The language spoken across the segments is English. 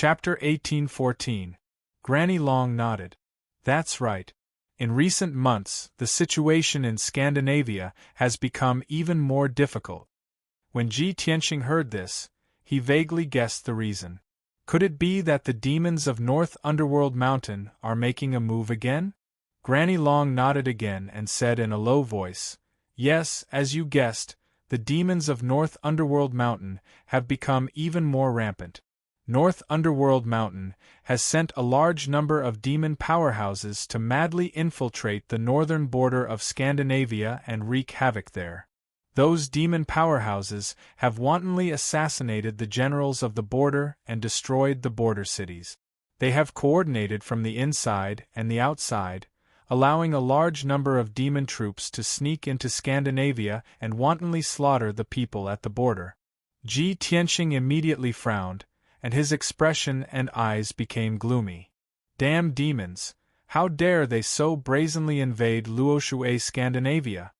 Chapter 1814. Granny Long nodded. That's right. In recent months, the situation in Scandinavia has become even more difficult. When Ji Tianqing heard this, he vaguely guessed the reason. Could it be that the demons of North Underworld Mountain are making a move again? Granny Long nodded again and said in a low voice, Yes, as you guessed, the demons of North Underworld Mountain have become even more rampant. North Underworld Mountain has sent a large number of demon powerhouses to madly infiltrate the northern border of Scandinavia and wreak havoc there. Those demon powerhouses have wantonly assassinated the generals of the border and destroyed the border cities. They have coordinated from the inside and the outside, allowing a large number of demon troops to sneak into Scandinavia and wantonly slaughter the people at the border. Ji Tianqing immediately frowned, and his expression and eyes became gloomy. Damn demons! How dare they so brazenly invade Luoshui Scandinavia?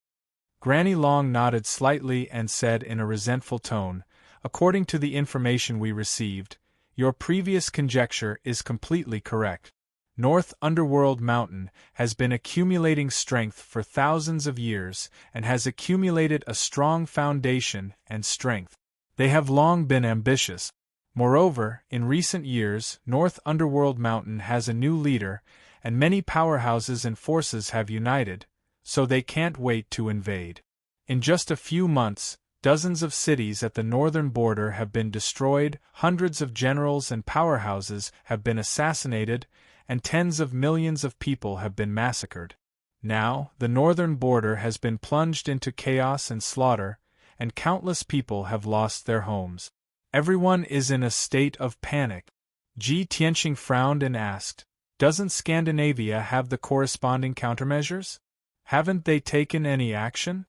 Granny Long nodded slightly and said in a resentful tone, According to the information we received, your previous conjecture is completely correct. North Underworld Mountain has been accumulating strength for thousands of years and has accumulated a strong foundation and strength. They have long been ambitious. Moreover, in recent years, North Underworld Mountain has a new leader, and many powerhouses and forces have united, so they can't wait to invade. In just a few months, dozens of cities at the northern border have been destroyed, hundreds of generals and powerhouses have been assassinated, and tens of millions of people have been massacred. Now, the northern border has been plunged into chaos and slaughter, and countless people have lost their homes. Everyone is in a state of panic. Ji Tianqing frowned and asked, Doesn't Scandinavia have the corresponding countermeasures? Haven't they taken any action?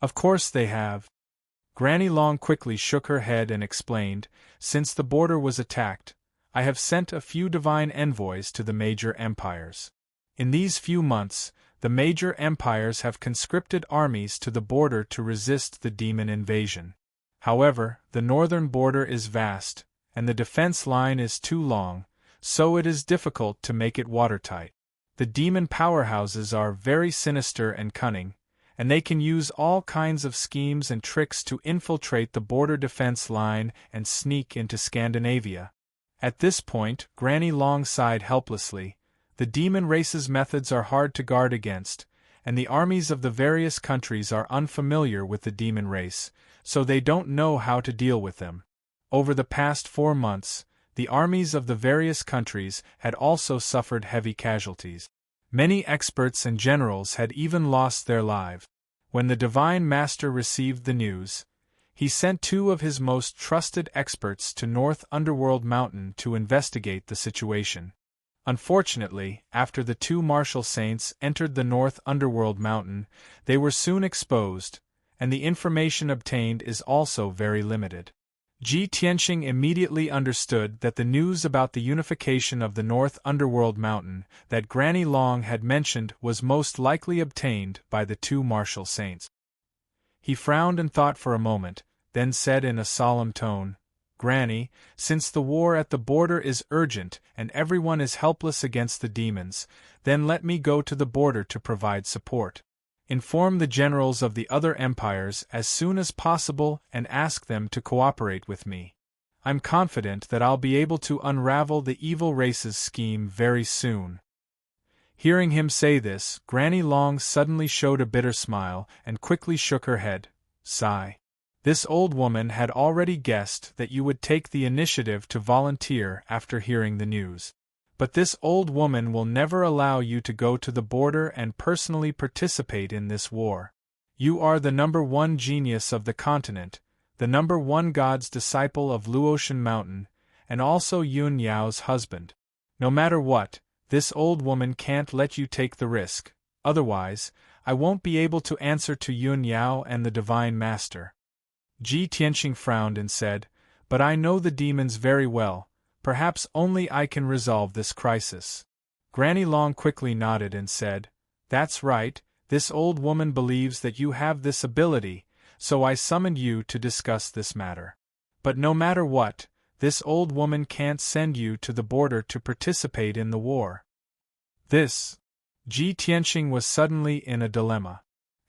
Of course they have. Granny Long quickly shook her head and explained, Since the border was attacked, I have sent a few divine envoys to the major empires. In these few months, the major empires have conscripted armies to the border to resist the demon invasion. However, the northern border is vast, and the defense line is too long, so it is difficult to make it watertight. The demon powerhouses are very sinister and cunning, and they can use all kinds of schemes and tricks to infiltrate the border defense line and sneak into Scandinavia. At this point, Granny Long sighed helplessly. The demon race's methods are hard to guard against, and the armies of the various countries are unfamiliar with the demon race, so they don't know how to deal with them. Over the past 4 months, the armies of the various countries had also suffered heavy casualties. Many experts and generals had even lost their lives. When the Divine Master received the news, he sent 2 of his most trusted experts to North Underworld Mountain to investigate the situation. Unfortunately, after the 2 martial saints entered the North Underworld Mountain, they were soon exposed, and the information obtained is also very limited. Ji Tianqing immediately understood that the news about the unification of the North Underworld Mountain that Granny Long had mentioned was most likely obtained by the 2 martial saints. He frowned and thought for a moment, then said in a solemn tone, Granny, since the war at the border is urgent and everyone is helpless against the demons, then let me go to the border to provide support. Inform the generals of the other empires as soon as possible and ask them to cooperate with me. I'm confident that I'll be able to unravel the evil race's scheme very soon. Hearing him say this, Granny Long suddenly showed a bitter smile and quickly shook her head. Sigh. This old woman had already guessed that you would take the initiative to volunteer after hearing the news. But this old woman will never allow you to go to the border and personally participate in this war. You are the #1 genius of the continent, the #1 God's disciple of Luotian Mountain, and also Yun Yao's husband. No matter what, this old woman can't let you take the risk, otherwise, I won't be able to answer to Yun Yao and the Divine Master. Ji Tianqing frowned and said, But I know the demons very well. Perhaps only I can resolve this crisis. Granny Long quickly nodded and said, That's right, this old woman believes that you have this ability, so I summoned you to discuss this matter. But no matter what, this old woman can't send you to the border to participate in the war. Ji Tianqing was suddenly in a dilemma.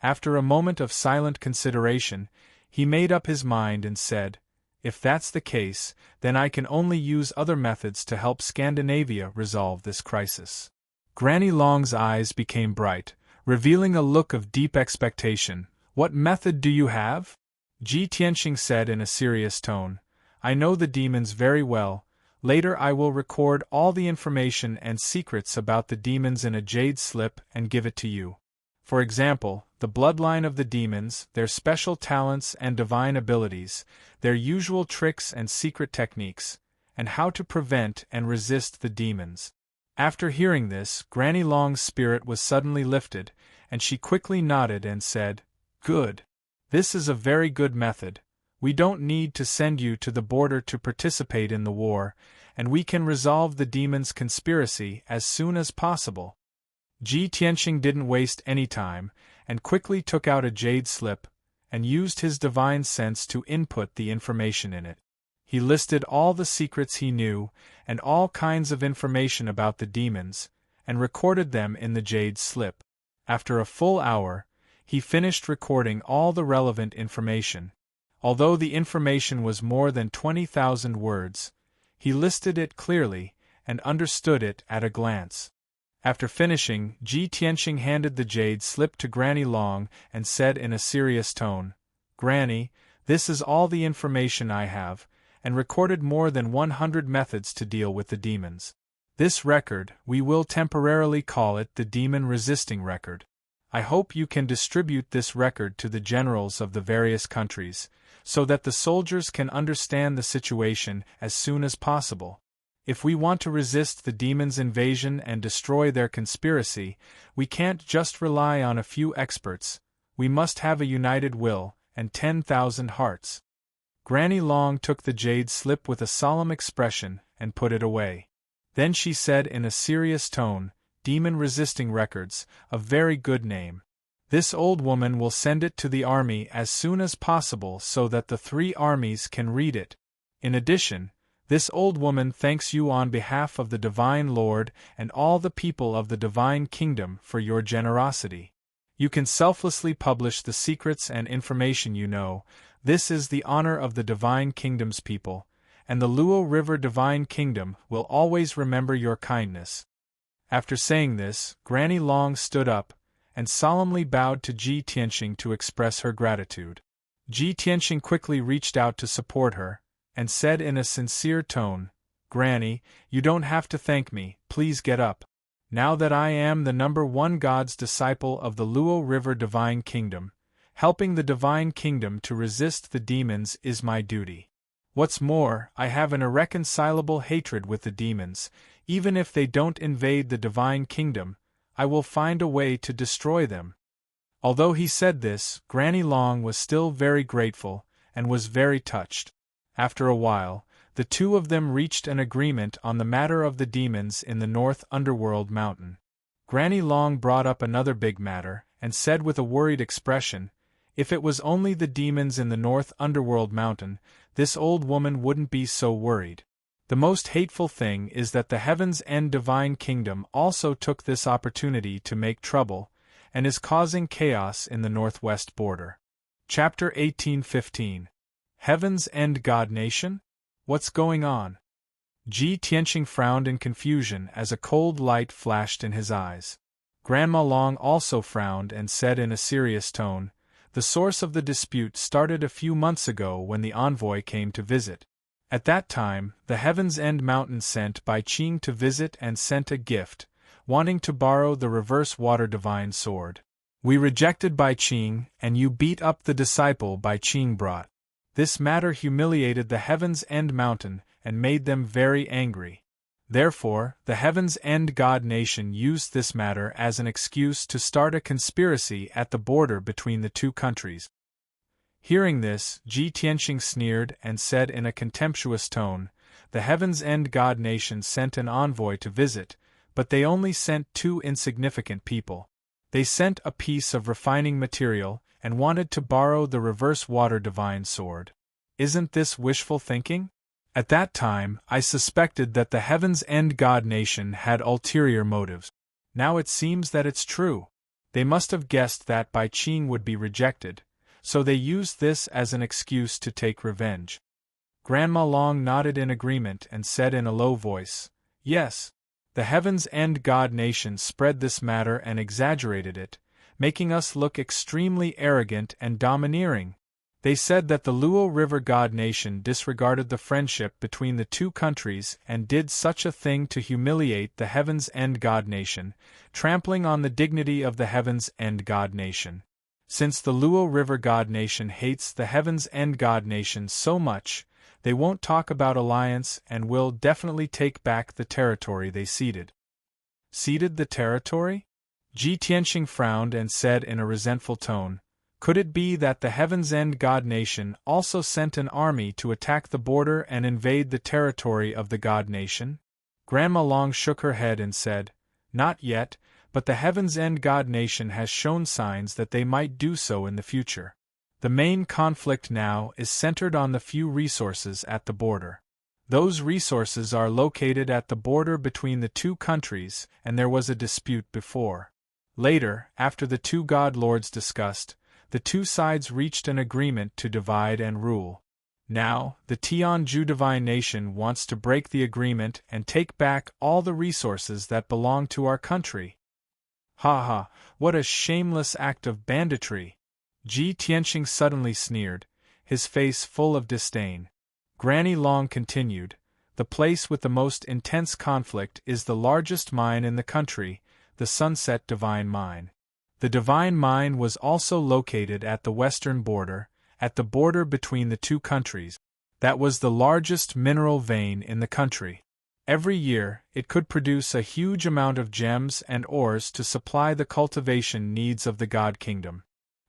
After a moment of silent consideration, he made up his mind and said, "If that's the case, then I can only use other methods to help Scandinavia resolve this crisis." Granny Long's eyes became bright, revealing a look of deep expectation. "What method do you have?" Ji Tianqing said in a serious tone. "I know the demons very well. Later I will record all the information and secrets about the demons in a jade slip and give it to you. For example, the bloodline of the demons, their special talents and divine abilities, their usual tricks and secret techniques, and how to prevent and resist the demons." After hearing this, Granny Long's spirit was suddenly lifted, and she quickly nodded and said, "Good. This is a very good method. We don't need to send you to the border to participate in the war, and we can resolve the demons' conspiracy as soon as possible." Ji Tianqing didn't waste any time, and quickly took out a jade slip, and used his divine sense to input the information in it. He listed all the secrets he knew, and all kinds of information about the demons, and recorded them in the jade slip. After a full hour, he finished recording all the relevant information. Although the information was more than 20,000 words, he listed it clearly, and understood it at a glance. After finishing, Ji Tianqing handed the jade slip to Granny Long and said in a serious tone, "Granny, this is all the information I have, and recorded more than 100 methods to deal with the demons. This record, we will temporarily call it the Demon Resisting Record. I hope you can distribute this record to the generals of the various countries, so that the soldiers can understand the situation as soon as possible. If we want to resist the demons' invasion and destroy their conspiracy, we can't just rely on a few experts, we must have a united will, and 10,000 hearts." Granny Long took the jade slip with a solemn expression and put it away. Then she said in a serious tone, "Demon Resisting Records, a very good name. This old woman will send it to the army as soon as possible so that the 3 armies can read it. In addition, this old woman thanks you on behalf of the Divine Lord and all the people of the Divine Kingdom for your generosity. You can selflessly publish the secrets and information you know. This is the honor of the Divine Kingdom's people, and the Luo River Divine Kingdom will always remember your kindness." After saying this, Granny Long stood up, and solemnly bowed to Ji Tianqing to express her gratitude. Ji Tianqing quickly reached out to support her, and said in a sincere tone, "Granny, you don't have to thank me, please get up. Now that I am the #1 God's disciple of the Luo River Divine Kingdom, helping the Divine Kingdom to resist the demons is my duty. What's more, I have an irreconcilable hatred with the demons. Even if they don't invade the Divine Kingdom, I will find a way to destroy them." Although he said this, Granny Long was still very grateful, and was very touched. After a while, the two of them reached an agreement on the matter of the demons in the North Underworld Mountain. Granny Long brought up another big matter, and said with a worried expression, "If it was only the demons in the North Underworld Mountain, this old woman wouldn't be so worried. The most hateful thing is that the Heaven's End Divine Kingdom also took this opportunity to make trouble, and is causing chaos in the northwest border." Chapter 1815. Heaven's End God Nation? What's going on? Ji Tianqing frowned in confusion as a cold light flashed in his eyes. Grandma Long also frowned and said in a serious tone, "The source of the dispute started a few months ago when the envoy came to visit. At that time, the Heaven's End Mountain sent Bai Qing to visit and sent a gift, wanting to borrow the reverse water divine sword. We rejected Bai Qing, and you beat up the disciple Bai Qing brought. This matter humiliated the Heaven's End Mountain and made them very angry. Therefore, the Heaven's End God Nation used this matter as an excuse to start a conspiracy at the border between the two countries." Hearing this, Ji Tianqing sneered and said in a contemptuous tone, "The Heaven's End God Nation sent an envoy to visit, but they only sent 2 insignificant people. They sent a piece of refining material, and wanted to borrow the reverse water divine sword. Isn't this wishful thinking?" At that time, I suspected that the Heaven's End God Nation had ulterior motives. Now it seems that it's true. They must have guessed that Bai Qing would be rejected, so they used this as an excuse to take revenge. Grandma Long nodded in agreement and said in a low voice, "Yes, the Heaven's End God Nation spread this matter and exaggerated it, making us look extremely arrogant and domineering. They said that the Luo River God Nation disregarded the friendship between the two countries and did such a thing to humiliate the Heaven's End God Nation, trampling on the dignity of the Heaven's End God Nation. Since the Luo River God Nation hates the Heaven's End God Nation so much, they won't talk about alliance and will definitely take back the territory they ceded." Ceded the territory? Ji Tianxing frowned and said in a resentful tone, "Could it be that the Heaven's End God Nation also sent an army to attack the border and invade the territory of the God Nation?" Grandma Long shook her head and said, "Not yet, but the Heaven's End God Nation has shown signs that they might do so in the future. The main conflict now is centered on the few resources at the border. Those resources are located at the border between the two countries, and there was a dispute before. Later, after the two God Lords discussed, the two sides reached an agreement to divide and rule. Now, the Tianju Divine Nation wants to break the agreement and take back all the resources that belong to our country." "Ha ha, what a shameless act of banditry!" Ji Tianxing suddenly sneered, his face full of disdain. Granny Long continued, "The place with the most intense conflict is the largest mine in the country, the Sunset Divine Mine. The Divine Mine was also located at the western border, at the border between the two countries. That was the largest mineral vein in the country. Every year, it could produce a huge amount of gems and ores to supply the cultivation needs of the God Kingdom.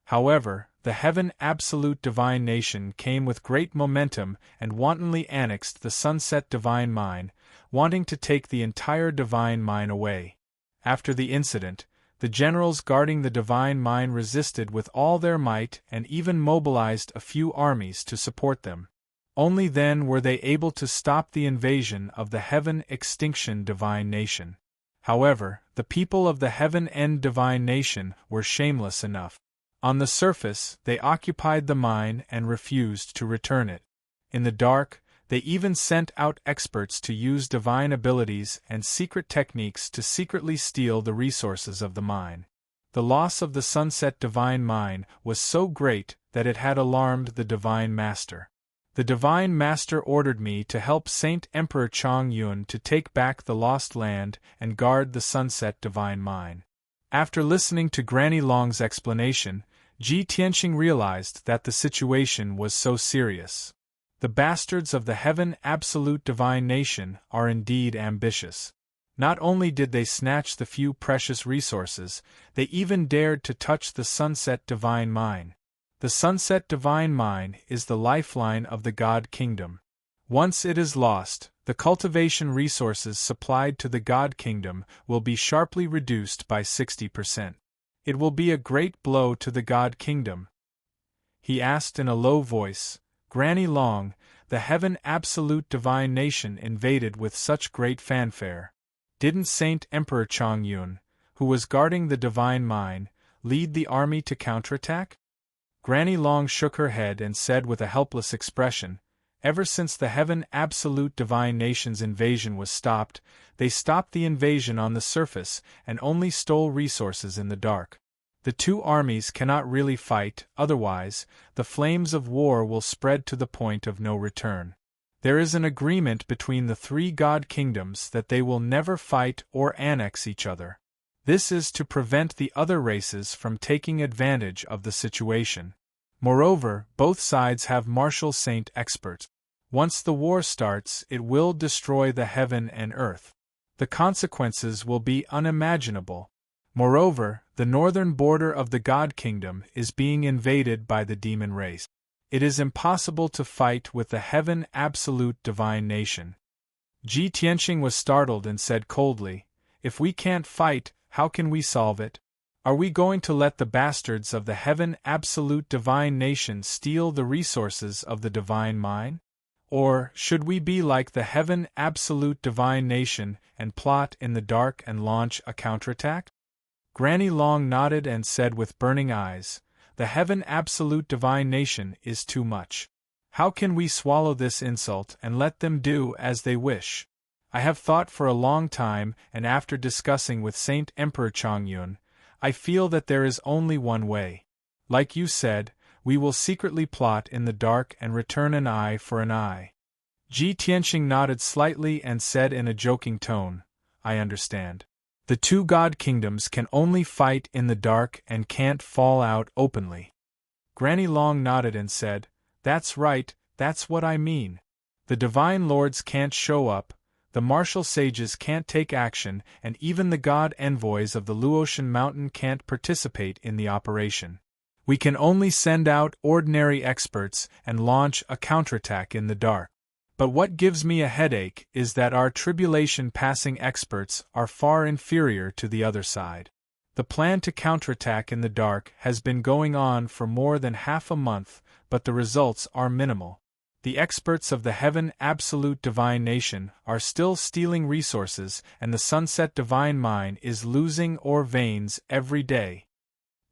However, the Heaven Absolute Divine Nation came with great momentum and wantonly annexed the Sunset Divine Mine, wanting to take the entire Divine Mine away. After the incident, the generals guarding the Divine Mine resisted with all their might and even mobilized a few armies to support them. Only then were they able to stop the invasion of the Heaven Extinction Divine Nation. However, the people of the Heaven End Divine Nation were shameless enough. On the surface, they occupied the mine and refused to return it. In the dark, they even sent out experts to use divine abilities and secret techniques to secretly steal the resources of the mine. The loss of the Sunset Divine Mine was so great that it had alarmed the Divine Master. The Divine Master ordered me to help Saint Emperor Chong Yun to take back the lost land and guard the Sunset Divine Mine." After listening to Granny Long's explanation, Ji Tianxing realized that the situation was so serious. The bastards of the Heaven Absolute Divine Nation are indeed ambitious. Not only did they snatch the few precious resources, they even dared to touch the Sunset Divine Mine. The Sunset Divine Mine is the lifeline of the God Kingdom. Once it is lost, the cultivation resources supplied to the God Kingdom will be sharply reduced by 60%. It will be a great blow to the God Kingdom. He asked in a low voice, "Granny Long, the Heaven Absolute Divine Nation invaded with such great fanfare. Didn't Saint Emperor Chong Yun, who was guarding the Divine Mine, lead the army to counterattack?" Granny Long shook her head and said with a helpless expression, "Ever since the Heaven Absolute Divine Nation's invasion was stopped, they stopped the invasion on the surface and only stole resources in the dark. The two armies cannot really fight, otherwise, the flames of war will spread to the point of no return. There is an agreement between the three God Kingdoms that they will never fight or annex each other. This is to prevent the other races from taking advantage of the situation. Moreover, both sides have martial saint experts. Once the war starts, it will destroy the heaven and earth. The consequences will be unimaginable. Moreover, the northern border of the God Kingdom is being invaded by the demon race. It is impossible to fight with the Heaven Absolute Divine Nation." Ji Tianxing was startled and said coldly, "If we can't fight, how can we solve it? Are we going to let the bastards of the Heaven Absolute Divine Nation steal the resources of the Divine Mine? Or, should we be like the heaven absolute divine nation and plot in the dark and launch a counterattack? Granny Long nodded and said with burning eyes, "The heaven absolute divine nation is too much. How can we swallow this insult and let them do as they wish? I have thought for a long time, and after discussing with Saint Emperor Chongyun, I feel that there is only one way. Like you said, we will secretly plot in the dark and return an eye for an eye." Ji Tianxing nodded slightly and said in a joking tone, "I understand. The two god kingdoms can only fight in the dark and can't fall out openly." Granny Long nodded and said, "That's right, that's what I mean. The divine lords can't show up, the martial sages can't take action, and even the god envoys of the Luotian mountain can't participate in the operation. We can only send out ordinary experts and launch a counterattack in the dark. But what gives me a headache is that our tribulation-passing experts are far inferior to the other side. The plan to counterattack in the dark has been going on for more than half a month, but the results are minimal. The experts of the Heaven Absolute Divine Nation are still stealing resources, and the Sunset Divine Mine is losing ore veins every day."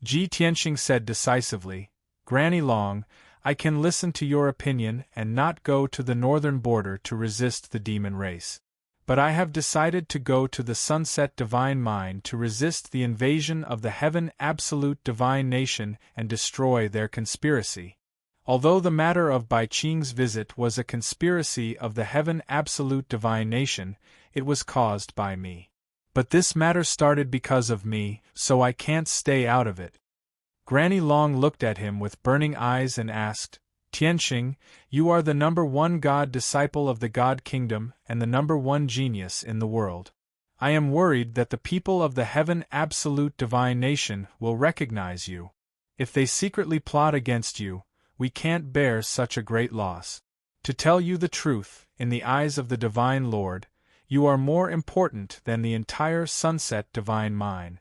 Ji Tianxing said decisively, "Granny Long, I can listen to your opinion and not go to the northern border to resist the demon race. But I have decided to go to the Sunset Divine Mine to resist the invasion of the Heaven Absolute Divine Nation and destroy their conspiracy. Although the matter of Bai Qing's visit was a conspiracy of the Heaven Absolute Divine Nation, it was caused by me. But this matter started because of me, so I can't stay out of it." Granny Long looked at him with burning eyes and asked, "Tianxing, you are the #1 god disciple of the God Kingdom and the #1 genius in the world. I am worried that the people of the Heaven Absolute Divine Nation will recognize you. If they secretly plot against you, we can't bear such a great loss. To tell you the truth, in the eyes of the Divine Lord, you are more important than the entire Sunset Divine Mine."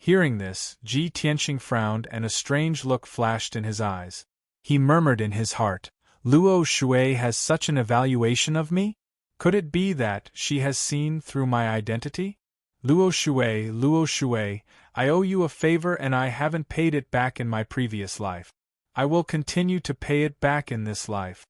Hearing this, Ji Tianxing frowned and a strange look flashed in his eyes. He murmured in his heart, "Luo Shui has such an evaluation of me? Could it be that she has seen through my identity? Luo Shui, I owe you a favor and I haven't paid it back in my previous life. I will continue to pay it back in this life."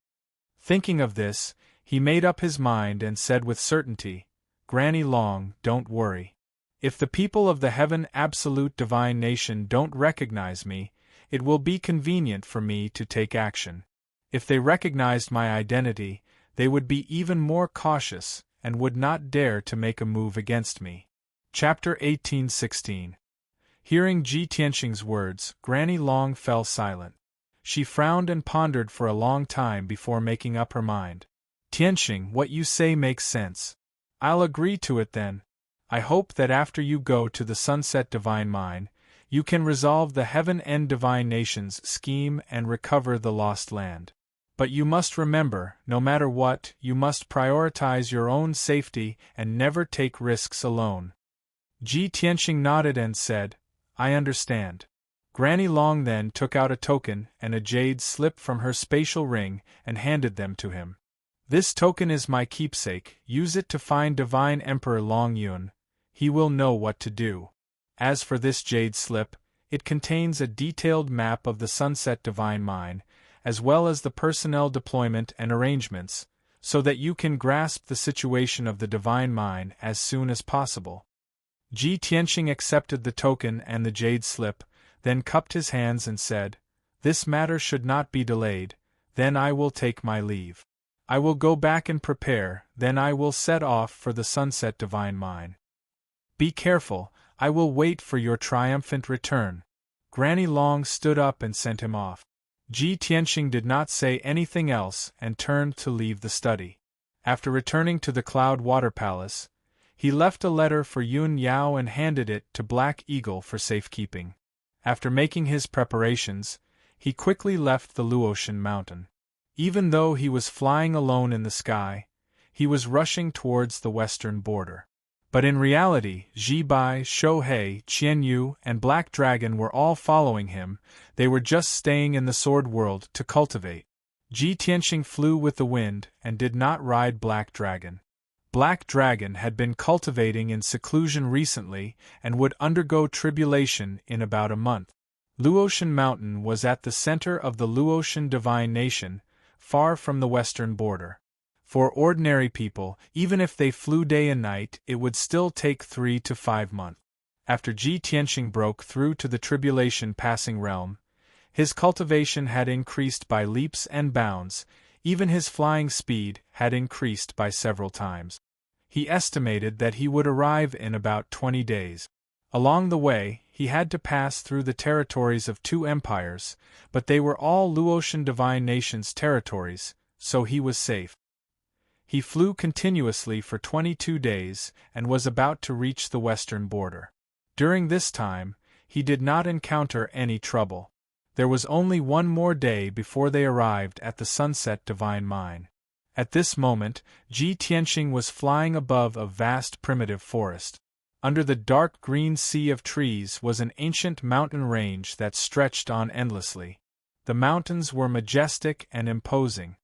Thinking of this, he made up his mind and said with certainty, "Granny Long, don't worry. If the people of the Heaven Absolute Divine Nation don't recognize me, it will be convenient for me to take action. If they recognized my identity, they would be even more cautious and would not dare to make a move against me." Chapter 18:16. Hearing Ji Tianxing's words, Granny Long fell silent. She frowned and pondered for a long time before making up her mind. "Tianxing, what you say makes sense. I'll agree to it then. I hope that after you go to the Sunset Divine Mine, you can resolve the Heaven End Divine Nation's scheme and recover the lost land. But you must remember, no matter what, you must prioritize your own safety and never take risks alone." Ji Tianxing nodded and said, "I understand." Granny Long then took out a token and a jade slip from her spatial ring and handed them to him. "This token is my keepsake, use it to find Divine Emperor Long Yun. He will know what to do. As for this jade slip, it contains a detailed map of the Sunset Divine Mine, as well as the personnel deployment and arrangements, so that you can grasp the situation of the Divine Mine as soon as possible." Ji Tianxing accepted the token and the jade slip, then cupped his hands and said, "This matter should not be delayed, then I will take my leave. I will go back and prepare, then I will set off for the Sunset Divine Mine. Be careful, I will wait for your triumphant return." Granny Long stood up and sent him off. Ji Tianxing did not say anything else and turned to leave the study. After returning to the Cloud Water Palace, he left a letter for Yun Yao and handed it to Black Eagle for safekeeping. After making his preparations, he quickly left the Luotian mountain. Even though he was flying alone in the sky, he was rushing towards the western border. But in reality, Zhi Bai, Shouhei, Qian Yu, and Black Dragon were all following him. They were just staying in the Sword World to cultivate. Ji Tianqing flew with the wind and did not ride Black Dragon. Black Dragon had been cultivating in seclusion recently and would undergo tribulation in about a month. Luotian Mountain was at the center of the Luotian divine nation, far from the western border. For ordinary people, even if they flew day and night, it would still take 3 to 5 months. After Ji Tianqing broke through to the tribulation-passing realm, his cultivation had increased by leaps and bounds, even his flying speed had increased by several times. He estimated that he would arrive in about 20 days. Along the way, he had to pass through the territories of 2 empires, but they were all Luotian divine nations' territories, so he was safe. He flew continuously for 22 days and was about to reach the western border. During this time, he did not encounter any trouble. There was only one more day before they arrived at the Sunset Divine Mine. At this moment, Ji Tianqing was flying above a vast primitive forest. Under the dark green sea of trees was an ancient mountain range that stretched on endlessly. The mountains were majestic and imposing.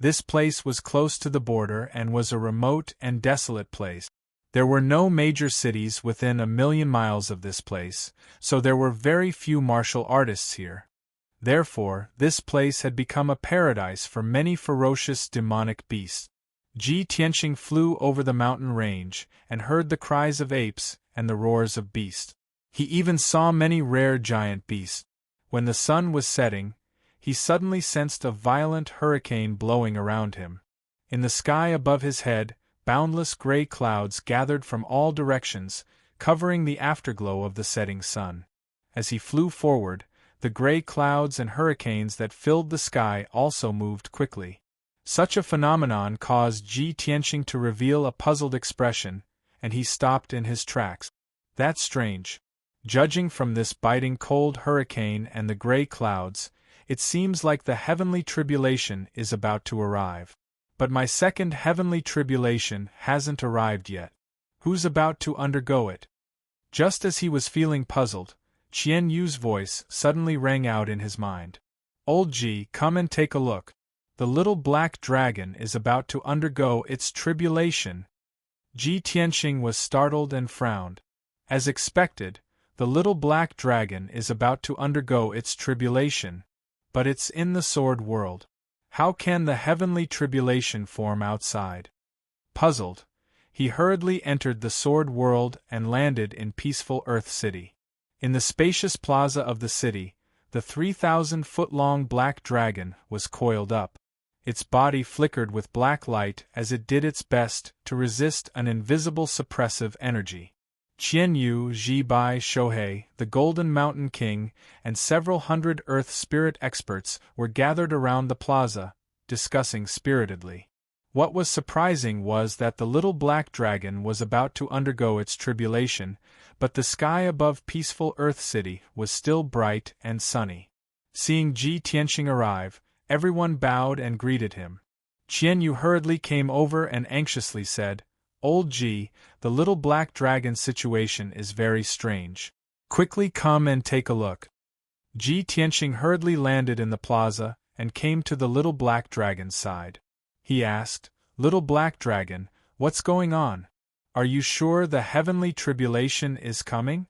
This place was close to the border and was a remote and desolate place. There were no major cities within 1,000,000 miles of this place, so there were very few martial artists here. Therefore, this place had become a paradise for many ferocious demonic beasts. Ji Tianqing flew over the mountain range and heard the cries of apes and the roars of beasts. He even saw many rare giant beasts. When the sun was setting, he suddenly sensed a violent hurricane blowing around him. In the sky above his head, boundless gray clouds gathered from all directions, covering the afterglow of the setting sun. As he flew forward, the gray clouds and hurricanes that filled the sky also moved quickly. Such a phenomenon caused Ji Tianqing to reveal a puzzled expression, and he stopped in his tracks. That's strange. Judging from this biting cold hurricane and the gray clouds, it seems like the heavenly tribulation is about to arrive. But my second heavenly tribulation hasn't arrived yet. Who's about to undergo it? Just as he was feeling puzzled, Qian Yu's voice suddenly rang out in his mind. Old Ji, come and take a look. The little black dragon is about to undergo its tribulation. Ji Tianqing was startled and frowned. As expected, the little black dragon is about to undergo its tribulation. But it's in the sword world. How can the heavenly tribulation form outside? Puzzled, he hurriedly entered the sword world and landed in peaceful Earth City. In the spacious plaza of the city, the 3,000-foot-long black dragon was coiled up. Its body flickered with black light as it did its best to resist an invisible suppressive energy. Qian Yu, Ji Bai Shohei, the Golden Mountain King, and several hundred Earth Spirit experts were gathered around the plaza, discussing spiritedly. What was surprising was that the little black dragon was about to undergo its tribulation, but the sky above peaceful Earth City was still bright and sunny. Seeing Ji Tianqing arrive, everyone bowed and greeted him. Qian Yu hurriedly came over and anxiously said, Old Ji, the little black dragon situation is very strange. Quickly come and take a look. Ji Tianqing hurriedly landed in the plaza and came to the little black dragon's side. He asked, Little black dragon, what's going on? Are you sure the heavenly tribulation is coming?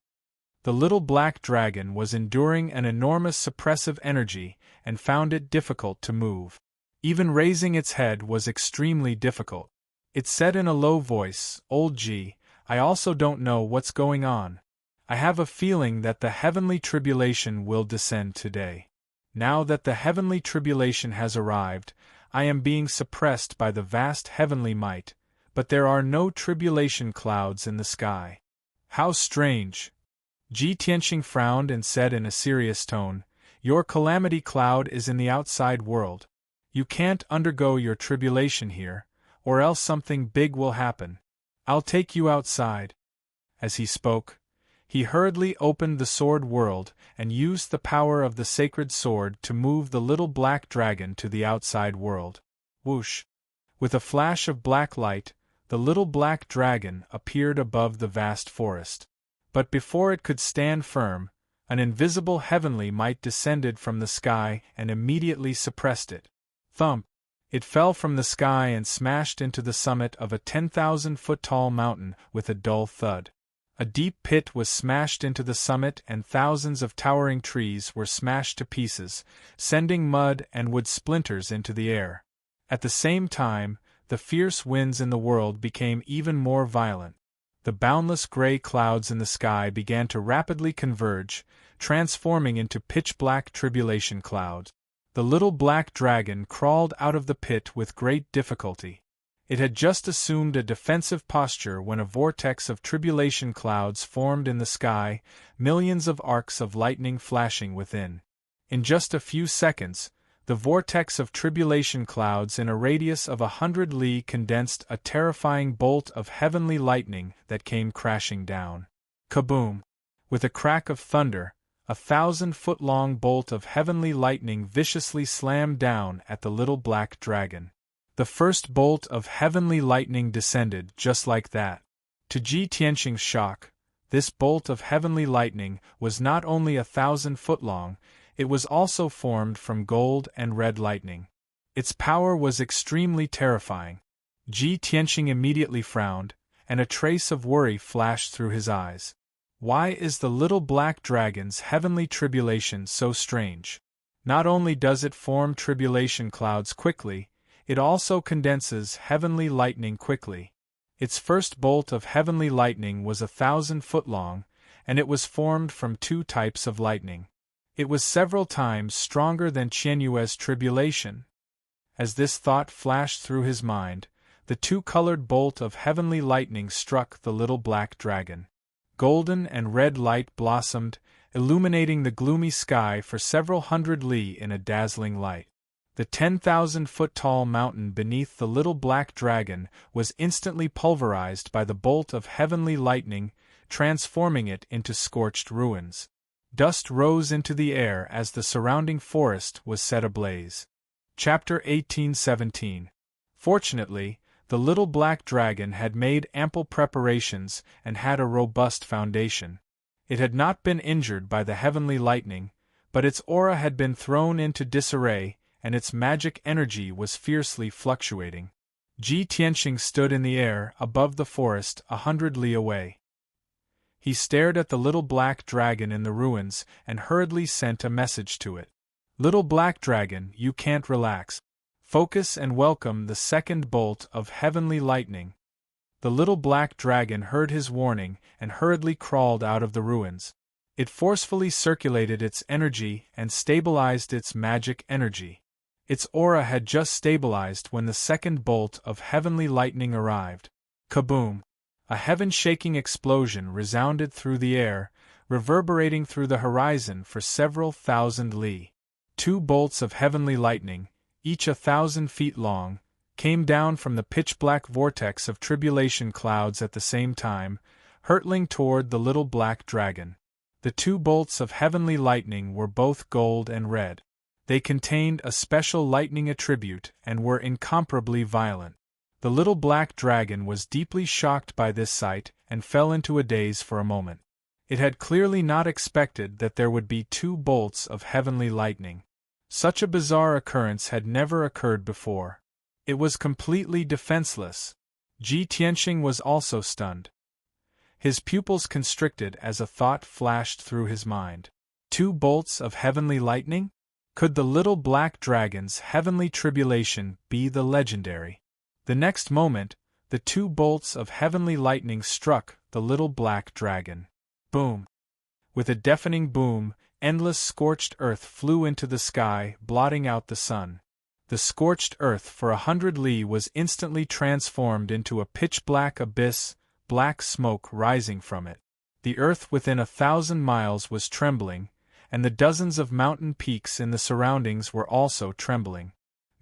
The little black dragon was enduring an enormous suppressive energy and found it difficult to move. Even raising its head was extremely difficult. It said in a low voice, Old Ji, I also don't know what's going on. I have a feeling that the heavenly tribulation will descend today. Now that the heavenly tribulation has arrived, I am being suppressed by the vast heavenly might, but there are no tribulation clouds in the sky. How strange! Ji Tianqing frowned and said in a serious tone, Your calamity cloud is in the outside world. You can't undergo your tribulation here, or else something big will happen. I'll take you outside. As he spoke, he hurriedly opened the sword world and used the power of the sacred sword to move the little black dragon to the outside world. Whoosh! With a flash of black light, the little black dragon appeared above the vast forest. But before it could stand firm, an invisible heavenly might descended from the sky and immediately suppressed it. Thump! It fell from the sky and smashed into the summit of a 10,000-foot-tall mountain with a dull thud. A deep pit was smashed into the summit and thousands of towering trees were smashed to pieces, sending mud and wood splinters into the air. At the same time, the fierce winds in the world became even more violent. The boundless gray clouds in the sky began to rapidly converge, transforming into pitch-black tribulation clouds. The little black dragon crawled out of the pit with great difficulty. It had just assumed a defensive posture when a vortex of tribulation clouds formed in the sky, millions of arcs of lightning flashing within. In just a few seconds, the vortex of tribulation clouds in a radius of 100 li condensed a terrifying bolt of heavenly lightning that came crashing down. Kaboom! With a crack of thunder, a 1,000-foot-long bolt of heavenly lightning viciously slammed down at the little black dragon. The first bolt of heavenly lightning descended just like that. To Ji Tianqing's shock, this bolt of heavenly lightning was not only 1,000 foot long, it was also formed from gold and red lightning. Its power was extremely terrifying. Ji Tianqing immediately frowned, and a trace of worry flashed through his eyes. Why is the little black dragon's heavenly tribulation so strange? Not only does it form tribulation clouds quickly, it also condenses heavenly lightning quickly. Its first bolt of heavenly lightning was 1,000 foot long, and it was formed from two types of lightning. It was several times stronger than Qianyue's tribulation. As this thought flashed through his mind, the two-colored bolt of heavenly lightning struck the little black dragon. Golden and red light blossomed, illuminating the gloomy sky for several hundred li in a dazzling light. The 10,000-foot-tall mountain beneath the little black dragon was instantly pulverized by the bolt of heavenly lightning, transforming it into scorched ruins. Dust rose into the air as the surrounding forest was set ablaze. Chapter 1817. Fortunately, the little black dragon had made ample preparations and had a robust foundation. It had not been injured by the heavenly lightning, but its aura had been thrown into disarray, and its magic energy was fiercely fluctuating. Ji Tianqing stood in the air above the forest 100 li away. He stared at the little black dragon in the ruins and hurriedly sent a message to it. Little black dragon, you can't relax. Focus and welcome the second bolt of heavenly lightning. The little black dragon heard his warning and hurriedly crawled out of the ruins. It forcefully circulated its energy and stabilized its magic energy. Its aura had just stabilized when the second bolt of heavenly lightning arrived. Kaboom! A heaven-shaking explosion resounded through the air, reverberating through the horizon for several thousand li. Two bolts of heavenly lightning, each 1,000 feet long, came down from the pitch-black vortex of tribulation clouds at the same time, hurtling toward the little black dragon. The two bolts of heavenly lightning were both gold and red. They contained a special lightning attribute and were incomparably violent. The little black dragon was deeply shocked by this sight and fell into a daze for a moment. It had clearly not expected that there would be two bolts of heavenly lightning. Such a bizarre occurrence had never occurred before. It was completely defenseless. Ji Tianqing was also stunned. His pupils constricted as a thought flashed through his mind. Two bolts of heavenly lightning? Could the little black dragon's heavenly tribulation be the legendary? The next moment, the two bolts of heavenly lightning struck the little black dragon. Boom! With a deafening boom, endless scorched earth flew into the sky, blotting out the sun. The scorched earth for 100 li was instantly transformed into a pitch-black abyss, black smoke rising from it. The earth within 1,000 miles was trembling, and the dozens of mountain peaks in the surroundings were also trembling.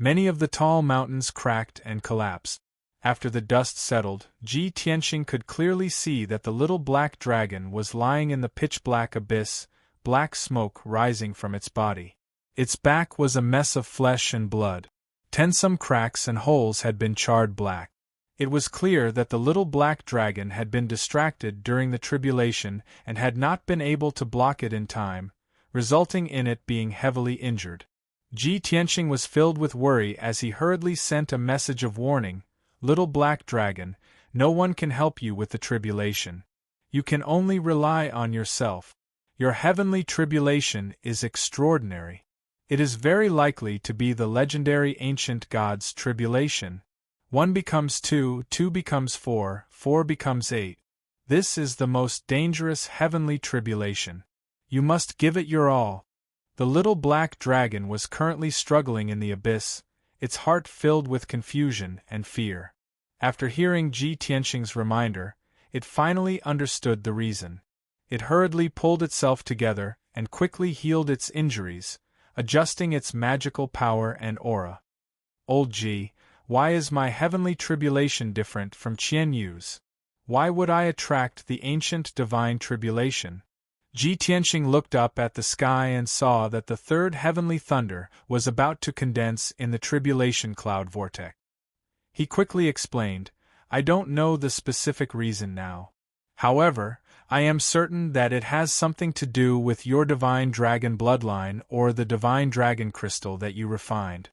Many of the tall mountains cracked and collapsed. After the dust settled, Ji Tianqing could clearly see that the little black dragon was lying in the pitch-black abyss, black smoke rising from its body. Its back was a mess of flesh and blood. Tensome cracks and holes had been charred black. It was clear that the little black dragon had been distracted during the tribulation and had not been able to block it in time, resulting in it being heavily injured. Ji Tianqing was filled with worry as he hurriedly sent a message of warning. Little black dragon, no one can help you with the tribulation. You can only rely on yourself. Your heavenly tribulation is extraordinary. It is very likely to be the legendary ancient god's tribulation. 1 becomes 2, 2 becomes 4, 4 becomes 8. This is the most dangerous heavenly tribulation. You must give it your all. The little black dragon was currently struggling in the abyss, its heart filled with confusion and fear. After hearing Ji Tianqing's reminder, it finally understood the reason. It hurriedly pulled itself together and quickly healed its injuries, adjusting its magical power and aura. Old Ji, why is my heavenly tribulation different from Qian Yu's? Why would I attract the ancient divine tribulation? Ji Tianqing looked up at the sky and saw that the third heavenly thunder was about to condense in the tribulation cloud vortex. He quickly explained, I don't know the specific reason now. However, I am certain that it has something to do with your divine dragon bloodline or the divine dragon crystal that you refined.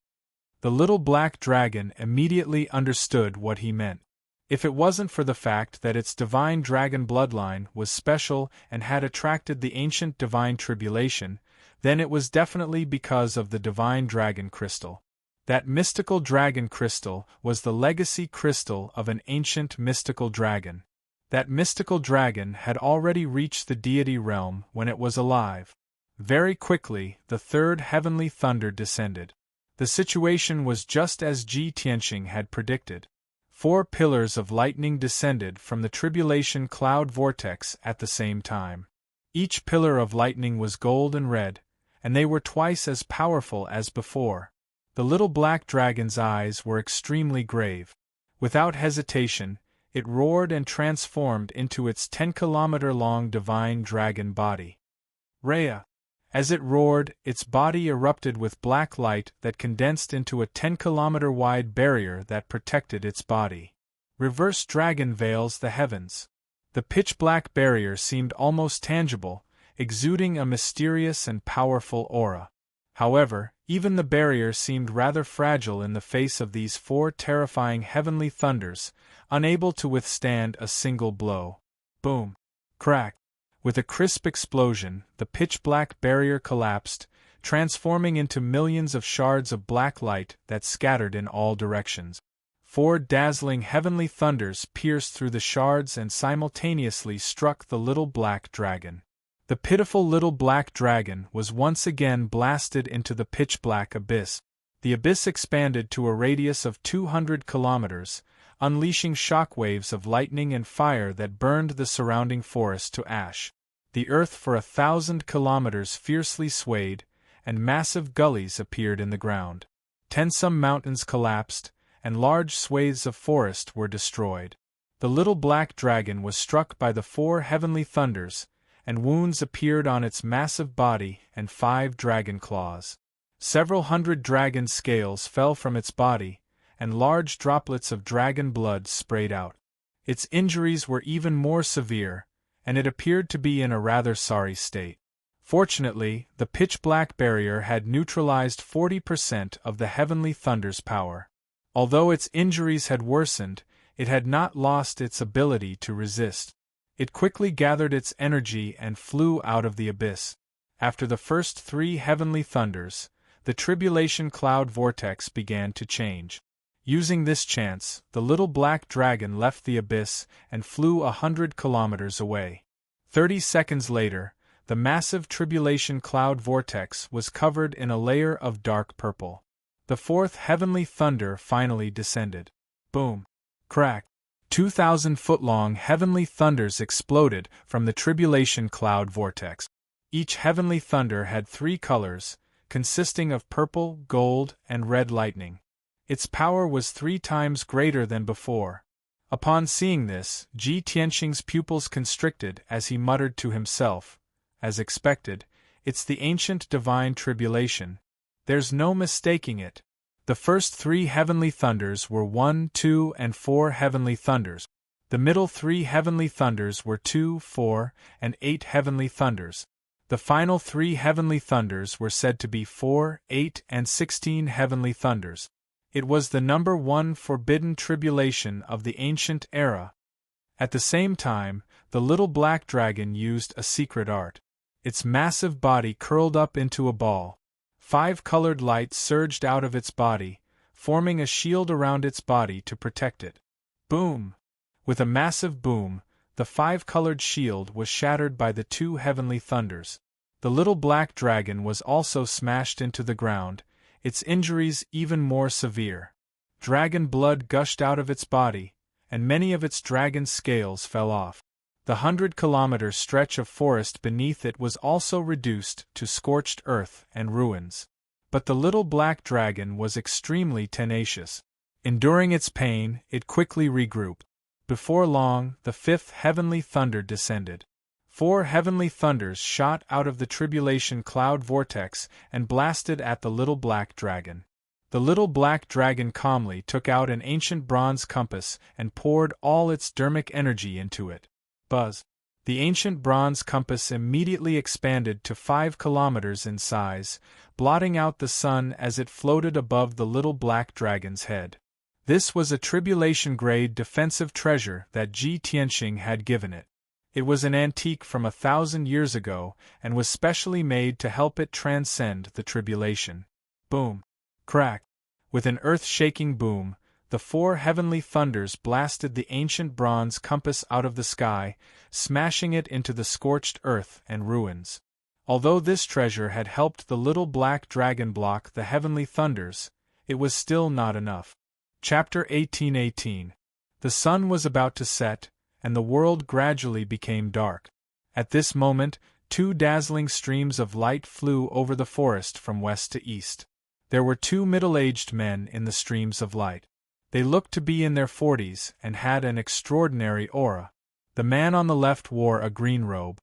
The little black dragon immediately understood what he meant. If it wasn't for the fact that its divine dragon bloodline was special and had attracted the ancient divine tribulation, then it was definitely because of the divine dragon crystal. That mystical dragon crystal was the legacy crystal of an ancient mystical dragon. That mystical dragon had already reached the deity realm when it was alive. Very quickly, the third heavenly thunder descended. The situation was just as Ji Tianqing had predicted. 4 pillars of lightning descended from the tribulation cloud vortex at the same time. Each pillar of lightning was gold and red, and they were twice as powerful as before. The little black dragon's eyes were extremely grave. Without hesitation, it roared and transformed into its 10-kilometer-long divine dragon body. Rhea. As it roared, its body erupted with black light that condensed into a 10-kilometer-wide barrier that protected its body. Reverse dragon veils the heavens. The pitch-black barrier seemed almost tangible, exuding a mysterious and powerful aura. However, even the barrier seemed rather fragile in the face of these 4 terrifying heavenly thunders, unable to withstand a single blow. Boom! Crack! With a crisp explosion, the pitch-black barrier collapsed, transforming into millions of shards of black light that scattered in all directions. 4 dazzling heavenly thunders pierced through the shards and simultaneously struck the little black dragon. The pitiful little black dragon was once again blasted into the pitch-black abyss. The abyss expanded to a radius of 200 kilometers, unleashing shockwaves of lightning and fire that burned the surrounding forest to ash. The earth for 1,000 kilometers fiercely swayed, and massive gullies appeared in the ground. Some mountains collapsed, and large swathes of forest were destroyed. The little black dragon was struck by the 4 heavenly thunders, and wounds appeared on its massive body and 5 dragon claws. Several hundred dragon scales fell from its body, and large droplets of dragon blood sprayed out. Its injuries were even more severe, and it appeared to be in a rather sorry state. Fortunately, the pitch-black barrier had neutralized 40% of the heavenly thunder's power. Although its injuries had worsened, it had not lost its ability to resist. It quickly gathered its energy and flew out of the abyss. After the first 3 heavenly thunders, the tribulation cloud vortex began to change. Using this chance, the little black dragon left the abyss and flew 100 kilometers away. 30 seconds later, the massive tribulation cloud vortex was covered in a layer of dark purple. The 4th heavenly thunder finally descended. Boom! Crack! 2,000-foot-long heavenly thunders exploded from the tribulation cloud vortex. Each heavenly thunder had 3 colors, consisting of purple, gold, and red lightning. Its power was 3 times greater than before. Upon seeing this, Ji Tianqing's pupils constricted as he muttered to himself, as expected, it's the ancient divine tribulation. There's no mistaking it. The first 3 heavenly thunders were 1, 2, and 4 heavenly thunders. The middle 3 heavenly thunders were 2, 4, and 8 heavenly thunders. The final 3 heavenly thunders were said to be 4, 8, and 16 heavenly thunders. It was the number 1 forbidden tribulation of the ancient era. At the same time, the little black dragon used a secret art. Its massive body curled up into a ball. 5 colored lights surged out of its body, forming a shield around its body to protect it. Boom! With a massive boom, the 5-colored shield was shattered by the 2 heavenly thunders. The little black dragon was also smashed into the ground, its injuries even more severe. Dragon blood gushed out of its body, and many of its dragon scales fell off. The 100-kilometer stretch of forest beneath it was also reduced to scorched earth and ruins. But the little black dragon was extremely tenacious. Enduring its pain, it quickly regrouped. Before long, the 5th heavenly thunder descended. 4 heavenly thunders shot out of the tribulation cloud vortex and blasted at the little black dragon. The little black dragon calmly took out an ancient bronze compass and poured all its dermic energy into it. Buzz! The ancient bronze compass immediately expanded to 5 kilometers in size, blotting out the sun as it floated above the little black dragon's head. This was a tribulation-grade defensive treasure that Ji Tianxing had given it. It was an antique from 1,000 years ago and was specially made to help it transcend the tribulation. Boom! Crack! With an earth-shaking boom, the 4 heavenly thunders blasted the ancient bronze compass out of the sky, smashing it into the scorched earth and ruins. Although this treasure had helped the little black dragon block the heavenly thunders, it was still not enough. Chapter 18:18. The sun was about to set, and the world gradually became dark. At this moment, 2 dazzling streams of light flew over the forest from west to east. There were 2 middle-aged men in the streams of light. They looked to be in their 40s and had an extraordinary aura. The man on the left wore a green robe.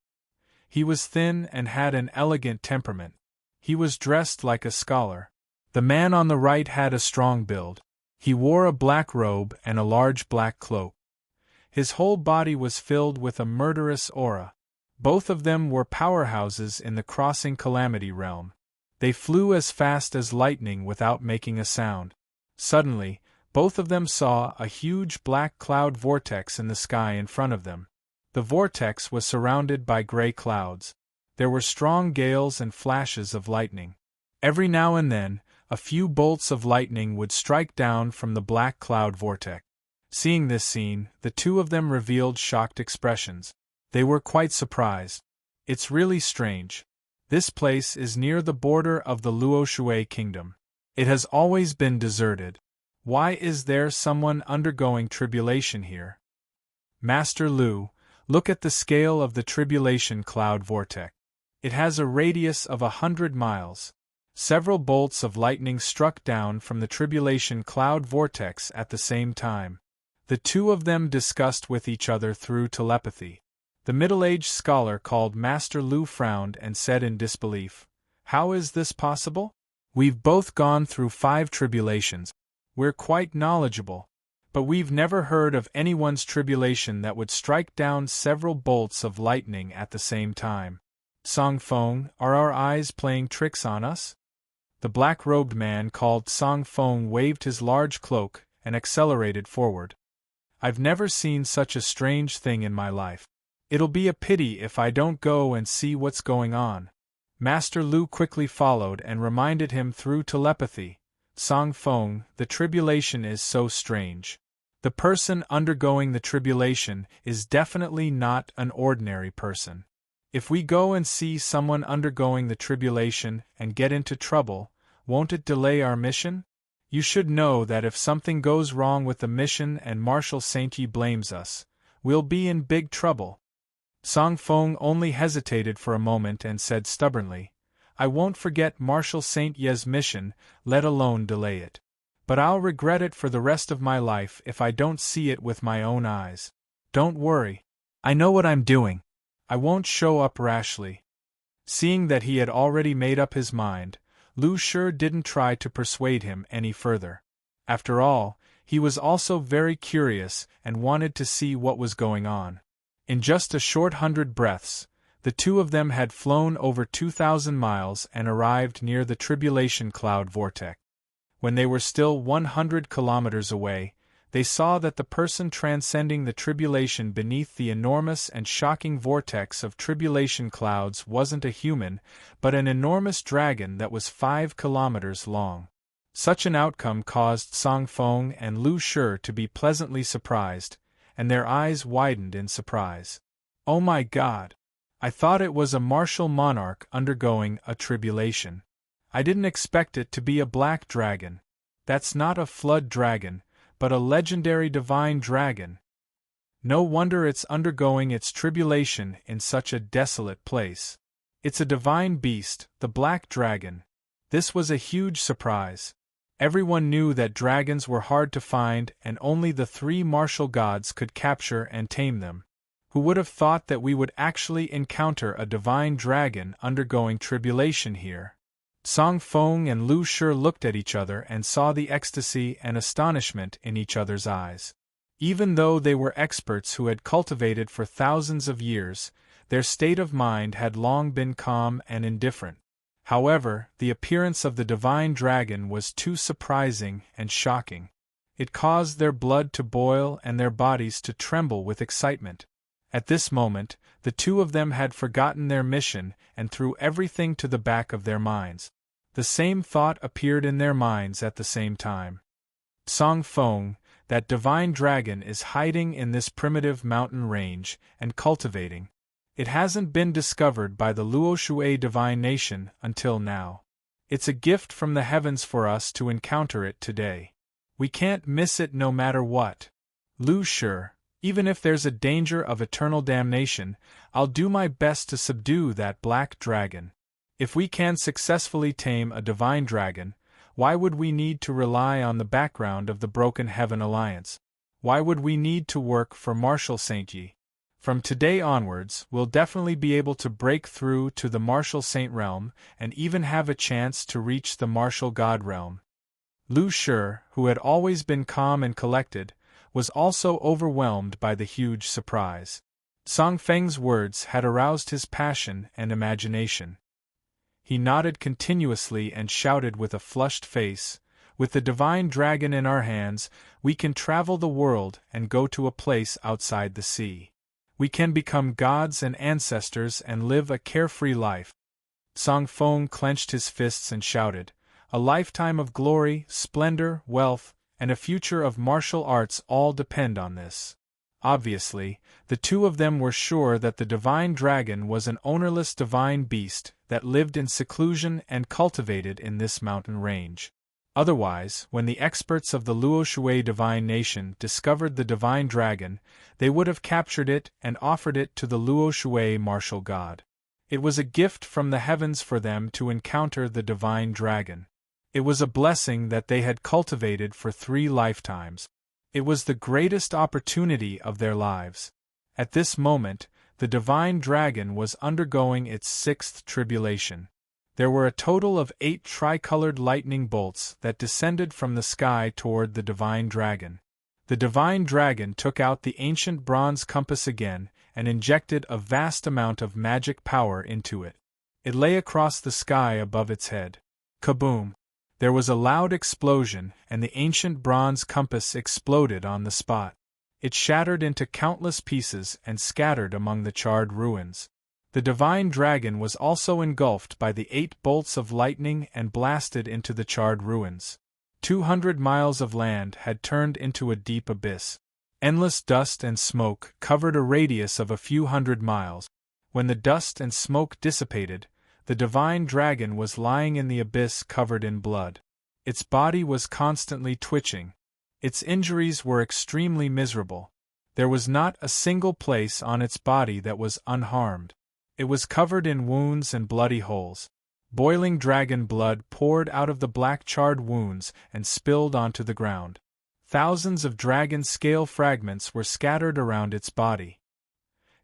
He was thin and had an elegant temperament. He was dressed like a scholar. The man on the right had a strong build. He wore a black robe and a large black cloak. His whole body was filled with a murderous aura. Both of them were powerhouses in the crossing calamity realm. They flew as fast as lightning without making a sound. Suddenly, both of them saw a huge black cloud vortex in the sky in front of them. The vortex was surrounded by gray clouds. There were strong gales and flashes of lightning. Every now and then, a few bolts of lightning would strike down from the black cloud vortex. Seeing this scene, the 2 of them revealed shocked expressions. They were quite surprised. It's really strange. This place is near the border of the Luoshui kingdom. It has always been deserted. Why is there someone undergoing tribulation here? Master Lu, look at the scale of the tribulation cloud vortex. It has a radius of 100 miles. Several bolts of lightning struck down from the tribulation cloud vortex at the same time. The 2 of them discussed with each other through telepathy. The middle-aged scholar called Master Lu frowned and said in disbelief, "How is this possible? We've both gone through 5 tribulations. We're quite knowledgeable. But we've never heard of anyone's tribulation that would strike down several bolts of lightning at the same time. Song Feng, are our eyes playing tricks on us?" The black-robed man called Song Feng waved his large cloak and accelerated forward. "I've never seen such a strange thing in my life. It'll be a pity if I don't go and see what's going on." Master Lu quickly followed and reminded him through telepathy, "Song Feng, the tribulation is so strange. The person undergoing the tribulation is definitely not an ordinary person. If we go and see someone undergoing the tribulation and get into trouble, won't it delay our mission? You should know that if something goes wrong with the mission and Marshal Saint Yi blames us, we'll be in big trouble." Song Feng only hesitated for a moment and said stubbornly, "I won't forget Marshal Saint Yi's mission, let alone delay it. But I'll regret it for the rest of my life if I don't see it with my own eyes. Don't worry. I know what I'm doing. I won't show up rashly." Seeing that he had already made up his mind, Lu sure didn't try to persuade him any further. After all, he was also very curious and wanted to see what was going on. In just a short 100 breaths, The two of them had flown over 2,000 miles and arrived near the tribulation cloud vortex. When they were still 100 kilometers away, they saw that the person transcending the tribulation beneath the enormous and shocking vortex of tribulation clouds wasn't a human, but an enormous dragon that was 5 kilometers long. Such an outcome caused Song Feng and Lu Shi to be pleasantly surprised, and their eyes widened in surprise. "Oh my God! I thought it was a martial monarch undergoing a tribulation. I didn't expect it to be a black dragon. That's not a flood dragon, but a legendary divine dragon. No wonder it's undergoing its tribulation in such a desolate place. It's a divine beast, the black dragon." This was a huge surprise. Everyone knew that dragons were hard to find and only the three martial gods could capture and tame them. Who would have thought that we would actually encounter a divine dragon undergoing tribulation here? Song Feng and Lu Shi looked at each other and saw the ecstasy and astonishment in each other's eyes. Even though they were experts who had cultivated for thousands of years, their state of mind had long been calm and indifferent. However, the appearance of the divine dragon was too surprising and shocking. It caused their blood to boil and their bodies to tremble with excitement. At this moment, the two of them had forgotten their mission and threw everything to the back of their minds. The same thought appeared in their minds at the same time. Song Feng, that divine dragon is hiding in this primitive mountain range and cultivating. It hasn't been discovered by the Luoshui divine nation until now. It's a gift from the heavens for us to encounter it today. We can't miss it no matter what. Lu Shi, even if there's a danger of eternal damnation, I'll do my best to subdue that black dragon. If we can successfully tame a divine dragon, why would we need to rely on the background of the Broken Heaven Alliance? Why would we need to work for Martial Saint Yi? From today onwards, we'll definitely be able to break through to the Martial Saint realm and even have a chance to reach the Martial God realm. Lu Shi, who had always been calm and collected, was also overwhelmed by the huge surprise. Song Feng's words had aroused his passion and imagination. He nodded continuously and shouted with a flushed face, "With the divine dragon in our hands, we can travel the world and go to a place outside the sea. We can become gods and ancestors and live a carefree life." Song Feng clenched his fists and shouted, "A lifetime of glory, splendor, wealth, and a future of martial arts all depend on this." Obviously, the two of them were sure that the divine dragon was an ownerless divine beast that lived in seclusion and cultivated in this mountain range. Otherwise, when the experts of the Luoshui divine nation discovered the divine dragon, they would have captured it and offered it to the Luoshui martial god. It was a gift from the heavens for them to encounter the divine dragon. It was a blessing that they had cultivated for 3 lifetimes. It was the greatest opportunity of their lives. At this moment, the divine dragon was undergoing its 6th tribulation. There were a total of 8 tricolored lightning bolts that descended from the sky toward the divine dragon. The divine dragon took out the ancient bronze compass again and injected a vast amount of magic power into it. It lay across the sky above its head. Kaboom! There was a loud explosion, and the ancient bronze compass exploded on the spot. It shattered into countless pieces and scattered among the charred ruins. The divine dragon was also engulfed by the 8 bolts of lightning and blasted into the charred ruins. 200 miles of land had turned into a deep abyss. Endless dust and smoke covered a radius of a few hundred miles. When the dust and smoke dissipated, the divine dragon was lying in the abyss covered in blood. Its body was constantly twitching. Its injuries were extremely miserable. There was not a single place on its body that was unharmed. It was covered in wounds and bloody holes. Boiling dragon blood poured out of the black charred wounds and spilled onto the ground. Thousands of dragon scale fragments were scattered around its body.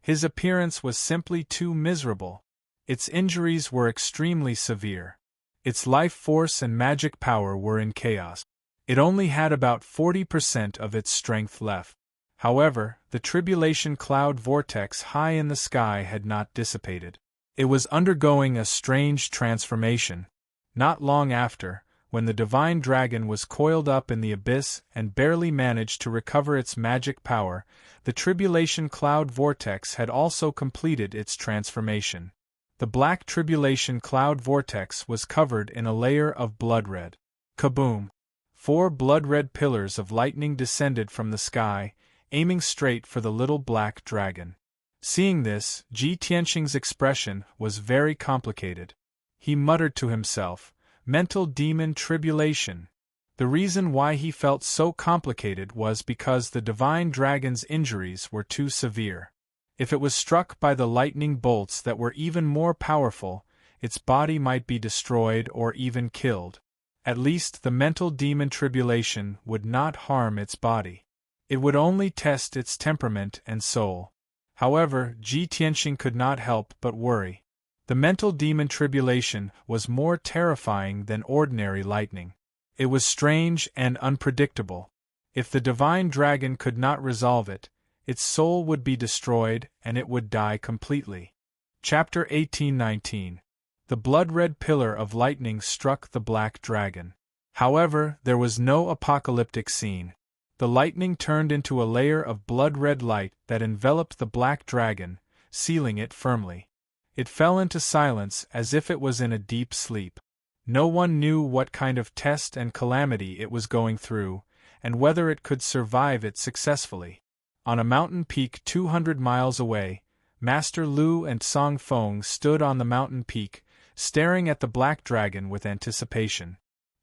His appearance was simply too miserable. Its injuries were extremely severe. Its life force and magic power were in chaos. It only had about 40% of its strength left. However, the tribulation cloud vortex high in the sky had not dissipated. It was undergoing a strange transformation. Not long after, when the divine dragon was coiled up in the abyss and barely managed to recover its magic power, the tribulation cloud vortex had also completed its transformation. The black tribulation cloud vortex was covered in a layer of blood red. Kaboom! 4 blood-red pillars of lightning descended from the sky, aiming straight for the little black dragon. Seeing this, Ji Tianxing's expression was very complicated. He muttered to himself, "Mental demon tribulation." The reason why he felt so complicated was because the divine dragon's injuries were too severe. If it was struck by the lightning bolts that were even more powerful, its body might be destroyed or even killed. At least the mental demon tribulation would not harm its body. It would only test its temperament and soul. However, Ji Tianxing could not help but worry. The mental demon tribulation was more terrifying than ordinary lightning. It was strange and unpredictable. If the divine dragon could not resolve it, its soul would be destroyed and it would die completely. Chapter 18-19. The blood-red pillar of lightning struck the black dragon. However, there was no apocalyptic scene. The lightning turned into a layer of blood-red light that enveloped the black dragon, sealing it firmly. It fell into silence as if it was in a deep sleep. No one knew what kind of test and calamity it was going through, and whether it could survive it successfully. On a mountain peak 200 miles away, Master Lu and Song Feng stood on the mountain peak, staring at the black dragon with anticipation.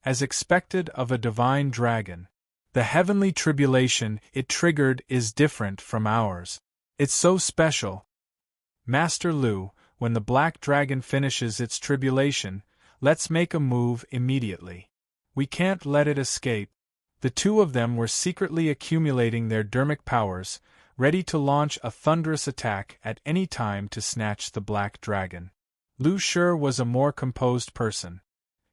As expected of a divine dragon, the heavenly tribulation it triggered is different from ours. It's so special. Master Lu, when the black dragon finishes its tribulation, let's make a move immediately. We can't let it escape. The two of them were secretly accumulating their dermic powers, ready to launch a thunderous attack at any time to snatch the black dragon. Lu Shi was a more composed person.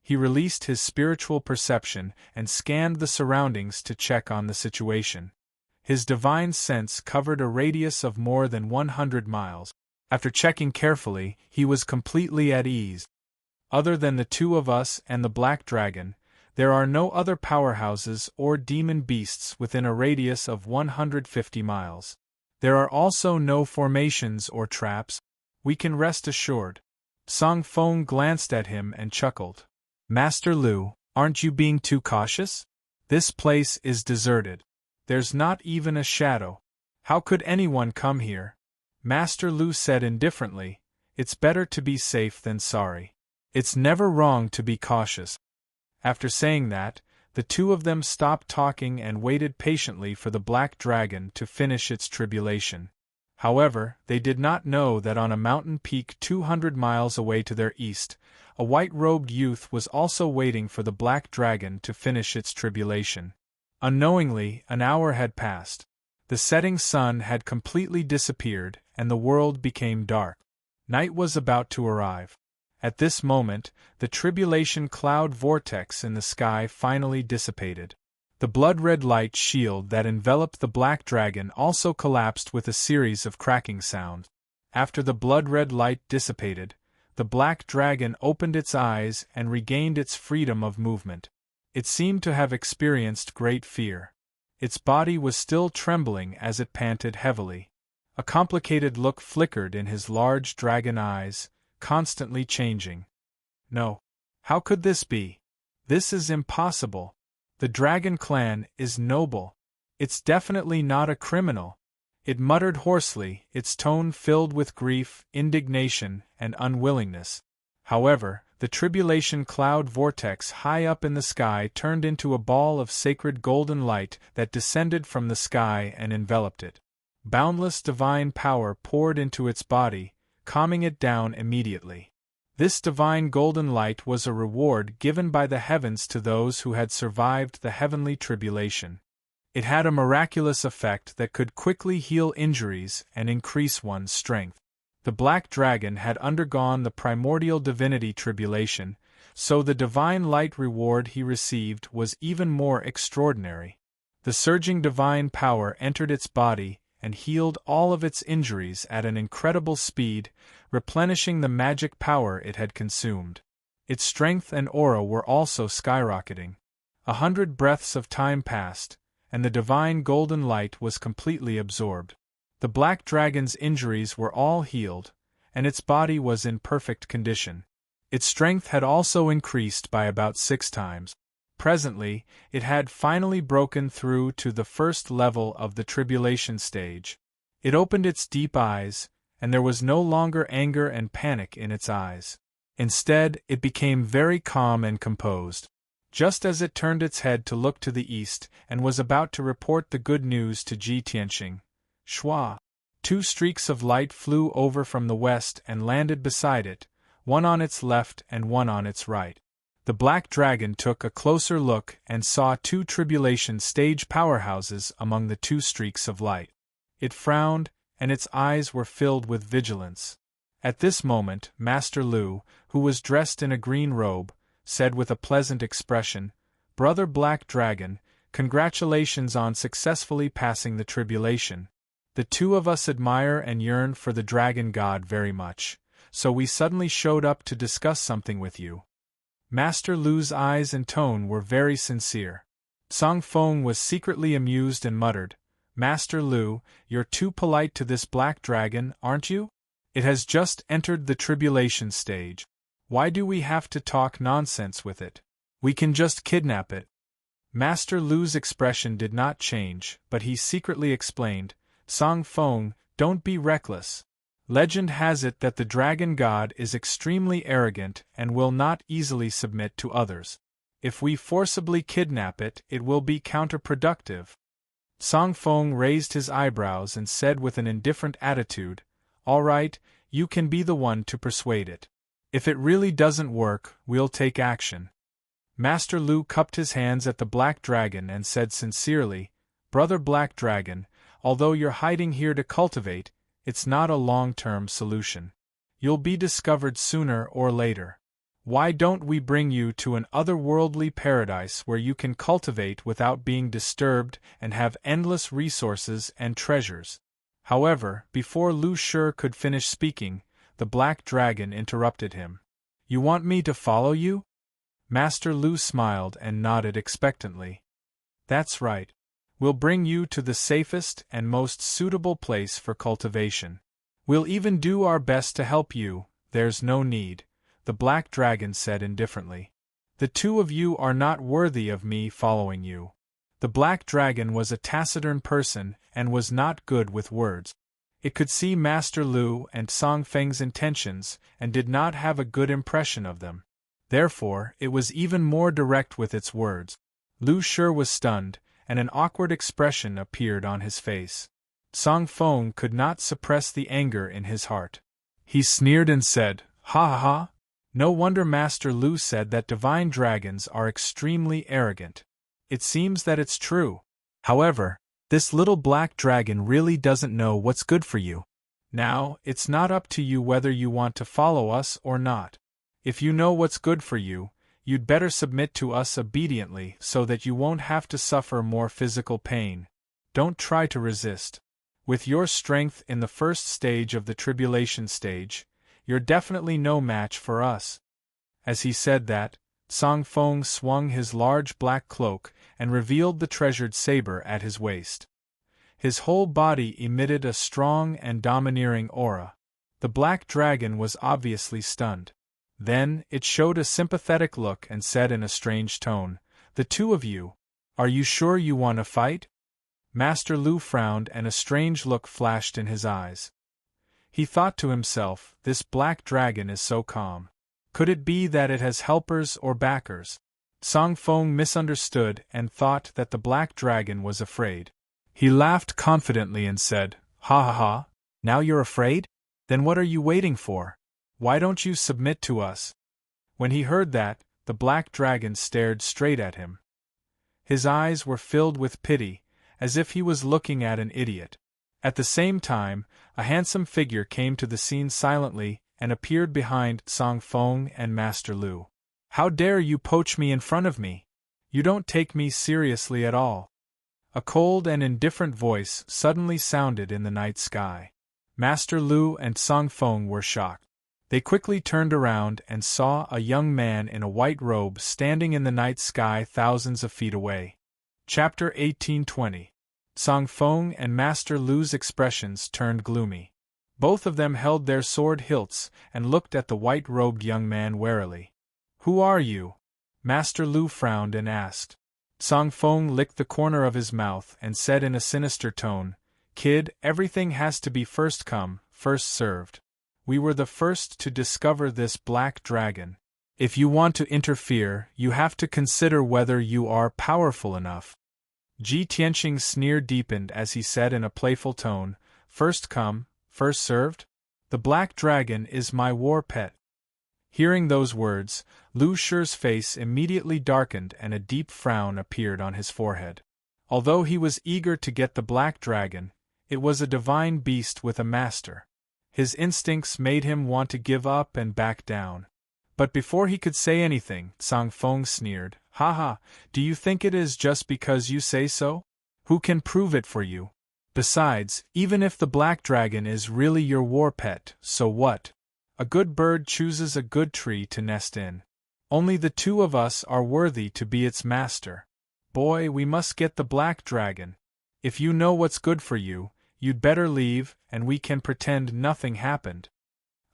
He released his spiritual perception and scanned the surroundings to check on the situation. His divine sense covered a radius of more than 100 miles. After checking carefully, he was completely at ease. Other than the two of us and the black dragon, there are no other powerhouses or demon beasts within a radius of 150 miles. There are also no formations or traps. We can rest assured. Song Feng glanced at him and chuckled. Master Lu, aren't you being too cautious? This place is deserted. There's not even a shadow. How could anyone come here? Master Lu said indifferently, "It's better to be safe than sorry. It's never wrong to be cautious." After saying that, the two of them stopped talking and waited patiently for the black dragon to finish its tribulation. However, they did not know that on a mountain peak 200 miles away to their east, a white-robed youth was also waiting for the black dragon to finish its tribulation. Unknowingly, an hour had passed. The setting sun had completely disappeared, and the world became dark. Night was about to arrive. At this moment, the tribulation cloud vortex in the sky finally dissipated. The blood-red light shield that enveloped the black dragon also collapsed with a series of cracking sounds. After the blood-red light dissipated, the black dragon opened its eyes and regained its freedom of movement. It seemed to have experienced great fear. Its body was still trembling as it panted heavily. A complicated look flickered in his large dragon eyes, constantly changing. No. How could this be? This is impossible. The dragon clan is noble. It's definitely not a criminal. It muttered hoarsely, its tone filled with grief, indignation, and unwillingness. However, the tribulation cloud vortex high up in the sky turned into a ball of sacred golden light that descended from the sky and enveloped it. Boundless divine power poured into its body, calming it down immediately. This divine golden light was a reward given by the heavens to those who had survived the heavenly tribulation. It had a miraculous effect that could quickly heal injuries and increase one's strength. The black dragon had undergone the primordial divinity tribulation, so the divine light reward he received was even more extraordinary. The surging divine power entered its body and healed all of its injuries at an incredible speed, replenishing the magic power it had consumed. Its strength and aura were also skyrocketing. 100 breaths of time passed, and the divine golden light was completely absorbed. The black dragon's injuries were all healed, and its body was in perfect condition. Its strength had also increased by about 6 times. Presently, it had finally broken through to the first level of the tribulation stage. It opened its deep eyes, and there was no longer anger and panic in its eyes. Instead, it became very calm and composed. Just as it turned its head to look to the east and was about to report the good news to Ji Tianxing, Shua, 2 streaks of light flew over from the west and landed beside it, one on its left and one on its right. The black dragon took a closer look and saw 2 tribulation stage powerhouses among the 2 streaks of light. It frowned, and its eyes were filled with vigilance. At this moment, Master Lu, who was dressed in a green robe, said with a pleasant expression, "Brother Black Dragon, congratulations on successfully passing the tribulation. The 2 of us admire and yearn for the dragon god very much, so we suddenly showed up to discuss something with you." Master Lu's eyes and tone were very sincere. Song Feng was secretly amused and muttered, "Master Lu, you're too polite to this black dragon, aren't you? It has just entered the tribulation stage. Why do we have to talk nonsense with it? We can just kidnap it." Master Lu's expression did not change, but he secretly explained, "Song Feng, don't be reckless. Legend has it that the dragon god is extremely arrogant and will not easily submit to others. If we forcibly kidnap it, it will be counterproductive." Song Feng raised his eyebrows and said with an indifferent attitude, "All right, you can be the one to persuade it. If it really doesn't work, we'll take action." Master Lu cupped his hands at the black dragon and said sincerely, "Brother Black Dragon, although you're hiding here to cultivate, it's not a long-term solution. You'll be discovered sooner or later. Why don't we bring you to an otherworldly paradise where you can cultivate without being disturbed and have endless resources and treasures?" However, before Lu Shi could finish speaking, the black dragon interrupted him. "You want me to follow you?" Master Lu smiled and nodded expectantly. "That's right. We'll bring you to the safest and most suitable place for cultivation. We'll even do our best to help you, there's no need," the black dragon said indifferently. "The 2 of you are not worthy of me following you." The black dragon was a taciturn person and was not good with words. It could see Master Lu and Song Feng's intentions and did not have a good impression of them. Therefore, it was even more direct with its words. Lu Shi was stunned, and an awkward expression appeared on his face. Song Feng could not suppress the anger in his heart. He sneered and said, "Ha ha ha! No wonder Master Lu said that divine dragons are extremely arrogant. It seems that it's true. However, this little black dragon really doesn't know what's good for you. Now, it's not up to you whether you want to follow us or not. If you know what's good for you, you'd better submit to us obediently so that you won't have to suffer more physical pain. Don't try to resist. With your strength in the first stage of the tribulation stage, you're definitely no match for us." As he said that, Song Feng swung his large black cloak and revealed the treasured saber at his waist. His whole body emitted a strong and domineering aura. The black dragon was obviously stunned. Then, it showed a sympathetic look and said in a strange tone, "The 2 of you, are you sure you want to fight?" Master Lu frowned and a strange look flashed in his eyes. He thought to himself, "This black dragon is so calm. Could it be that it has helpers or backers?" Song Feng misunderstood and thought that the black dragon was afraid. He laughed confidently and said, "Ha ha ha! Now you're afraid? Then what are you waiting for? Why don't you submit to us?" When he heard that, the black dragon stared straight at him. His eyes were filled with pity, as if he was looking at an idiot. At the same time, a handsome figure came to the scene silently and appeared behind Song Feng and Master Lu. "How dare you poach me in front of me? You don't take me seriously at all." A cold and indifferent voice suddenly sounded in the night sky. Master Lu and Song Feng were shocked. They quickly turned around and saw a young man in a white robe standing in the night sky thousands of feet away. Chapter 1820. Song Feng and Master Lu's expressions turned gloomy. Both of them held their sword hilts and looked at the white-robed young man warily. "Who are you?" Master Lu frowned and asked. Song Feng licked the corner of his mouth and said in a sinister tone, "Kid, everything has to be first come, first served. We were the first to discover this black dragon. If you want to interfere, you have to consider whether you are powerful enough." Ji Tianqing's sneer deepened as he said in a playful tone, "First come, first served? The black dragon is my war pet." Hearing those words, Lu Shi's face immediately darkened and a deep frown appeared on his forehead. Although he was eager to get the black dragon, it was a divine beast with a master. His instincts made him want to give up and back down. But before he could say anything, Song Feng sneered, "Haha, do you think it is just because you say so? Who can prove it for you? Besides, even if the black dragon is really your war pet, so what? A good bird chooses a good tree to nest in. Only the two of us are worthy to be its master. Boy, we must get the black dragon. If you know what's good for you, you'd better leave, and we can pretend nothing happened."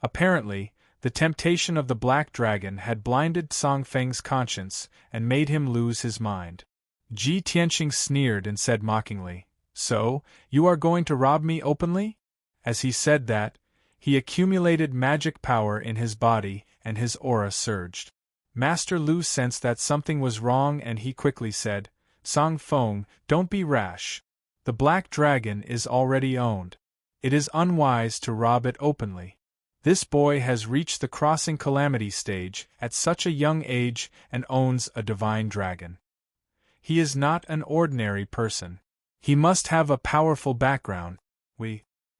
Apparently, the temptation of the black dragon had blinded Song Feng's conscience and made him lose his mind. Ji Tianqing sneered and said mockingly, "So, you are going to rob me openly?" As he said that, he accumulated magic power in his body and his aura surged. Master Lu sensed that something was wrong and he quickly said, "Song Feng, don't be rash. The black dragon is already owned. It is unwise to rob it openly. This boy has reached the crossing calamity stage at such a young age and owns a divine dragon. He is not an ordinary person. He must have a powerful background.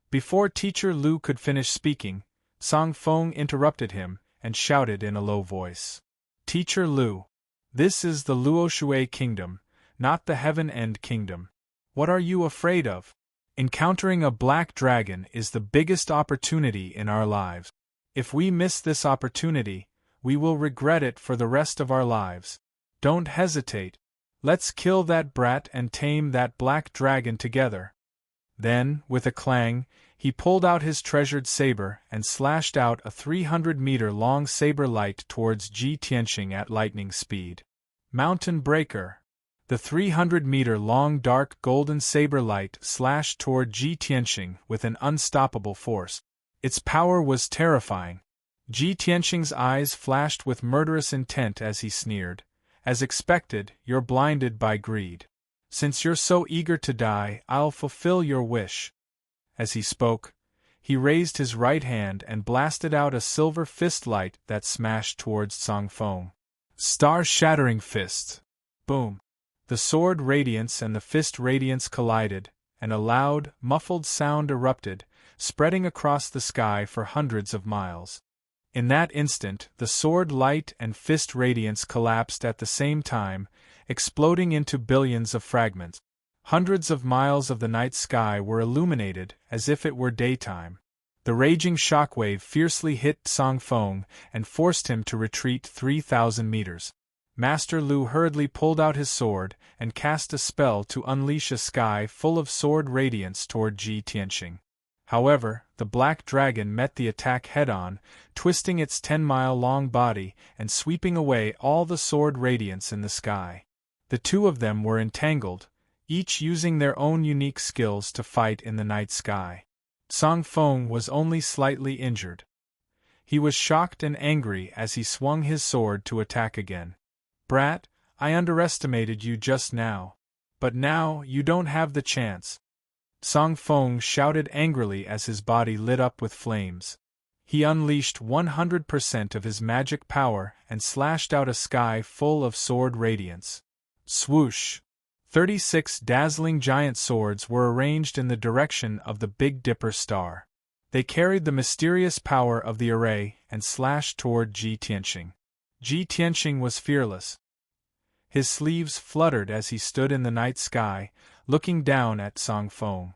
Before Teacher Lu could finish speaking, Song Feng interrupted him and shouted in a low voice, "Teacher Lu, this is the Luoshui Kingdom, not the Heaven End Kingdom. What are you afraid of? Encountering a black dragon is the biggest opportunity in our lives. If we miss this opportunity, we will regret it for the rest of our lives. Don't hesitate. Let's kill that brat and tame that black dragon together." Then, with a clang, he pulled out his treasured saber and slashed out a 300-meter-long saber light towards Ji Tianqing at lightning speed. Mountain Breaker. The 300-meter-long dark golden saber light slashed toward Ji Tianqing with an unstoppable force. Its power was terrifying. Ji Tianqing's eyes flashed with murderous intent as he sneered, "As expected, you're blinded by greed. Since you're so eager to die, I'll fulfill your wish." As he spoke, he raised his right hand and blasted out a silver fist light that smashed towards Song Feng. Star-shattering fist. Boom. The sword radiance and the fist radiance collided, and a loud, muffled sound erupted, spreading across the sky for hundreds of miles. In that instant, the sword light and fist radiance collapsed at the same time, exploding into billions of fragments. Hundreds of miles of the night sky were illuminated as if it were daytime. The raging shockwave fiercely hit Song Feng and forced him to retreat 3,000 meters. Master Lu hurriedly pulled out his sword and cast a spell to unleash a sky full of sword radiance toward Ji Tianqing. However, the black dragon met the attack head-on, twisting its 10-mile-long body and sweeping away all the sword radiance in the sky. The two of them were entangled, each using their own unique skills to fight in the night sky. Song Feng was only slightly injured. He was shocked and angry as he swung his sword to attack again. "Brat, I underestimated you just now. But now, you don't have the chance." Song Feng shouted angrily as his body lit up with flames. He unleashed 100% of his magic power and slashed out a sky full of sword radiance. Swoosh! 36 dazzling giant swords were arranged in the direction of the Big Dipper star. They carried the mysterious power of the array and slashed toward Ji Tianqing. Ji Tianqing was fearless. His sleeves fluttered as he stood in the night sky, looking down at Song Feng.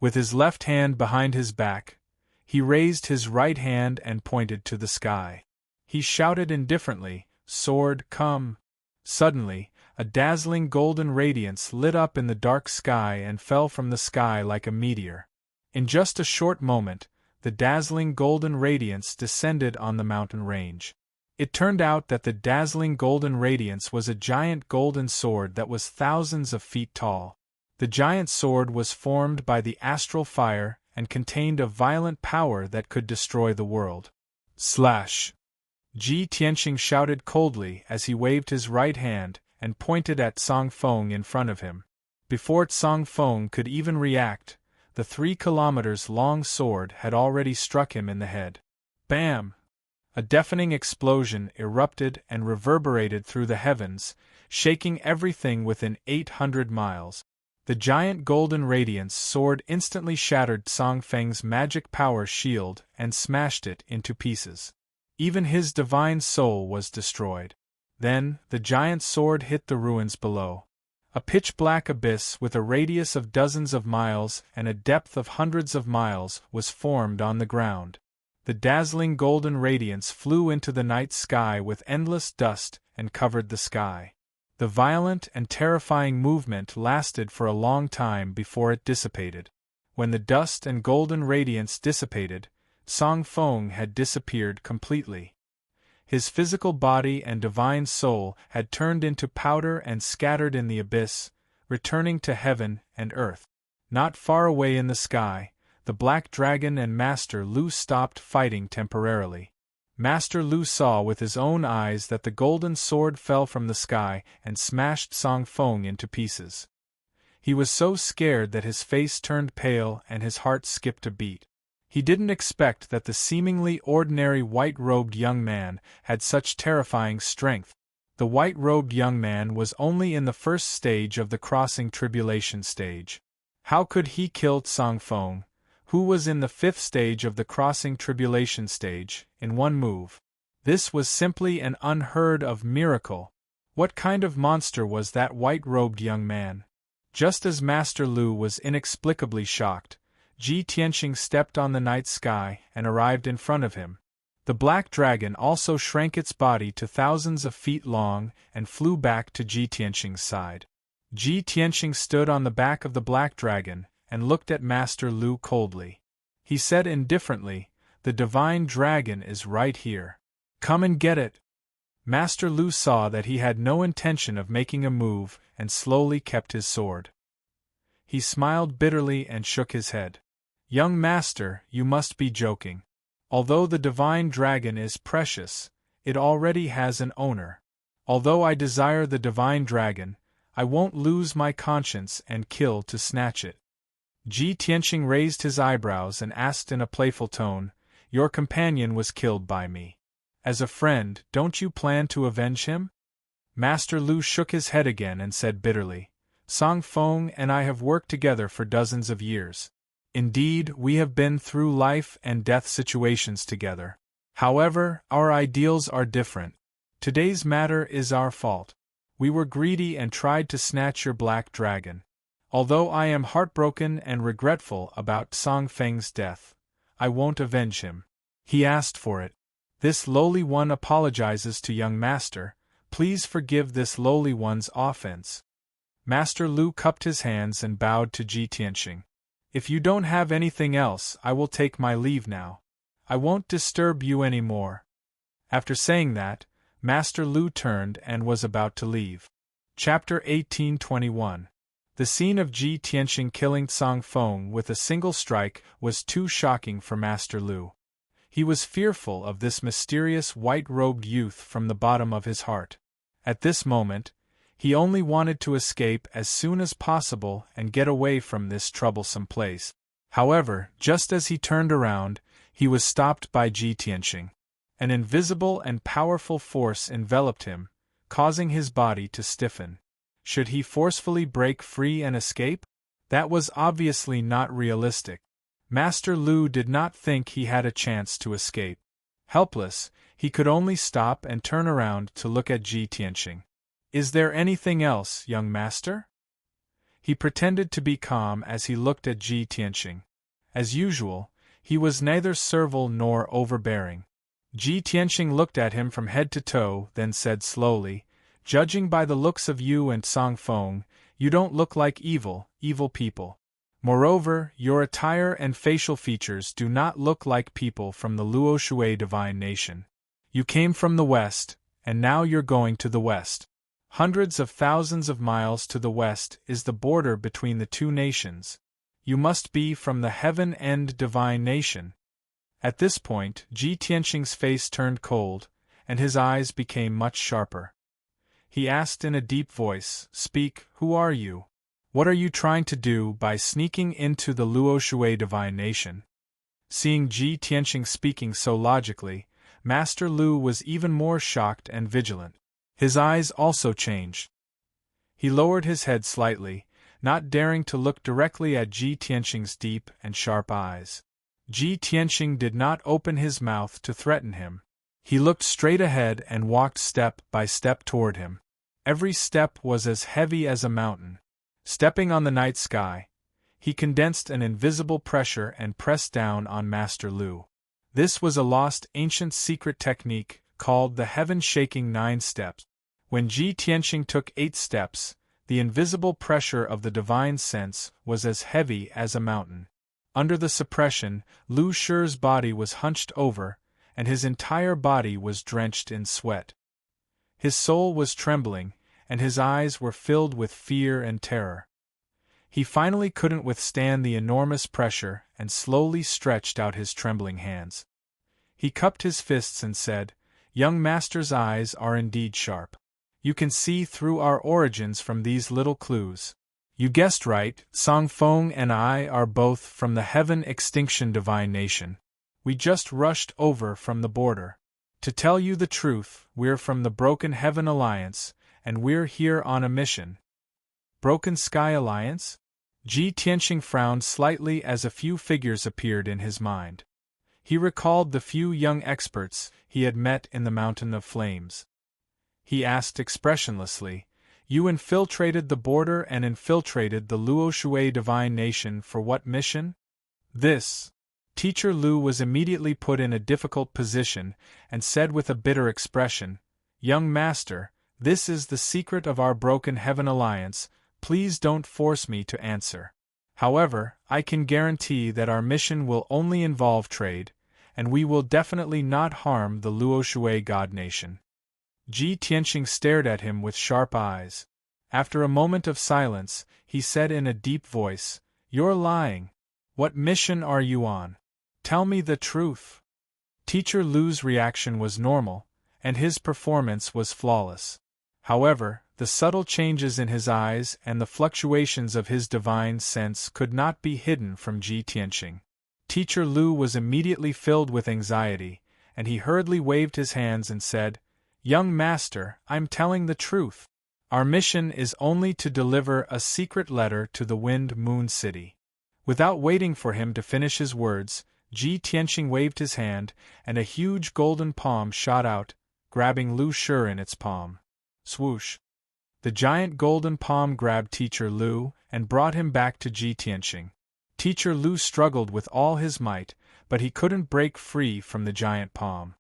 With his left hand behind his back, he raised his right hand and pointed to the sky. He shouted indifferently, "Sword, come!" Suddenly, a dazzling golden radiance lit up in the dark sky and fell from the sky like a meteor. In just a short moment, the dazzling golden radiance descended on the mountain range. It turned out that the dazzling golden radiance was a giant golden sword that was thousands of feet tall. The giant sword was formed by the astral fire and contained a violent power that could destroy the world. Slash! Ji Tianqing shouted coldly as he waved his right hand and pointed at Song Feng in front of him. Before Song Feng could even react, the 3 kilometers long sword had already struck him in the head. Bam! A deafening explosion erupted and reverberated through the heavens, shaking everything within 800 miles. The giant golden radiance sword instantly shattered Song Feng's magic power shield and smashed it into pieces. Even his divine soul was destroyed. Then, the giant sword hit the ruins below. A pitch-black abyss with a radius of dozens of miles and a depth of hundreds of miles was formed on the ground. The dazzling golden radiance flew into the night sky with endless dust and covered the sky. The violent and terrifying movement lasted for a long time before it dissipated. When the dust and golden radiance dissipated, Song Feng had disappeared completely. His physical body and divine soul had turned into powder and scattered in the abyss, returning to heaven and earth. Not far away in the sky, the Black Dragon and Master Lu stopped fighting temporarily. Master Lu saw with his own eyes that the golden sword fell from the sky and smashed Song Feng into pieces. He was so scared that his face turned pale and his heart skipped a beat. He didn't expect that the seemingly ordinary white-robed young man had such terrifying strength. The white-robed young man was only in the first stage of the crossing tribulation stage. How could he kill Song Feng, who was in the 5th stage of the crossing tribulation stage, in one move? This was simply an unheard-of miracle. What kind of monster was that white-robed young man? Just as Master Lu was inexplicably shocked, Ji Tianqing stepped on the night sky and arrived in front of him. The black dragon also shrank its body to thousands of feet long and flew back to Ji Tianqing's side. Ji Tianqing stood on the back of the black dragon and looked at Master Lu coldly. He said indifferently, "The divine dragon is right here. Come and get it." Master Lu saw that he had no intention of making a move and slowly kept his sword. He smiled bitterly and shook his head. "Young master, you must be joking. Although the divine dragon is precious, it already has an owner. Although I desire the divine dragon, I won't lose my conscience and kill to snatch it." Ji Tianqing raised his eyebrows and asked in a playful tone, "Your companion was killed by me. As a friend, don't you plan to avenge him?" Master Lu shook his head again and said bitterly, "Song Feng and I have worked together for dozens of years. Indeed, we have been through life and death situations together. However, our ideals are different. Today's matter is our fault. We were greedy and tried to snatch your black dragon. Although I am heartbroken and regretful about Song Feng's death, I won't avenge him. He asked for it. This lowly one apologizes to young master. Please forgive this lowly one's offense." Master Lu cupped his hands and bowed to Ji Tianqing. "If you don't have anything else, I will take my leave now. I won't disturb you any more." After saying that, Master Lu turned and was about to leave. Chapter 1821. The scene of Ji Tianqing killing Song Feng with a single strike was too shocking for Master Lu. He was fearful of this mysterious white-robed youth from the bottom of his heart. At this moment, he only wanted to escape as soon as possible and get away from this troublesome place. However, just as he turned around, he was stopped by Ji Tianqing. An invisible and powerful force enveloped him, causing his body to stiffen. Should he forcefully break free and escape? That was obviously not realistic. Master Lu did not think he had a chance to escape. Helpless, he could only stop and turn around to look at Ji Tianqing. "Is there anything else, young master?" He pretended to be calm as he looked at Ji Tianxing. As usual, he was neither servile nor overbearing. Ji Tianxing looked at him from head to toe, then said slowly, "Judging by the looks of you and Song Feng, you don't look like evil people. Moreover, your attire and facial features do not look like people from the Luo Shui divine nation. You came from the west, and now you're going to the west. Hundreds of thousands of miles to the west is the border between the two nations. You must be from the Heaven End divine nation." At this point, Ji Tianxing's face turned cold, and his eyes became much sharper. He asked in a deep voice, "Speak, who are you? What are you trying to do by sneaking into the Luo Shui divine nation?" Seeing Ji Tianxing speaking so logically, Master Lu was even more shocked and vigilant. His eyes also changed. He lowered his head slightly, not daring to look directly at Ji Tianxing's deep and sharp eyes. Ji Tianxing did not open his mouth to threaten him. He looked straight ahead and walked step by step toward him. Every step was as heavy as a mountain. Stepping on the night sky, he condensed an invisible pressure and pressed down on Master Lu. This was a lost ancient secret technique called the heaven-shaking 9 steps. When Ji Tianxing took 8 steps, the invisible pressure of the divine sense was as heavy as a mountain. Under the suppression, Lu Shi's body was hunched over, and his entire body was drenched in sweat. His soul was trembling, and his eyes were filled with fear and terror. He finally couldn't withstand the enormous pressure and slowly stretched out his trembling hands. He cupped his fists and said, "Young master's eyes are indeed sharp. You can see through our origins from these little clues. You guessed right, Song Feng and I are both from the Heaven Extinction Divine Nation. We just rushed over from the border. To tell you the truth, we're from the Broken Heaven Alliance, and we're here on a mission." Broken Sky Alliance? Ji Tianxing frowned slightly as a few figures appeared in his mind. He recalled the few young experts he had met in the Mountain of Flames. He asked expressionlessly, "You infiltrated the border and infiltrated the Luo Shui divine nation for what mission?" This. Teacher Lu was immediately put in a difficult position and said with a bitter expression, "Young master, this is the secret of our Broken Heaven Alliance. Please don't force me to answer. However, I can guarantee that our mission will only involve trade, and we will definitely not harm the Luo Shui God Nation." Ji Tianxing stared at him with sharp eyes. After a moment of silence, he said in a deep voice, "You're lying. What mission are you on? Tell me the truth." Teacher Lu's reaction was normal, and his performance was flawless. However, the subtle changes in his eyes and the fluctuations of his divine sense could not be hidden from Ji Tianxing. Teacher Lu was immediately filled with anxiety, and he hurriedly waved his hands and said, "Young master, I'm telling the truth. Our mission is only to deliver a secret letter to the Wind Moon City." Without waiting for him to finish his words, Ji Tianxing waved his hand, and a huge golden palm shot out, grabbing Lu Shi in its palm. Swoosh! The giant golden palm grabbed Teacher Lu and brought him back to Ji Tianxing. Teacher Lu struggled with all his might, but he couldn't break free from the giant palm.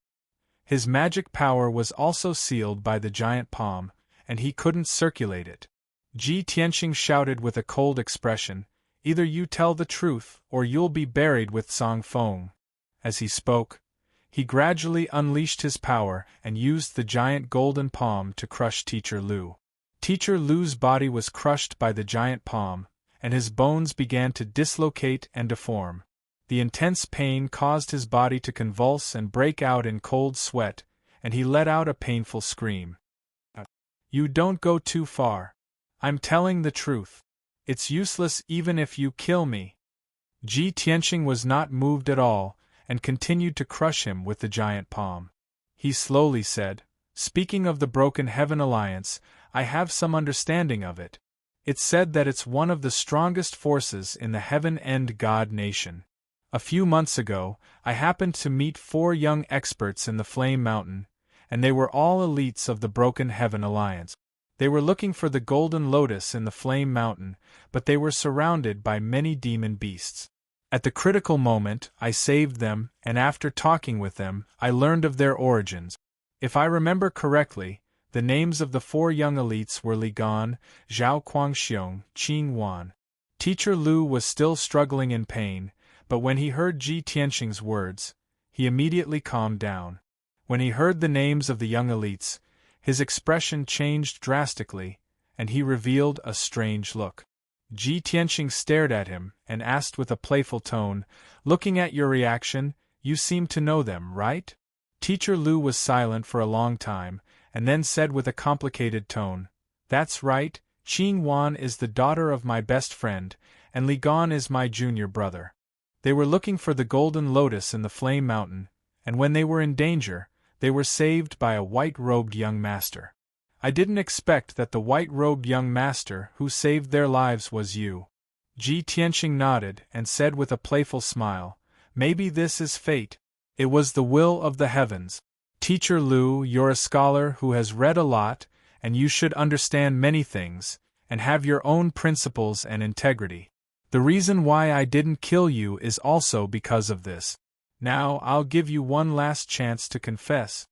His magic power was also sealed by the giant palm, and he couldn't circulate it. Ji Tianxing shouted with a cold expression, "Either you tell the truth, or you'll be buried with Song Feng." As he spoke, he gradually unleashed his power and used the giant golden palm to crush Teacher Lu. Teacher Lu's body was crushed by the giant palm, and his bones began to dislocate and deform. The intense pain caused his body to convulse and break out in cold sweat, and he let out a painful scream. "You don't go too far. I'm telling the truth. It's useless even if you kill me." Ji Tianxing was not moved at all, and continued to crush him with the giant palm. He slowly said, "Speaking of the Broken Heaven Alliance, I have some understanding of it. It's said that it's one of the strongest forces in the Heaven End God Nation. A few months ago, I happened to meet 4 young experts in the Flame Mountain, and they were all elites of the Broken Heaven Alliance. They were looking for the golden lotus in the flame mountain, but they were surrounded by many demon beasts. At the critical moment, I saved them, and after talking with them, I learned of their origins. If I remember correctly, the names of the 4 young elites were Li Gan, Zhao Guangxiong, Qing Wan. Teacher Lu was still struggling in pain, but when he heard Ji Tianxing's words, he immediately calmed down. When he heard the names of the young elites, his expression changed drastically, and he revealed a strange look. Ji Tianxing stared at him and asked with a playful tone, "Looking at your reaction, you seem to know them, right?" Teacher Lu was silent for a long time, and then said with a complicated tone, "That's right, Qing Wan is the daughter of my best friend, and Li Gan is my junior brother. They were looking for the golden lotus in the flame mountain, and when they were in danger, they were saved by a white-robed young master. I didn't expect that the white-robed young master who saved their lives was you." Ji Tianxing nodded and said with a playful smile, "Maybe this is fate. It was the will of the heavens. Teacher Lu, you're a scholar who has read a lot, and you should understand many things, and have your own principles and integrity. The reason why I didn't kill you is also because of this. Now I'll give you one last chance to confess."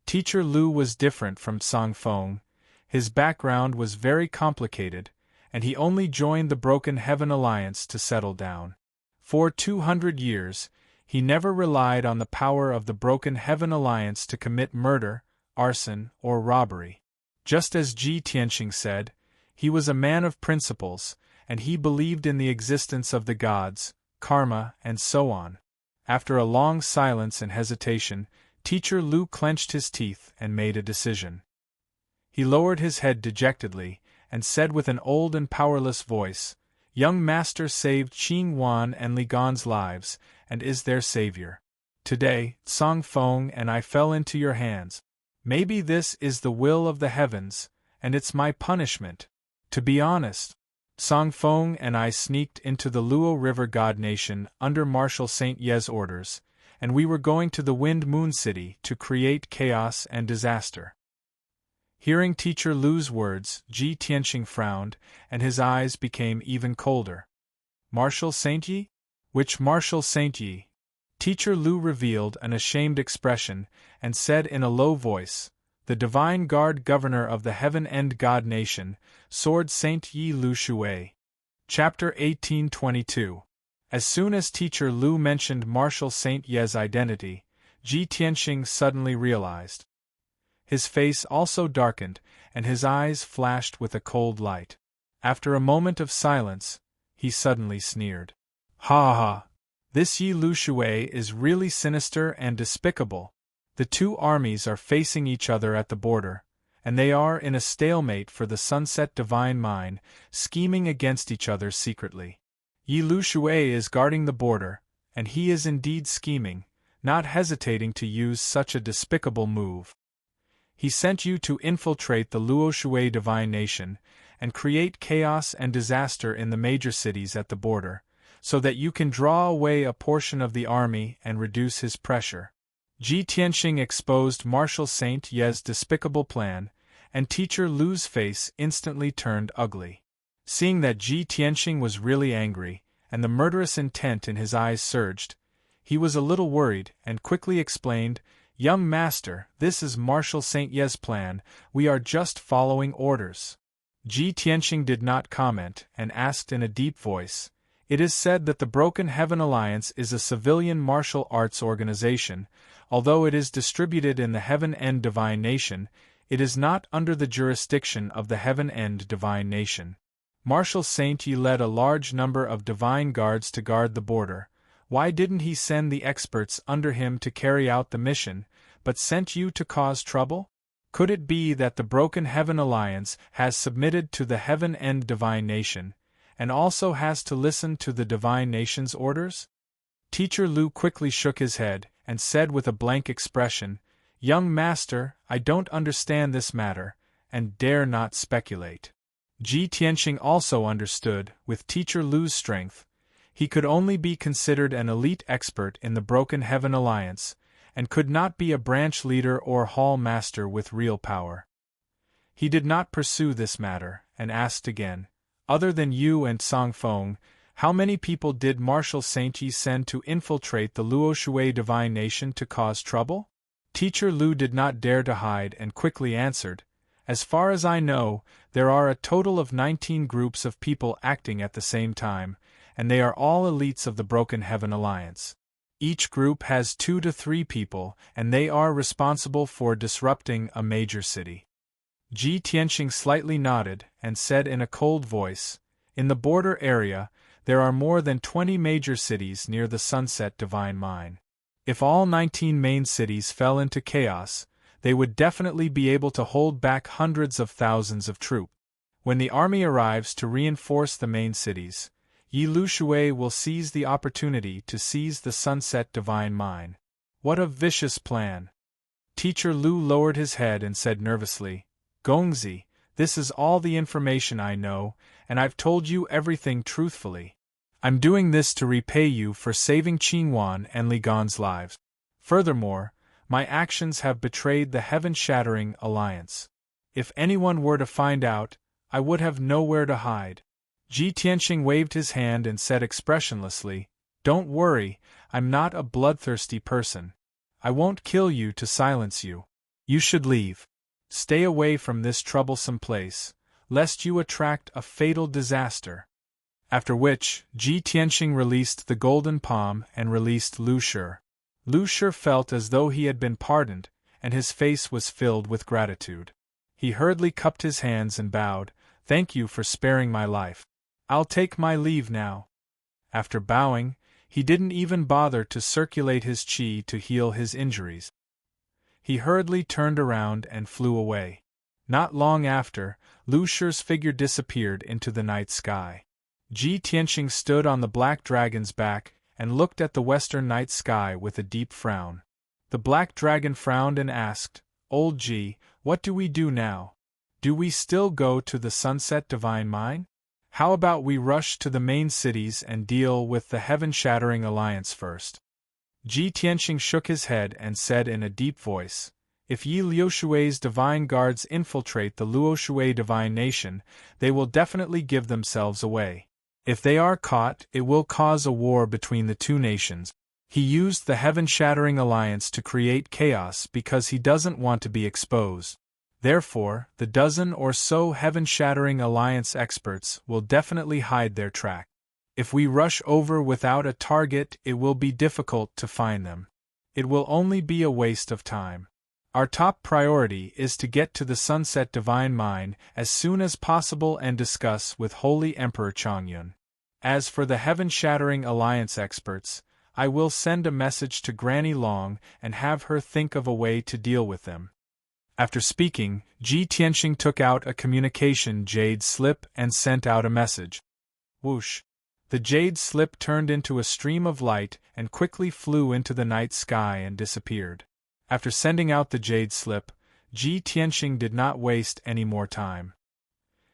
Teacher Lu was different from Song Feng. His background was very complicated, and he only joined the Broken Heaven Alliance to settle down. For 200 years, he never relied on the power of the Broken Heaven Alliance to commit murder, arson, or robbery. Just as Ji Tianxing said, he was a man of principles, and he believed in the existence of the gods, karma, and so on. After a long silence and hesitation, Teacher Lu clenched his teeth and made a decision. He lowered his head dejectedly, and said with an old and powerless voice, "Young master saved Qing Wan and Li Gan's lives, and is their savior. Today, Song Feng and I fell into your hands. Maybe this is the will of the heavens, and it's my punishment. To be honest, Song Feng and I sneaked into the Luo River God Nation under Marshal Saint Ye's orders, and we were going to the Wind Moon City to create chaos and disaster." Hearing Teacher Lu's words, Ji Tianxing frowned, and his eyes became even colder. "Marshal Saint Ye? Which Marshal Saint Ye?" Teacher Lu revealed an ashamed expression, and said in a low voice, "The Divine Guard Governor of the Heaven End God Nation, Sword Saint Yi Lu Shui." Chapter 1822. As soon as Teacher Lu mentioned Marshal Saint Ye's identity, Ji Tianxing suddenly realized. His face also darkened, and his eyes flashed with a cold light. After a moment of silence, he suddenly sneered. "Ha ha! This Yi Lu Shui is really sinister and despicable. The 2 armies are facing each other at the border, and they are in a stalemate for the Sunset Divine Mine, scheming against each other secretly. Yi Lu Shui is guarding the border, and he is indeed scheming, not hesitating to use such a despicable move. He sent you to infiltrate the Luo Shui Divine Nation, and create chaos and disaster in the major cities at the border, so that you can draw away a portion of the army and reduce his pressure." Ji Tianxing exposed Marshal Saint Ye's despicable plan, and Teacher Lu's face instantly turned ugly. Seeing that Ji Tianxing was really angry, and the murderous intent in his eyes surged, he was a little worried and quickly explained, "Young master, this is Marshal Saint Ye's plan, we are just following orders." Ji Tianxing did not comment and asked in a deep voice, "It is said that the Broken Heaven Alliance is a civilian martial arts organization. Although it is distributed in the Heaven End Divine Nation, it is not under the jurisdiction of the Heaven End Divine Nation. Marshal Saint Yi led a large number of divine guards to guard the border. Why didn't he send the experts under him to carry out the mission, but sent you to cause trouble? Could it be that the Broken Heaven Alliance has submitted to the Heaven End Divine Nation, and also has to listen to the Divine Nation's orders?" Teacher Lu quickly shook his head, and said with a blank expression, "Young master, I don't understand this matter, and dare not speculate." Ji Tianxing also understood, with Teacher Lu's strength, he could only be considered an elite expert in the Broken Heaven Alliance, and could not be a branch leader or hall master with real power. He did not pursue this matter, and asked again, "Other than you and Song Feng, how many people did Marshal Saintji send to infiltrate the Luo Shui divine nation to cause trouble?" Teacher Lu did not dare to hide and quickly answered, "As far as I know, there are a total of 19 groups of people acting at the same time, and they are all elites of the Broken Heaven Alliance. Each group has 2 to 3 people, and they are responsible for disrupting a major city." Ji Tianxing slightly nodded and said in a cold voice, "In the border area, there are more than 20 major cities near the Sunset Divine Mine. If all 19 main cities fell into chaos, they would definitely be able to hold back hundreds of thousands of troops. When the army arrives to reinforce the main cities, Yi Lu Shui will seize the opportunity to seize the Sunset Divine Mine." What a vicious plan! Teacher Lu lowered his head and said nervously, "Gongzi, this is all the information I know, and I've told you everything truthfully. I'm doing this to repay you for saving Qingwan and Li Gan's lives. Furthermore, my actions have betrayed the heaven-shattering alliance. If anyone were to find out, I would have nowhere to hide." Ji Tianxing waved his hand and said expressionlessly, "Don't worry, I'm not a bloodthirsty person. I won't kill you to silence you. You should leave. Stay away from this troublesome place, lest you attract a fatal disaster." After which, Ji Tianxing released the golden palm and released Lu Shi. Lu Shi felt as though he had been pardoned, and his face was filled with gratitude. He hurriedly cupped his hands and bowed, "Thank you for sparing my life. I'll take my leave now." After bowing, he didn't even bother to circulate his qi to heal his injuries. He hurriedly turned around and flew away. Not long after, Lu Shi's figure disappeared into the night sky. Ji Tianxing stood on the black dragon's back and looked at the western night sky with a deep frown. The black dragon frowned and asked, "Old Ji, what do we do now? Do we still go to the Sunset Divine Mine? How about we rush to the main cities and deal with the heaven-shattering alliance first?" Ji Tianxing shook his head and said in a deep voice, "If Yi Liu Shui's divine guards infiltrate the Luo Shui divine nation, they will definitely give themselves away. If they are caught, it will cause a war between the two nations. He used the heaven-shattering alliance to create chaos because he doesn't want to be exposed. Therefore, the dozen or so heaven-shattering alliance experts will definitely hide their track. If we rush over without a target, it will be difficult to find them. It will only be a waste of time. Our top priority is to get to the Sunset Divine Mine as soon as possible and discuss with Holy Emperor Chongyun. As for the heaven-shattering alliance experts, I will send a message to Granny Long and have her think of a way to deal with them." After speaking, Ji Tianxing took out a communication jade slip and sent out a message. Whoosh! The jade slip turned into a stream of light and quickly flew into the night sky and disappeared. After sending out the jade slip, Ji Tianxing did not waste any more time.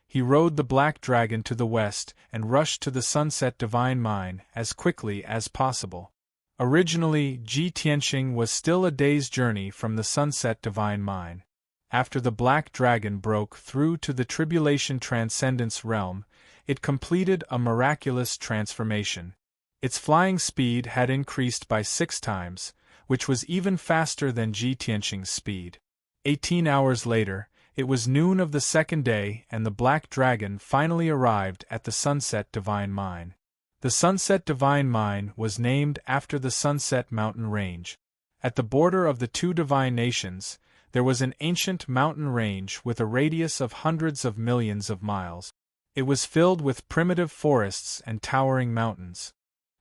He rode the black dragon to the west and rushed to the Sunset Divine Mine as quickly as possible. Originally, Ji Tianxing was still a day's journey from the Sunset Divine Mine. After the black dragon broke through to the Tribulation Transcendence realm, it completed a miraculous transformation. Its flying speed had increased by 6 times, which was even faster than Ji Tianxing's speed. 18 hours later, it was noon of the second day and the Black Dragon finally arrived at the Sunset Divine Mine. The Sunset Divine Mine was named after the Sunset Mountain Range. At the border of the two divine nations, there was an ancient mountain range with a radius of hundreds of millions of miles. It was filled with primitive forests and towering mountains.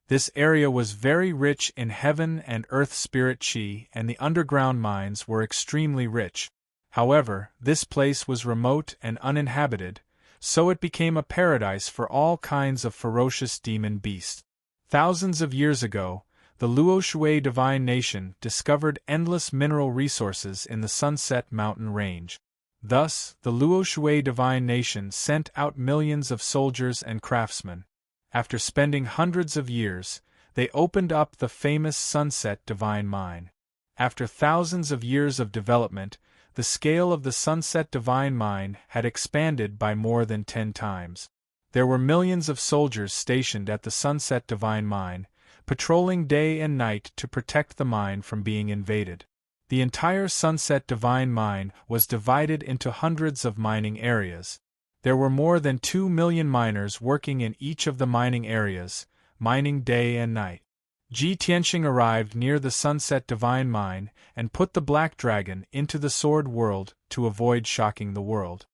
This area was very rich in heaven and earth spirit qi, and the underground mines were extremely rich. However, this place was remote and uninhabited, so it became a paradise for all kinds of ferocious demon beasts. Thousands of years ago, the Luo Shui divine nation discovered endless mineral resources in the Sunset Mountain Range. Thus, the Luo Shui divine nation sent out millions of soldiers and craftsmen. After spending hundreds of years, they opened up the famous Sunset Divine Mine. After thousands of years of development, the scale of the Sunset Divine Mine had expanded by more than 10 times. There were millions of soldiers stationed at the Sunset Divine Mine, patrolling day and night to protect the mine from being invaded. The entire Sunset Divine Mine was divided into hundreds of mining areas. There were more than 2 million miners working in each of the mining areas, mining day and night. Ji Tianxing arrived near the Sunset Divine Mine and put the Black Dragon into the Sword World to avoid shocking the world.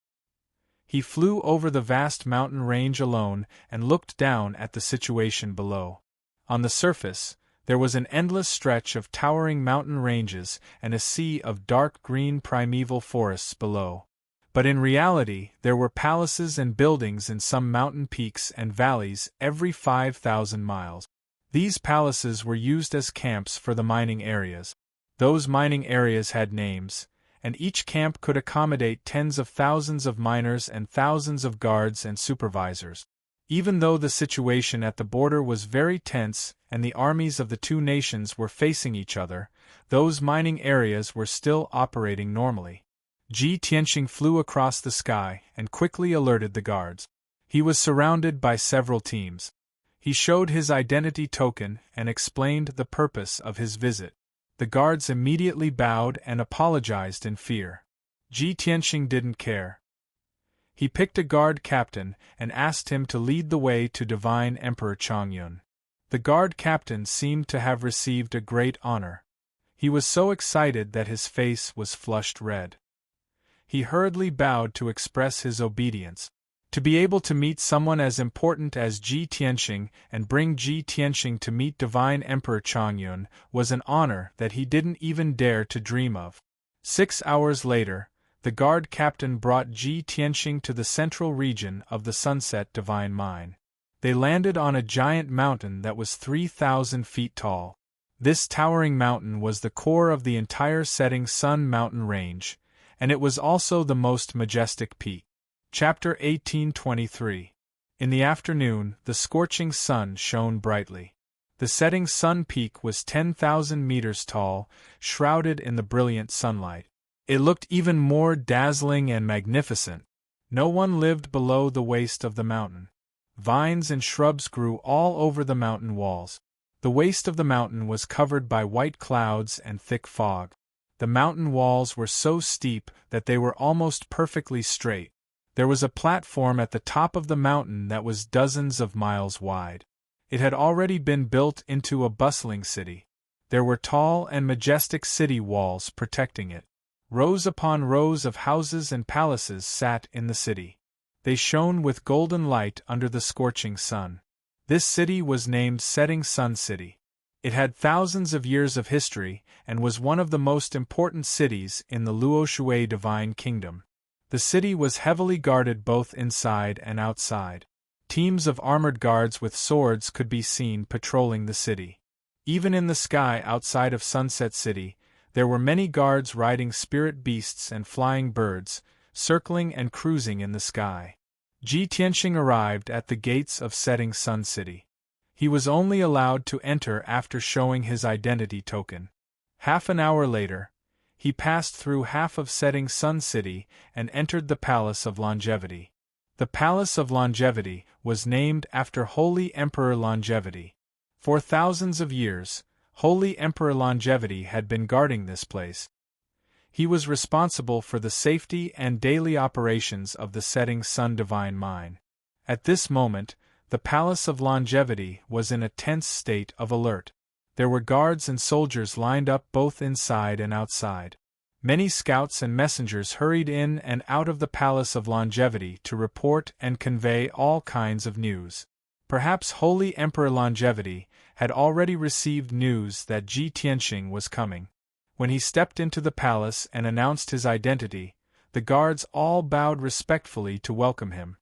He flew over the vast mountain range alone and looked down at the situation below. On the surface, there was an endless stretch of towering mountain ranges and a sea of dark green primeval forests below. But in reality, there were palaces and buildings in some mountain peaks and valleys every 5,000 miles. These palaces were used as camps for the mining areas. Those mining areas had names, and each camp could accommodate tens of thousands of miners and thousands of guards and supervisors. Even though the situation at the border was very tense and the armies of the two nations were facing each other, those mining areas were still operating normally. Ji Tianxing flew across the sky and quickly alerted the guards. He was surrounded by several teams. He showed his identity token and explained the purpose of his visit. The guards immediately bowed and apologized in fear. Ji Tianxing didn't care. He picked a guard captain and asked him to lead the way to Divine Emperor Chongyun. The guard captain seemed to have received a great honor. He was so excited that his face was flushed red. He hurriedly bowed to express his obedience. To be able to meet someone as important as Ji Tianxing and bring Ji Tianxing to meet Divine Emperor Chongyun was an honor that he didn't even dare to dream of. 6 hours later, the guard captain brought Ji Tianxing to the central region of the Sunset Divine Mine. They landed on a giant mountain that was 3,000 feet tall. This towering mountain was the core of the entire Setting Sun mountain range, and it was also the most majestic peak. Chapter 1823. In the afternoon, the scorching sun shone brightly. The setting sun peak was 10,000 meters tall, shrouded in the brilliant sunlight. It looked even more dazzling and magnificent. No one lived below the waist of the mountain. Vines and shrubs grew all over the mountain walls. The waist of the mountain was covered by white clouds and thick fog. The mountain walls were so steep that they were almost perfectly straight. There was a platform at the top of the mountain that was dozens of miles wide. It had already been built into a bustling city. There were tall and majestic city walls protecting it. Rows upon rows of houses and palaces sat in the city. They shone with golden light under the scorching sun. This city was named Setting Sun City. It had thousands of years of history and was one of the most important cities in the Luoshui Divine Kingdom. The city was heavily guarded both inside and outside. Teams of armored guards with swords could be seen patrolling the city. Even in the sky outside of Sunset City, there were many guards riding spirit beasts and flying birds, circling and cruising in the sky. Ji Tianxing arrived at the gates of Setting Sun City. He was only allowed to enter after showing his identity token. Half an hour later, he passed through half of Setting Sun City and entered the Palace of Longevity. The Palace of Longevity was named after Holy Emperor Longevity. For thousands of years, Holy Emperor Longevity had been guarding this place. He was responsible for the safety and daily operations of the Setting Sun Divine Mine. At this moment, the Palace of Longevity was in a tense state of alert. There were guards and soldiers lined up both inside and outside. Many scouts and messengers hurried in and out of the Palace of Longevity to report and convey all kinds of news. Perhaps Holy Emperor Longevity had already received news that Ji Tianxing was coming. When he stepped into the palace and announced his identity, the guards all bowed respectfully to welcome him.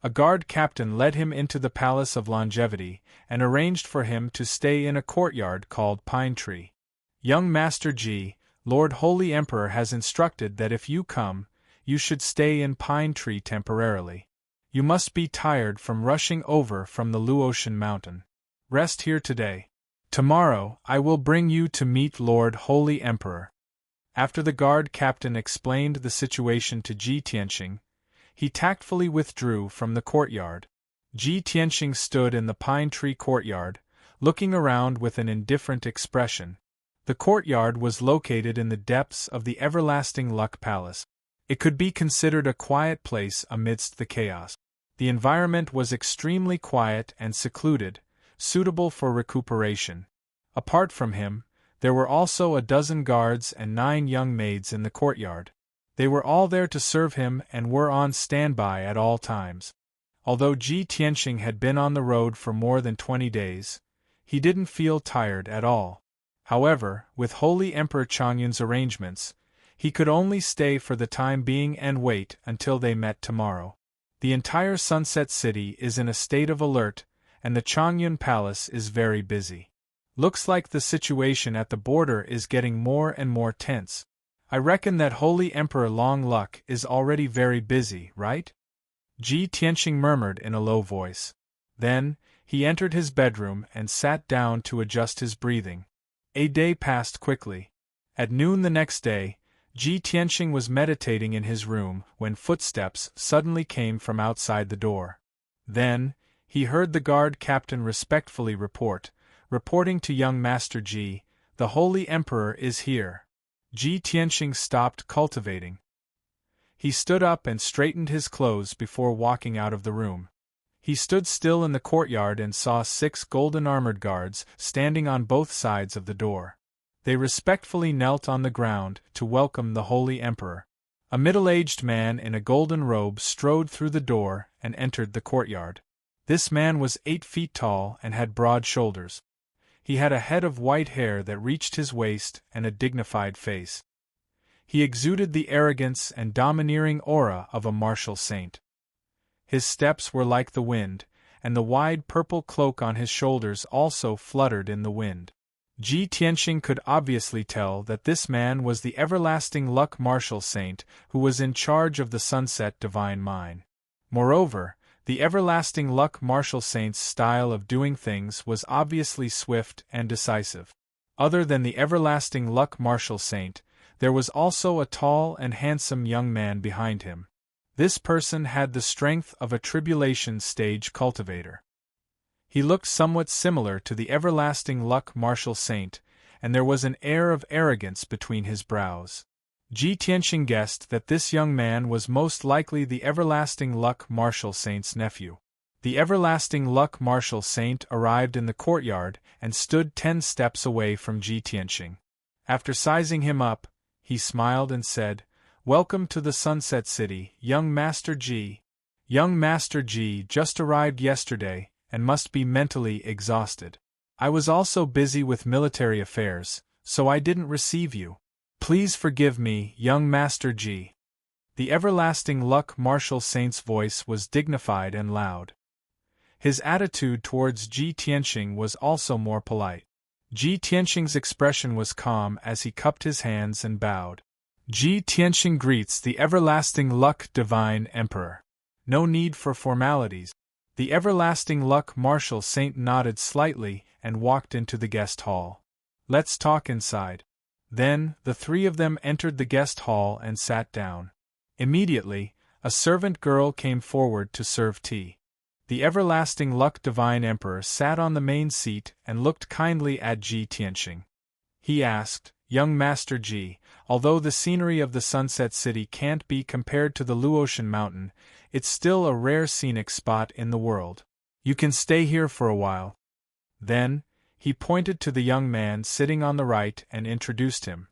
A guard captain led him into the Palace of Longevity and arranged for him to stay in a courtyard called Pine Tree. Young Master Ji, Lord Holy Emperor has instructed that if you come, you should stay in Pine Tree temporarily. You must be tired from rushing over from the Luotian mountain. Rest here today. Tomorrow I will bring you to meet Lord Holy Emperor. After the guard captain explained the situation to Ji Tianxing, he tactfully withdrew from the courtyard. Ji Tianxing stood in the pine tree courtyard, looking around with an indifferent expression. The courtyard was located in the depths of the everlasting Luck Palace. It could be considered a quiet place amidst the chaos. The environment was extremely quiet and secluded, suitable for recuperation. Apart from him, there were also a dozen guards and 9 young maids in the courtyard. They were all there to serve him and were on standby at all times. Although Ji Tianxing had been on the road for more than 20 days, he didn't feel tired at all. However, with Holy Emperor Chongyun's arrangements, he could only stay for the time being and wait until they met tomorrow. The entire Sunset City is in a state of alert, and the Chongyun Palace is very busy. Looks like the situation at the border is getting more and more tense. I reckon that Holy Emperor Long Luck is already very busy, right? Ji Tianxing murmured in a low voice. Then, he entered his bedroom and sat down to adjust his breathing. A day passed quickly. At noon the next day, Ji Tianxing was meditating in his room when footsteps suddenly came from outside the door. Then, he heard the guard captain respectfully reporting to young Master Ji, "The Holy Emperor is here." Ji Tianxing stopped cultivating. He stood up and straightened his clothes before walking out of the room. He stood still in the courtyard and saw 6 golden-armored guards standing on both sides of the door. They respectfully knelt on the ground to welcome the Holy Emperor. A middle-aged man in a golden robe strode through the door and entered the courtyard. This man was 8 feet tall and had broad shoulders. He had a head of white hair that reached his waist and a dignified face. He exuded the arrogance and domineering aura of a martial saint. His steps were like the wind, and the wide purple cloak on his shoulders also fluttered in the wind. Ji Tianxing could obviously tell that this man was the everlasting Luck Martial Saint who was in charge of the Sunset Divine Mine. Moreover, the everlasting Luck Martial Saint's style of doing things was obviously swift and decisive. Other than the everlasting Luck Martial Saint, there was also a tall and handsome young man behind him. This person had the strength of a tribulation stage cultivator. He looked somewhat similar to the everlasting Luck Martial Saint, and there was an air of arrogance between his brows. Ji Tianxing guessed that this young man was most likely the everlasting Luck Martial Saint's nephew. The everlasting Luck Martial Saint arrived in the courtyard and stood 10 steps away from Ji Tianxing. After sizing him up, he smiled and said, "Welcome to the Sunset City, young Master Ji. Young Master Ji just arrived yesterday and must be mentally exhausted. I was also busy with military affairs, so I didn't receive you. Please forgive me, young Master Ji." The everlasting Luck Martial Saint's voice was dignified and loud. His attitude towards Ji Tianxing was also more polite. Ji Tianxing's expression was calm as he cupped his hands and bowed. Ji Tianxing greets the everlasting Luck Divine Emperor. No need for formalities. The everlasting Luck Martial Saint nodded slightly and walked into the guest hall. "Let's talk inside." Then, the 3 of them entered the guest hall and sat down. Immediately, a servant girl came forward to serve tea. The everlasting Luck Divine Emperor sat on the main seat and looked kindly at Ji Tianxing. He asked, "Young Master Ji, although the scenery of the Sunset City can't be compared to the Luotian Mountain, it's still a rare scenic spot in the world. You can stay here for a while." Then, he pointed to the young man sitting on the right and introduced him.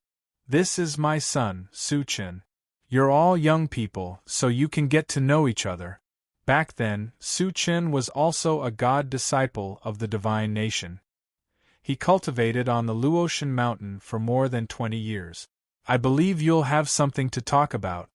"This is my son, Su Chen. You're all young people, so you can get to know each other." Back then, Su Chen was also a god disciple of the divine nation. He cultivated on the Luotian Mountain for more than 20 years. "I believe you'll have something to talk about."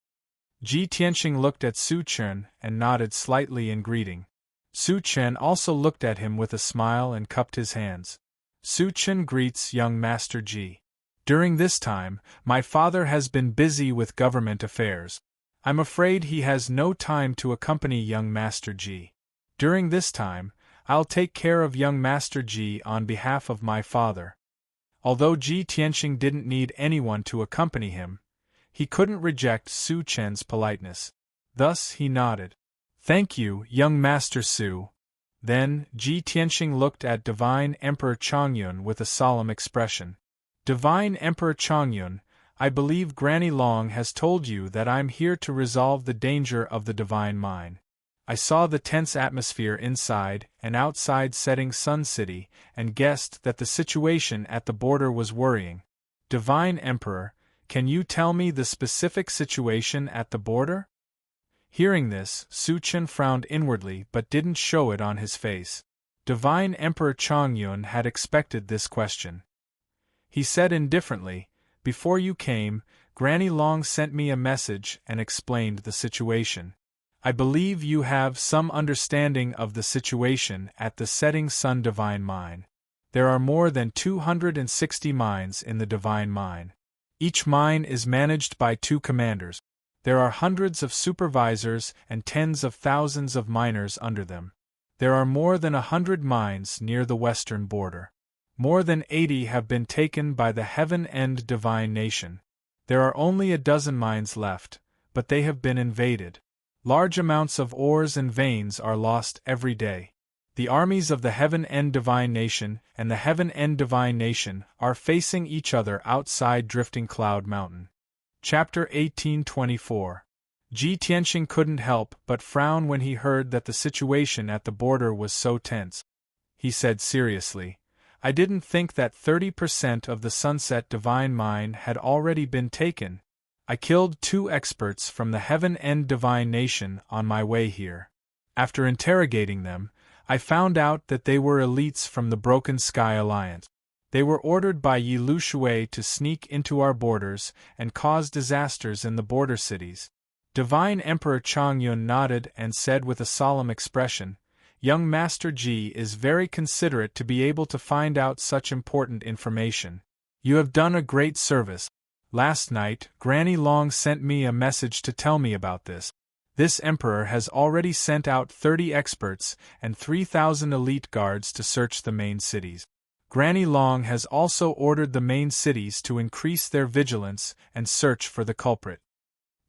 Ji Tianxing looked at Su Chen and nodded slightly in greeting. Su Chen also looked at him with a smile and cupped his hands. "Su Chen greets young Master Ji. During this time, my father has been busy with government affairs. I'm afraid he has no time to accompany young Master Ji. During this time, I'll take care of young Master Ji on behalf of my father." Although Ji Tianxing didn't need anyone to accompany him, he couldn't reject Su Chen's politeness. Thus he nodded. "Thank you, young Master Su." Then, Ji Tianxing looked at Divine Emperor Chongyun with a solemn expression. "Divine Emperor Chongyun, I believe Granny Long has told you that I'm here to resolve the danger of the Divine Mine. I saw the tense atmosphere inside and outside Setting Sun City and guessed that the situation at the border was worrying. Divine Emperor, can you tell me the specific situation at the border?" Hearing this, Su Chen frowned inwardly but didn't show it on his face. Divine Emperor Chongyun had expected this question. He said indifferently, "Before you came, Granny Long sent me a message and explained the situation. I believe you have some understanding of the situation at the Setting Sun Divine Mine. There are more than 260 mines in the Divine Mine. Each mine is managed by 2 commanders. There are hundreds of supervisors and tens of thousands of miners under them. There are more than 100 mines near the western border. More than 80 have been taken by the Heaven End Divine Nation. There are only a dozen mines left, but they have been invaded. Large amounts of ores and veins are lost every day. The armies of the Heaven End Divine Nation and the Heaven End Divine Nation are facing each other outside Drifting Cloud Mountain." Chapter 1824. Ji Tianxing couldn't help but frown when he heard that the situation at the border was so tense. He said seriously, "I didn't think that 30% of the Sunset Divine Mine had already been taken. I killed 2 experts from the Heaven End Divine Nation on my way here. After interrogating them, I found out that they were elites from the Broken Sky Alliance. They were ordered by Yi Lu Shui to sneak into our borders and cause disasters in the border cities." Divine Emperor Chongyun nodded and said with a solemn expression, "Young Master Ji is very considerate to be able to find out such important information. You have done a great service. Last night, Granny Long sent me a message to tell me about this. This emperor has already sent out 30 experts and 3,000 elite guards to search the main cities. Granny Long has also ordered the main cities to increase their vigilance and search for the culprit."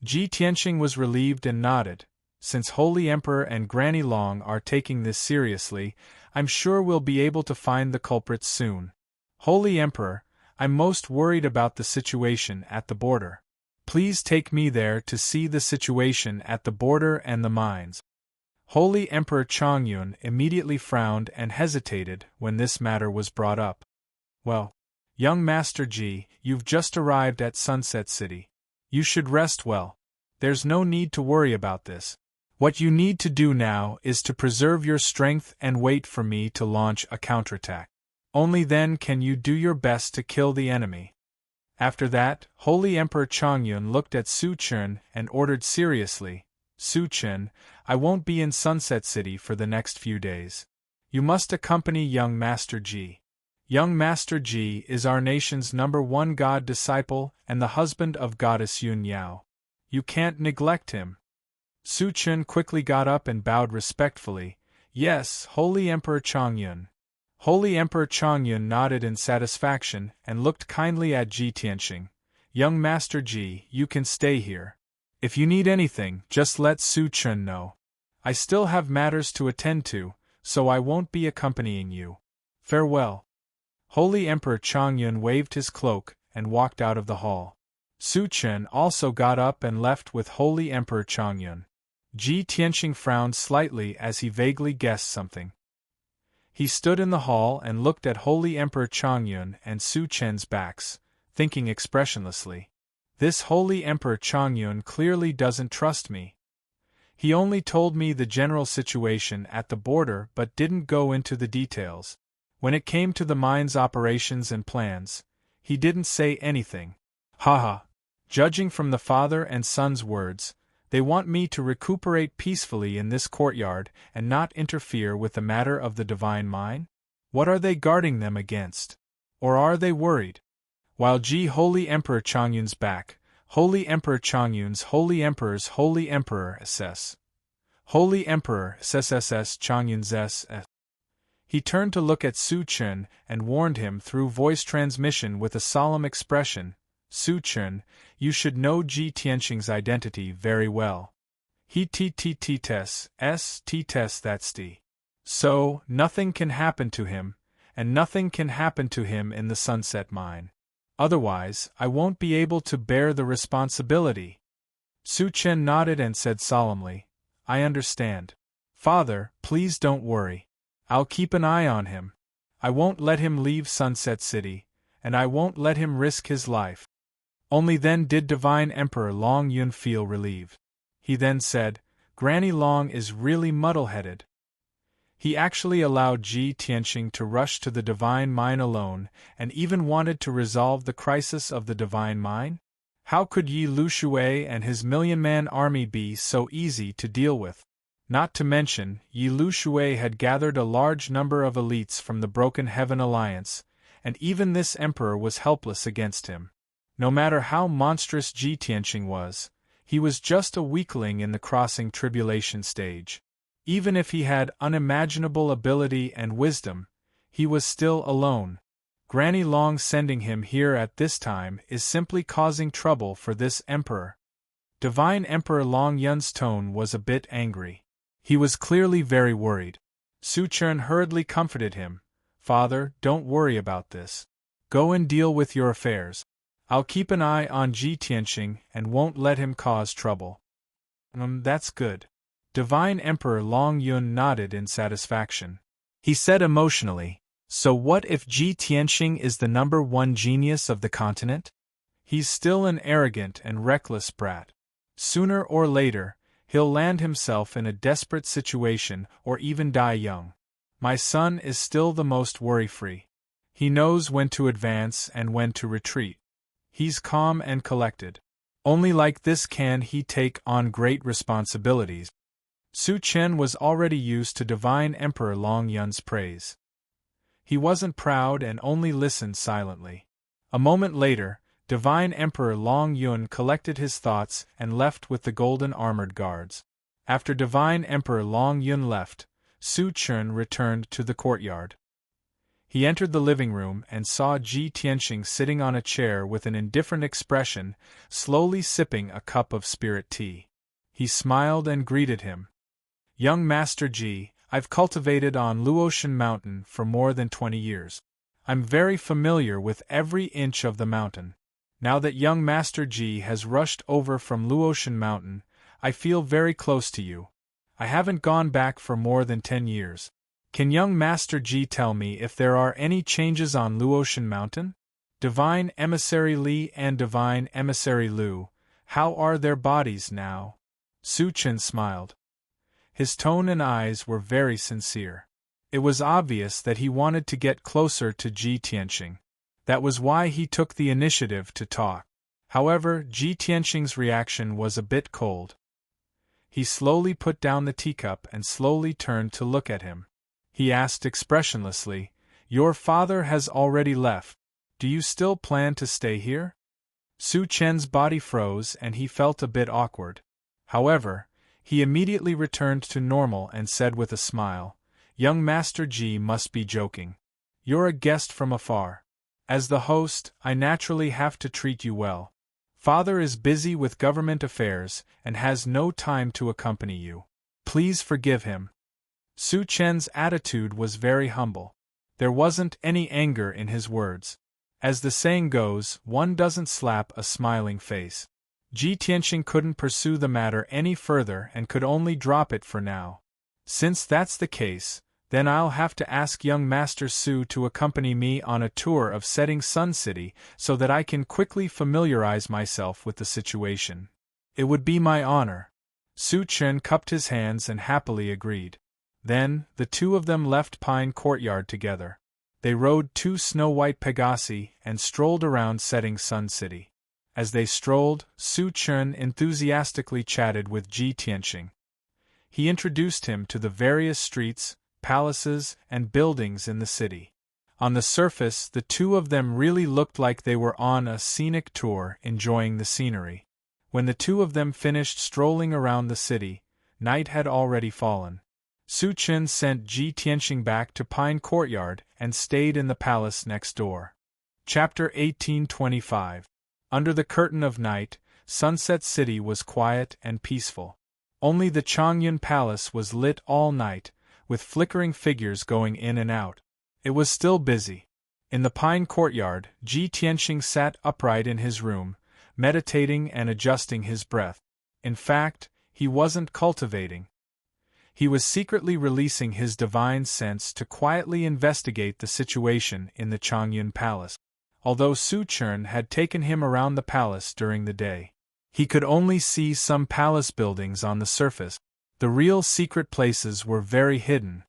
Ji Tianxing was relieved and nodded. "Since Holy Emperor and Granny Long are taking this seriously, I'm sure we'll be able to find the culprits soon. Holy Emperor, I'm most worried about the situation at the border. Please take me there to see the situation at the border and the mines." Holy Emperor Chongyun immediately frowned and hesitated when this matter was brought up. "Well, young Master Ji, you've just arrived at Sunset City. You should rest well. There's no need to worry about this. What you need to do now is to preserve your strength and wait for me to launch a counterattack. Only then can you do your best to kill the enemy." After that, Holy Emperor Chongyun looked at Su Chen and ordered seriously, "Su Chen, I won't be in Sunset City for the next few days. You must accompany young Master Ji. Young Master Ji is our nation's #1 god disciple and the husband of Goddess Yun Yao. You can't neglect him." Su Chen quickly got up and bowed respectfully, "Yes, Holy Emperor Chongyun." Holy Emperor Chongyun nodded in satisfaction and looked kindly at Ji Tianxing. "Young Master Ji, you can stay here. If you need anything, just let Su Chen know. I still have matters to attend to, so I won't be accompanying you. Farewell." Holy Emperor Chongyun waved his cloak and walked out of the hall. Su Chen also got up and left with Holy Emperor Chongyun. Ji Tianxing frowned slightly as he vaguely guessed something. He stood in the hall and looked at Holy Emperor Chongyun and Su Chen's backs, thinking expressionlessly, "This Holy Emperor Chongyun clearly doesn't trust me. He only told me the general situation at the border but didn't go into the details. When it came to the mine's operations and plans, he didn't say anything. Haha. Judging from the father and son's words, they want me to recuperate peacefully in this courtyard and not interfere with the matter of the divine mine? What are they guarding them against? Or are they worried?" While Holy Emperor Chongyun's back, Holy Emperor Chongyun's Holy Emperor's Holy Emperor SS. Holy Emperor SSSS Chongyun's SS. He turned to look at Su Chen and warned him through voice transmission with a solemn expression, Su Chen, you should know Ji Tianqing's identity very well. He tes that's the. So, nothing can happen to him, and nothing can happen to him in the Sunset Mine. Otherwise, I won't be able to bear the responsibility. Su Chen nodded and said solemnly, I understand. Father, please don't worry. I'll keep an eye on him. I won't let him leave Sunset City, and I won't let him risk his life. Only then did Divine Emperor Long Yun feel relieved. He then said, Granny Long is really muddle-headed. He actually allowed Ji Tianqing to rush to the Divine Mine alone, and even wanted to resolve the crisis of the Divine Mine? How could Yi Lushui and his million-man army be so easy to deal with? Not to mention, Yi Lushui had gathered a large number of elites from the Broken Heaven Alliance, and even this emperor was helpless against him. No matter how monstrous Ji Tianqing was, he was just a weakling in the crossing tribulation stage. Even if he had unimaginable ability and wisdom, he was still alone. Granny Long sending him here at this time is simply causing trouble for this emperor. Divine Emperor Long Yun's tone was a bit angry. He was clearly very worried. Su Chen hurriedly comforted him. Father, don't worry about this. Go and deal with your affairs. I'll keep an eye on Ji Tianqing and won't let him cause trouble. That's good. Divine Emperor Long Yun nodded in satisfaction. He said emotionally, So what if Ji Tianqing is the #1 genius of the continent? He's still an arrogant and reckless brat. Sooner or later, he'll land himself in a desperate situation or even die young. My son is still the most worry-free. He knows when to advance and when to retreat. He's calm and collected. Only like this can he take on great responsibilities. Su Chen was already used to Divine Emperor Long Yun's praise. He wasn't proud and only listened silently. A moment later, Divine Emperor Long Yun collected his thoughts and left with the golden armored guards. After Divine Emperor Long Yun left, Su Chen returned to the courtyard. He entered the living room and saw Ji Tianqing sitting on a chair with an indifferent expression, slowly sipping a cup of spirit tea. He smiled and greeted him. Young Master Ji, I've cultivated on Luotian Mountain for more than 20 years. I'm very familiar with every inch of the mountain. Now that young Master Ji has rushed over from Luotian Mountain, I feel very close to you. I haven't gone back for more than 10 years. Can young Master Ji tell me if there are any changes on Luotian Mountain? Divine Emissary Li and Divine Emissary Lu, how are their bodies now? Su Chen smiled. His tone and eyes were very sincere. It was obvious that he wanted to get closer to Ji Tianqing. That was why he took the initiative to talk. However, Ji Tianqing's reaction was a bit cold. He slowly put down the teacup and slowly turned to look at him. He asked expressionlessly, Your father has already left. Do you still plan to stay here? Su Chen's body froze and he felt a bit awkward. However, he immediately returned to normal and said with a smile, Young Master Ji must be joking. You're a guest from afar. As the host, I naturally have to treat you well. Father is busy with government affairs and has no time to accompany you. Please forgive him. Su Chen's attitude was very humble. There wasn't any anger in his words. As the saying goes, one doesn't slap a smiling face. Ji Tianqing couldn't pursue the matter any further and could only drop it for now. Since that's the case, then I'll have to ask young Master Su to accompany me on a tour of Setting Sun City so that I can quickly familiarize myself with the situation. It would be my honor. Su Chen cupped his hands and happily agreed. Then, the two of them left Pine Courtyard together. They rode 2 snow-white Pegasi and strolled around Setting Sun City. As they strolled, Su Chen enthusiastically chatted with Ji Tianqing. He introduced him to the various streets, palaces, and buildings in the city. On the surface, the two of them really looked like they were on a scenic tour enjoying the scenery. When the two of them finished strolling around the city, night had already fallen. Su Chen sent Ji Tianxing back to Pine Courtyard and stayed in the palace next door. Chapter 1825. Under the curtain of night, Sunset City was quiet and peaceful. Only the Chongyun Palace was lit all night, with flickering figures going in and out. It was still busy. In the Pine Courtyard, Ji Tianxing sat upright in his room, meditating and adjusting his breath. In fact, he wasn't cultivating. He was secretly releasing his divine sense to quietly investigate the situation in the Chongyun Palace. Although Su Chen had taken him around the palace during the day, he could only see some palace buildings on the surface. The real secret places were very hidden.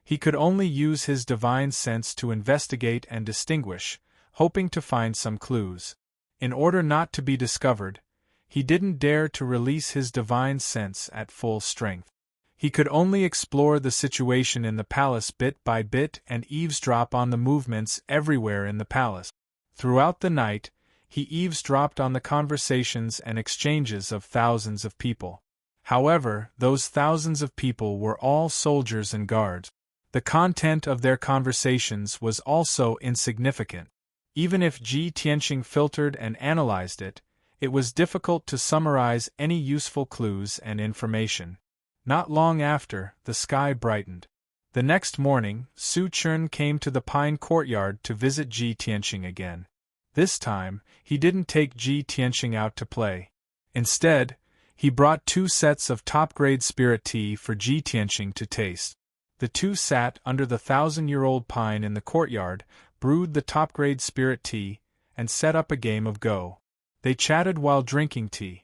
He could only use his divine sense to investigate and distinguish, hoping to find some clues. In order not to be discovered, he didn't dare to release his divine sense at full strength. He could only explore the situation in the palace bit by bit and eavesdrop on the movements everywhere in the palace. Throughout the night, he eavesdropped on the conversations and exchanges of thousands of people. However, those thousands of people were all soldiers and guards. The content of their conversations was also insignificant. Even if Ji Tianxing filtered and analyzed it, it was difficult to summarize any useful clues and information. Not long after, the sky brightened. The next morning, Su Chen came to the Pine Courtyard to visit Ji Tianxing again. This time, he didn't take Ji Tianxing out to play. Instead, he brought 2 sets of top-grade spirit tea for Ji Tianxing to taste. The two sat under the 1,000-year-old pine in the courtyard, brewed the top-grade spirit tea, and set up a game of Go. They chatted while drinking tea.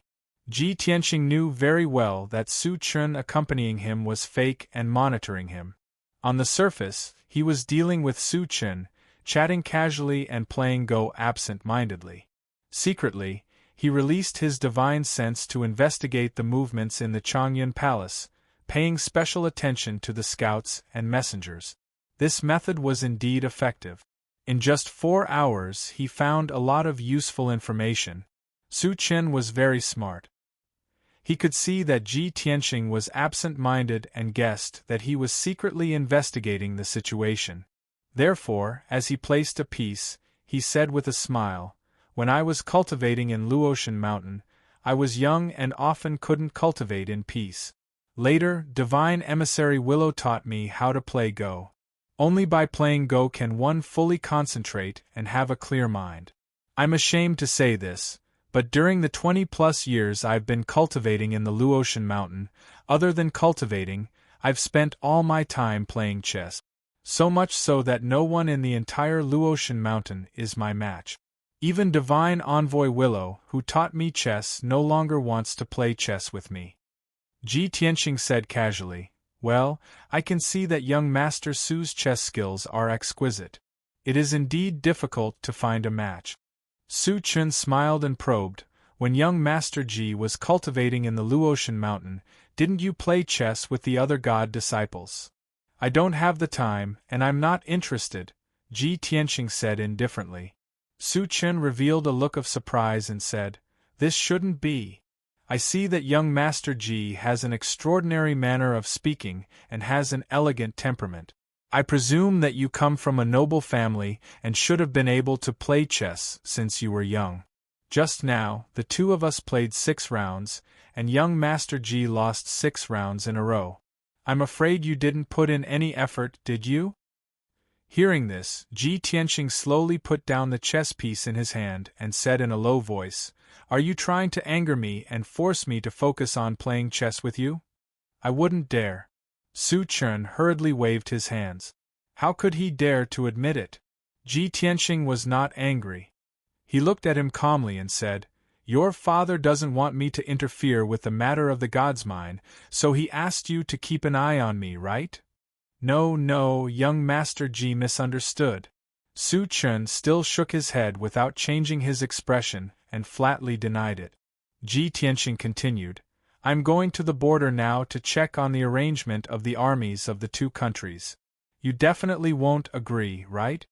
Ji Tianxing knew very well that Su Chen accompanying him was fake and monitoring him. On the surface, he was dealing with Su Chen, chatting casually and playing Go absent-mindedly. Secretly, he released his divine sense to investigate the movements in the Chongyun Palace, paying special attention to the scouts and messengers. This method was indeed effective. In just 4 hours he found a lot of useful information. Su Chen was very smart. He could see that Ji Tianxing was absent-minded and guessed that he was secretly investigating the situation. Therefore, as he placed a piece, he said with a smile, "When I was cultivating in Luotian Mountain, I was young and often couldn't cultivate in peace. Later, Divine Emissary Willow taught me how to play Go. Only by playing Go can one fully concentrate and have a clear mind. I'm ashamed to say this, but during the 20-plus years I've been cultivating in the Luotian Mountain, other than cultivating, I've spent all my time playing chess. So much so that no one in the entire Luotian Mountain is my match. Even Divine Envoy Willow, who taught me chess, no longer wants to play chess with me." Ji Tianxing said casually, "Well, I can see that young Master Su's chess skills are exquisite. It is indeed difficult to find a match." Su Chen smiled and probed, "When young Master Ji was cultivating in the Luotian Mountain, didn't you play chess with the other god disciples?" "I don't have the time, and I'm not interested," Ji Tianxing said indifferently. Su Chen revealed a look of surprise and said, "This shouldn't be. I see that young Master Ji has an extraordinary manner of speaking and has an elegant temperament. I presume that you come from a noble family and should have been able to play chess since you were young. Just now, the two of us played 6 rounds, and young Master Ji lost 6 rounds in a row. I'm afraid you didn't put in any effort, did you?" Hearing this, Ji Tianxing slowly put down the chess piece in his hand and said in a low voice, "Are you trying to anger me and force me to focus on playing chess with you?" "I wouldn't dare." Su Chen hurriedly waved his hands. How could he dare to admit it? Ji Tianxing was not angry. He looked at him calmly and said, "Your father doesn't want me to interfere with the matter of the god's mind, so he asked you to keep an eye on me, right?" No, young Master Ji misunderstood." Su Chen still shook his head without changing his expression and flatly denied it. Ji Tianxing continued, "I'm going to the border now to check on the arrangement of the armies of the 2 countries. You definitely won't agree, right?"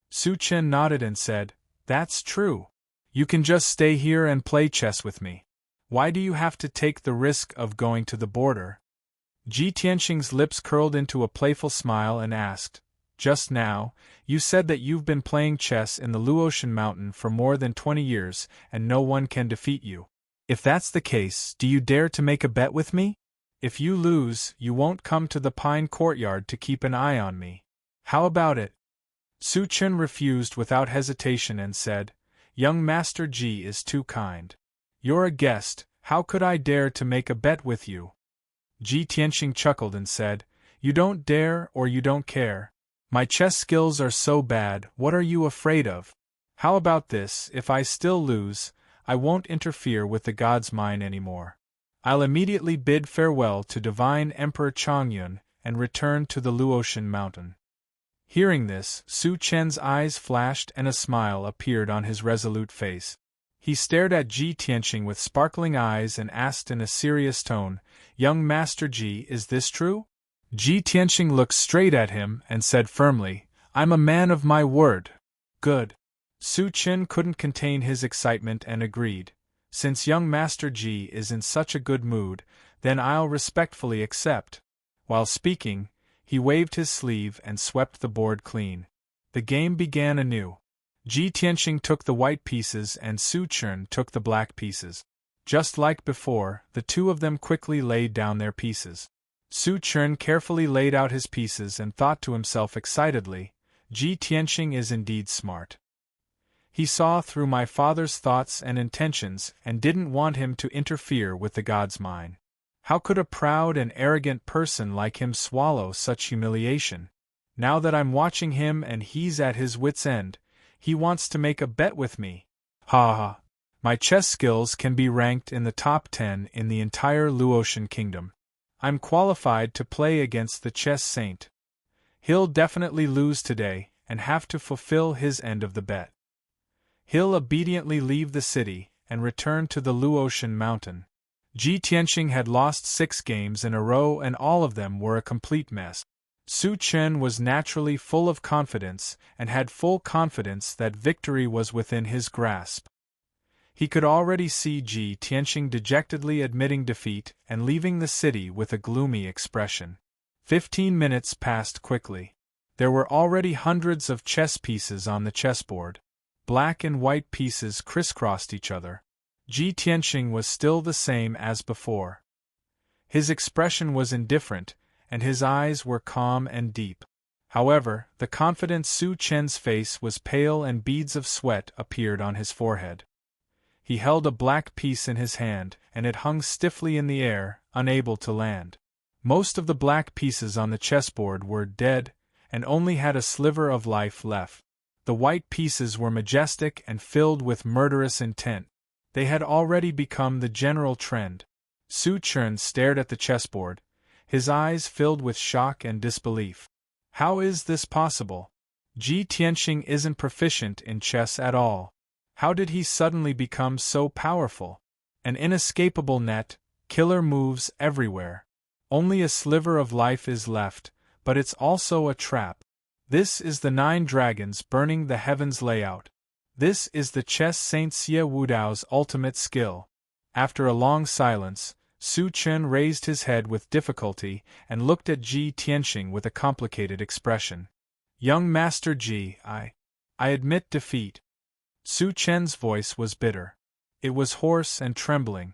Su Chen nodded and said, "That's true. You can just stay here and play chess with me. Why do you have to take the risk of going to the border?" Ji Tianxing's lips curled into a playful smile and asked, "Just now, you said that you've been playing chess in the Luotian Mountain for more than 20 years and no one can defeat you. If that's the case, do you dare to make a bet with me? If you lose, you won't come to the Pine Courtyard to keep an eye on me. How about it?" Su Chen refused without hesitation and said, "Young Master Ji is too kind. You're a guest, how could I dare to make a bet with you?" Ji Tianxing chuckled and said, "You don't dare or you don't care. My chess skills are so bad, what are you afraid of? How about this, if I still lose, I won't interfere with the god's mind anymore. I'll immediately bid farewell to Divine Emperor Chongyun and return to the Luotian Mountain." Hearing this, Su Chen's eyes flashed and a smile appeared on his resolute face. He stared at Ji Tianxing with sparkling eyes and asked in a serious tone, "Young Master Ji, is this true?" Ji Tianxing looked straight at him and said firmly, "I'm a man of my word." "Good." Su Chen couldn't contain his excitement and agreed, "Since young Master Ji is in such a good mood, then I'll respectfully accept." While speaking, he waved his sleeve and swept the board clean. The game began anew. Ji Tianxing took the white pieces and Su Chen took the black pieces. Just like before, the two of them quickly laid down their pieces. Su Chen carefully laid out his pieces and thought to himself excitedly, "Ji Tianxing is indeed smart. He saw through my father's thoughts and intentions and didn't want him to interfere with the god's mind. How could a proud and arrogant person like him swallow such humiliation? Now that I'm watching him and he's at his wit's end, he wants to make a bet with me. Ha ha! My chess skills can be ranked in the top 10 in the entire Luotian kingdom. I'm qualified to play against the chess saint. He'll definitely lose today and have to fulfill his end of the bet. He'll obediently leave the city and return to the Luotian Mountain." Ji Tianxing had lost 6 games in a row and all of them were a complete mess. Su Chen was naturally full of confidence and had full confidence that victory was within his grasp. He could already see Ji Tianxing dejectedly admitting defeat and leaving the city with a gloomy expression. 15 minutes passed quickly. There were already hundreds of chess pieces on the chessboard. Black and white pieces crisscrossed each other. Ji Tianxing was still the same as before. His expression was indifferent, and his eyes were calm and deep. However, the confident Su Chen's face was pale and beads of sweat appeared on his forehead. He held a black piece in his hand, and it hung stiffly in the air, unable to land. Most of the black pieces on the chessboard were dead, and only had a sliver of life left. The white pieces were majestic and filled with murderous intent. They had already become the general trend. Su Chen stared at the chessboard, his eyes filled with shock and disbelief. How is this possible? Ji Tianxing isn't proficient in chess at all. How did he suddenly become so powerful? An inescapable net, killer moves everywhere. Only a sliver of life is left, but it's also a trap. This is the 9 dragons burning the heavens layout. This is the chess saint Xie Wudao's ultimate skill. After a long silence, Su Chen raised his head with difficulty and looked at Ji Tianxing with a complicated expression. "Young Master Ji, I admit defeat." Su Chen's voice was bitter. It was hoarse and trembling.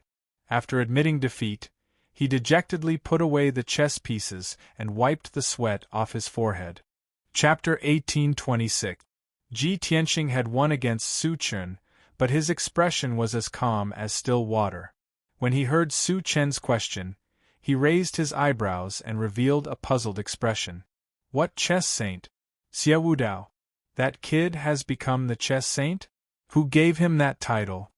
After admitting defeat, he dejectedly put away the chess pieces and wiped the sweat off his forehead. Chapter 1826. Ji Tianxing had won against Su Chen, but his expression was as calm as still water. When he heard Su Chen's question, he raised his eyebrows and revealed a puzzled expression. "What chess saint? Xie Wudao. That kid has become the chess saint? Who gave him that title?"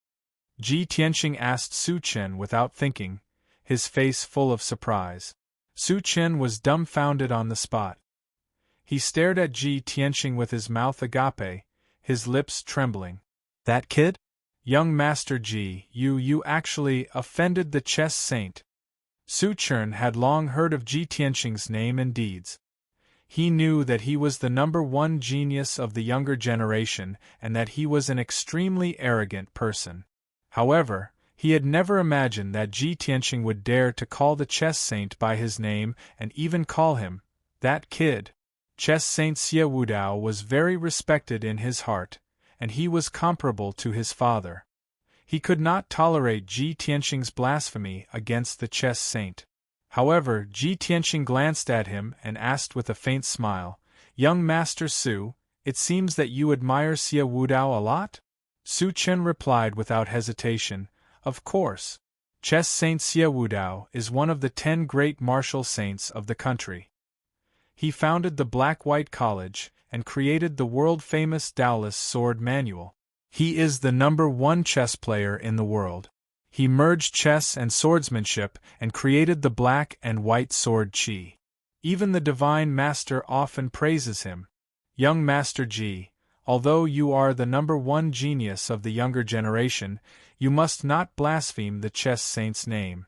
Ji Tianxing asked Su Chen without thinking, his face full of surprise. Su Chen was dumbfounded on the spot. He stared at Ji Tianxing with his mouth agape, his lips trembling. "That kid? Young Master Ji, you actually offended the chess saint." Su Chen had long heard of Ji Tianxing's name and deeds. He knew that he was the #1 genius of the younger generation and that he was an extremely arrogant person. However, He had never imagined that Ji Tianqing would dare to call the chess saint by his name and even call him, "that kid." Chess Saint Xie Wudao was very respected in his heart, and he was comparable to his father. He could not tolerate Ji Tianqing's blasphemy against the chess saint. However, Ji Tianqing glanced at him and asked with a faint smile, "Young Master Su, it seems that you admire Xie Wudao a lot?" Su Chen replied without hesitation, "Of course. Chess Saint Xie Wudao is one of the 10 great martial saints of the country. He founded the Black-White College and created the world-famous Taoist sword manual. He is the #1 chess player in the world. He merged chess and swordsmanship and created the black and white sword Qi. Even the Divine Master often praises him. Young Master Ji, although you are the #1 genius of the younger generation, you must not blaspheme the chess saint's name."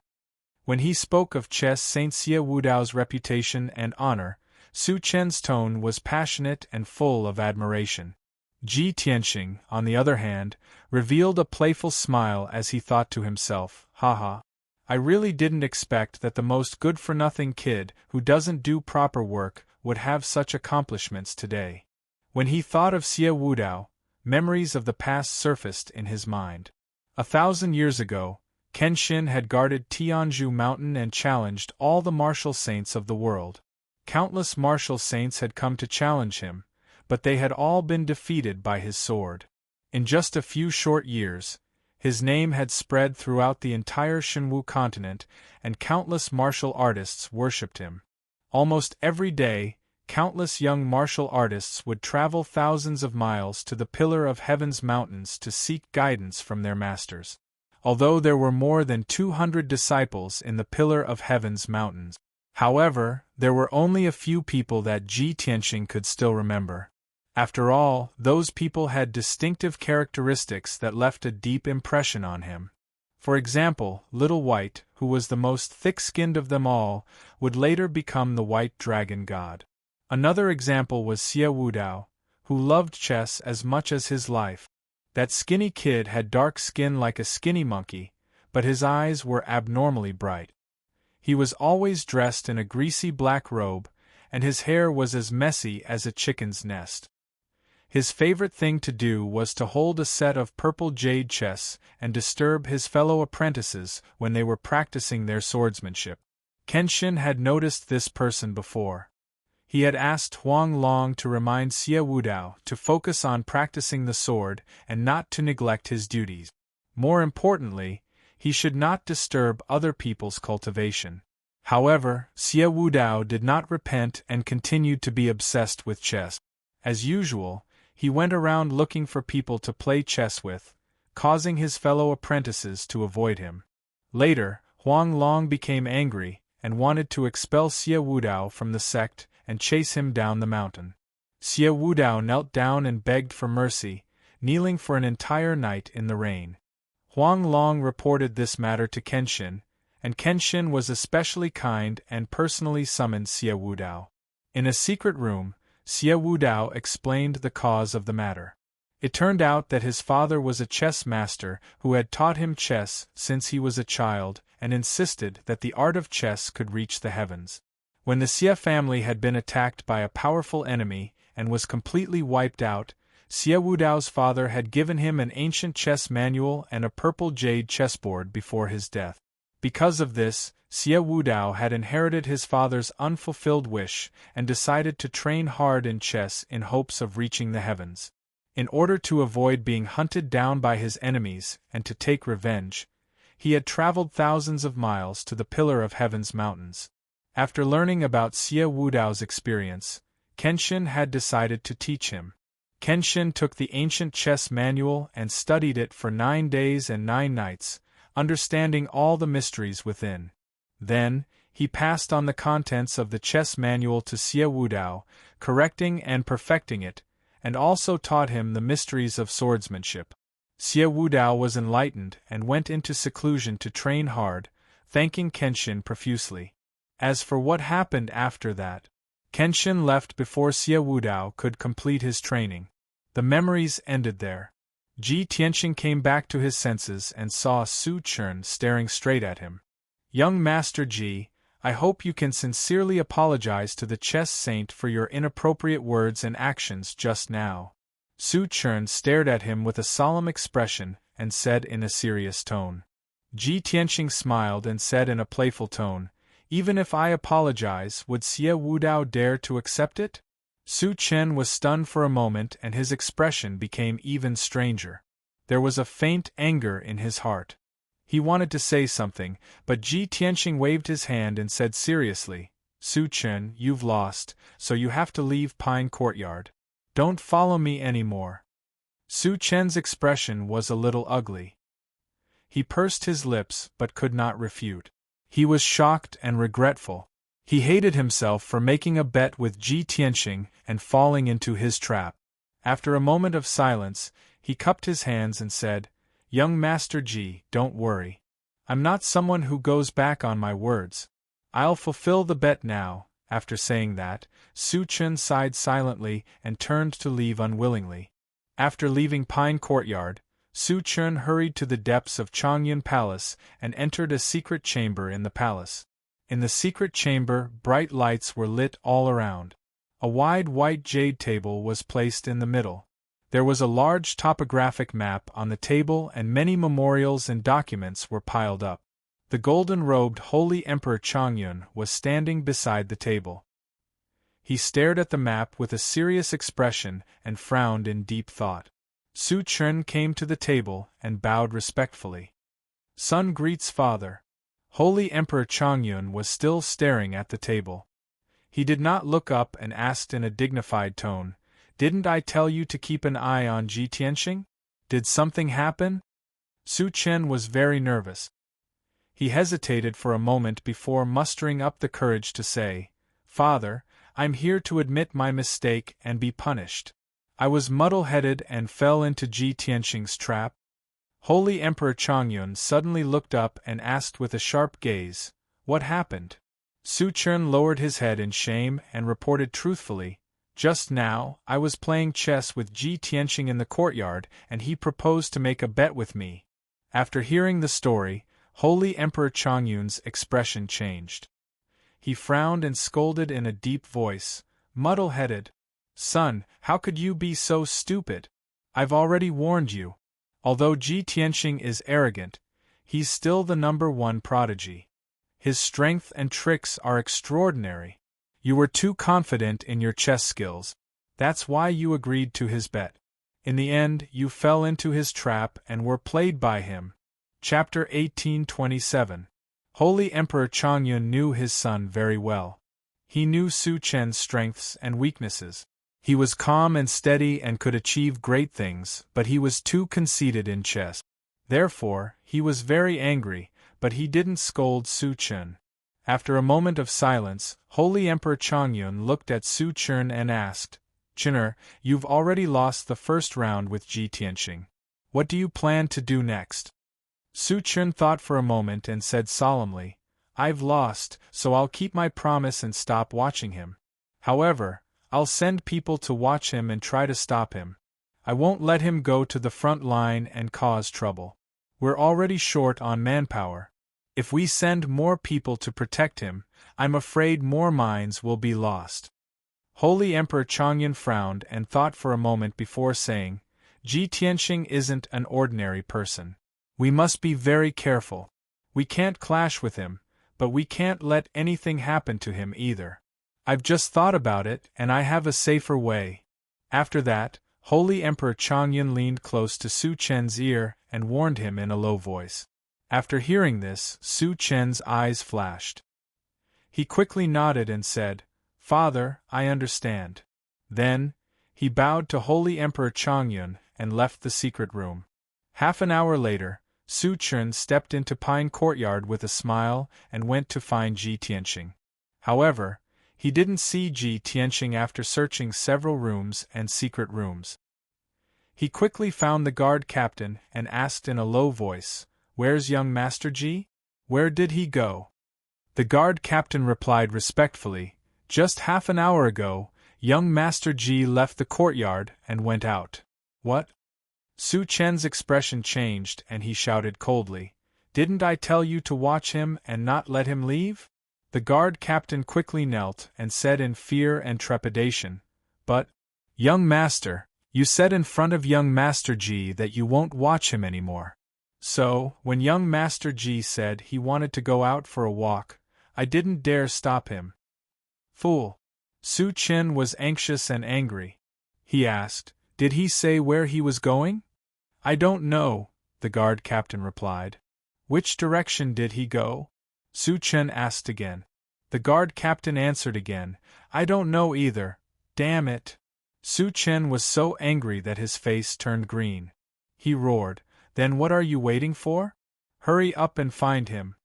When he spoke of chess Saint Xie Wudao's reputation and honor, Su Chen's tone was passionate and full of admiration. Ji Tianqing, on the other hand, revealed a playful smile as he thought to himself, "Haha. I really didn't expect that the most good-for-nothing kid who doesn't do proper work would have such accomplishments today." When he thought of Xie Wudao, memories of the past surfaced in his mind. 1,000 years ago, Kenshin had guarded Tianzhu Mountain and challenged all the martial saints of the world. Countless martial saints had come to challenge him, but they had all been defeated by his sword. In just a few short years, his name had spread throughout the entire Shenwu continent, and countless martial artists worshipped him. Almost every day, countless young martial artists would travel thousands of miles to the Pillar of Heaven's mountains to seek guidance from their masters. Although there were more than 200 disciples in the Pillar of Heaven's mountains, however, there were only a few people that Ji Tianqing could still remember. After all, those people had distinctive characteristics that left a deep impression on him. For example, Little White, who was the most thick-skinned of them all, would later become the White Dragon God. Another example was Xie Wudao, who loved chess as much as his life. That skinny kid had dark skin like a skinny monkey, but his eyes were abnormally bright. He was always dressed in a greasy black robe, and his hair was as messy as a chicken's nest. His favorite thing to do was to hold a set of purple jade chess and disturb his fellow apprentices when they were practicing their swordsmanship. Kenshin had noticed this person before. He had asked Huang Long to remind Xie Wudao to focus on practicing the sword and not to neglect his duties. More importantly, he should not disturb other people's cultivation. However, Xie Wudao did not repent and continued to be obsessed with chess. As usual, he went around looking for people to play chess with, causing his fellow apprentices to avoid him. Later, Huang Long became angry and wanted to expel Xie Wudao from the sect and chase him down the mountain. Xie Wudao knelt down and begged for mercy, kneeling for an entire night in the rain. Huang Long reported this matter to Kenshin, and Kenshin was especially kind and personally summoned Xie Wudao. In a secret room, Xie Wudao explained the cause of the matter. It turned out that his father was a chess master who had taught him chess since he was a child and insisted that the art of chess could reach the heavens. When the Xie family had been attacked by a powerful enemy and was completely wiped out, Xie Wudao's father had given him an ancient chess manual and a purple jade chessboard before his death. Because of this, Xie Wudao had inherited his father's unfulfilled wish and decided to train hard in chess in hopes of reaching the heavens. In order to avoid being hunted down by his enemies and to take revenge, he had traveled thousands of miles to the Pillar of Heaven's mountains. After learning about Xie Wudao's experience, Kenshin had decided to teach him. Kenshin took the ancient chess manual and studied it for 9 days and 9 nights, understanding all the mysteries within. Then, he passed on the contents of the chess manual to Xie Wudao, correcting and perfecting it, and also taught him the mysteries of swordsmanship. Xie Wudao was enlightened and went into seclusion to train hard, thanking Kenshin profusely. As for what happened after that, Kenshin left before Xie Wudao could complete his training. The memories ended there. Ji Tianxing came back to his senses and saw Su Chun staring straight at him. Young Master Ji, I hope you can sincerely apologize to the chess saint for your inappropriate words and actions just now. Su Chun stared at him with a solemn expression and said in a serious tone. Ji Tianxing smiled and said in a playful tone, even if I apologize, would Xie Wudao dare to accept it? Su Chen was stunned for a moment and his expression became even stranger. There was a faint anger in his heart. He wanted to say something, but Ji Tianxing waved his hand and said seriously, Su Chen, you've lost, so you have to leave Pine Courtyard. Don't follow me anymore. Su Chen's expression was a little ugly. He pursed his lips but could not refute. He was shocked and regretful. He hated himself for making a bet with Ji Tianxing and falling into his trap. After a moment of silence, he cupped his hands and said, Young Master Ji, don't worry. I'm not someone who goes back on my words. I'll fulfill the bet now. After saying that, Su Chen sighed silently and turned to leave unwillingly. After leaving Pine Courtyard, Su Chen hurried to the depths of Chongyun Palace and entered a secret chamber in the palace. In the secret chamber, bright lights were lit all around. A wide white jade table was placed in the middle. There was a large topographic map on the table and many memorials and documents were piled up. The golden-robed Holy Emperor Chongyun was standing beside the table. He stared at the map with a serious expression and frowned in deep thought. Su Chen came to the table and bowed respectfully. Son greets father. Holy Emperor Chongyun was still staring at the table. He did not look up and asked in a dignified tone, Didn't I tell you to keep an eye on Ji Tianxing? Did something happen? Su Chen was very nervous. He hesitated for a moment before mustering up the courage to say, Father, I'm here to admit my mistake and be punished. I was muddle-headed and fell into Ji Tianxing's trap. Holy Emperor Chongyun suddenly looked up and asked with a sharp gaze, What happened? Su Chen lowered his head in shame and reported truthfully, Just now, I was playing chess with Ji Tianxing in the courtyard and he proposed to make a bet with me. After hearing the story, Holy Emperor Chongyun's expression changed. He frowned and scolded in a deep voice, Muddle-headed. Son, how could you be so stupid? I've already warned you. Although Ji Tianxing is arrogant, he's still the #1 prodigy. His strength and tricks are extraordinary. You were too confident in your chess skills. That's why you agreed to his bet. In the end, you fell into his trap and were played by him. Chapter 1827. Holy Emperor Chongyun knew his son very well. He knew Su Chen's strengths and weaknesses. He was calm and steady and could achieve great things, but he was too conceited in chess. Therefore, he was very angry, but he didn't scold Su Chen. After a moment of silence, Holy Emperor Chongyun looked at Su Chen and asked, Chener, you've already lost the first round with Ji Tianxing. What do you plan to do next? Su Chen thought for a moment and said solemnly, I've lost, so I'll keep my promise and stop watching him. However, I'll send people to watch him and try to stop him. I won't let him go to the front line and cause trouble. We're already short on manpower. If we send more people to protect him, I'm afraid more minds will be lost. Holy Emperor Chongyun frowned and thought for a moment before saying, Ji Tianxing isn't an ordinary person. We must be very careful. We can't clash with him, but we can't let anything happen to him either. I've just thought about it, and I have a safer way. After that, Holy Emperor Chongyun leaned close to Su Chen's ear and warned him in a low voice. After hearing this, Su Chen's eyes flashed. He quickly nodded and said, Father, I understand. Then, he bowed to Holy Emperor Chongyun and left the secret room. Half an hour later, Su Chen stepped into Pine Courtyard with a smile and went to find Ji Tianxing. However, he didn't see Ji Tianxing after searching several rooms and secret rooms. He quickly found the guard captain and asked in a low voice, Where's young Master Ji? Where did he go? The guard captain replied respectfully, Just half an hour ago, young Master Ji left the courtyard and went out. What? Su Chen's expression changed and he shouted coldly, "Didn't I tell you to watch him and not let him leave?" The guard captain quickly knelt and said in fear and trepidation, "But, young master, you said in front of young Master Ji that you won't watch him anymore. So, when young Master Ji said he wanted to go out for a walk, I didn't dare stop him." Fool! Su Chen was anxious and angry. He asked, "Did he say where he was going?" "I don't know," the guard captain replied. "Which direction did he go?" Su Chen asked again. The guard captain answered again, "I don't know either, damn it." Su Chen was so angry that his face turned green. He roared, "Then what are you waiting for? Hurry up and find him."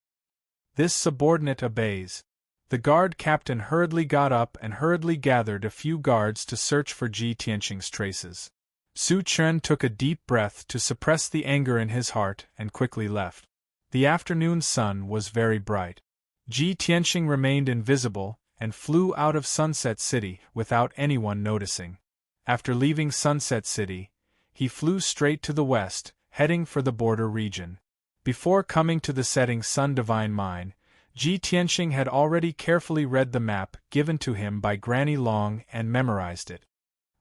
This subordinate obeys. The guard captain hurriedly got up and hurriedly gathered a few guards to search for Ji Tianqing's traces. Su Chen took a deep breath to suppress the anger in his heart and quickly left. The afternoon sun was very bright. Ji Tianqing remained invisible and flew out of Sunset City without anyone noticing. After leaving Sunset City, he flew straight to the west, heading for the border region. Before coming to the setting sun divine mine, Ji Tianqing had already carefully read the map given to him by Granny Long and memorized it.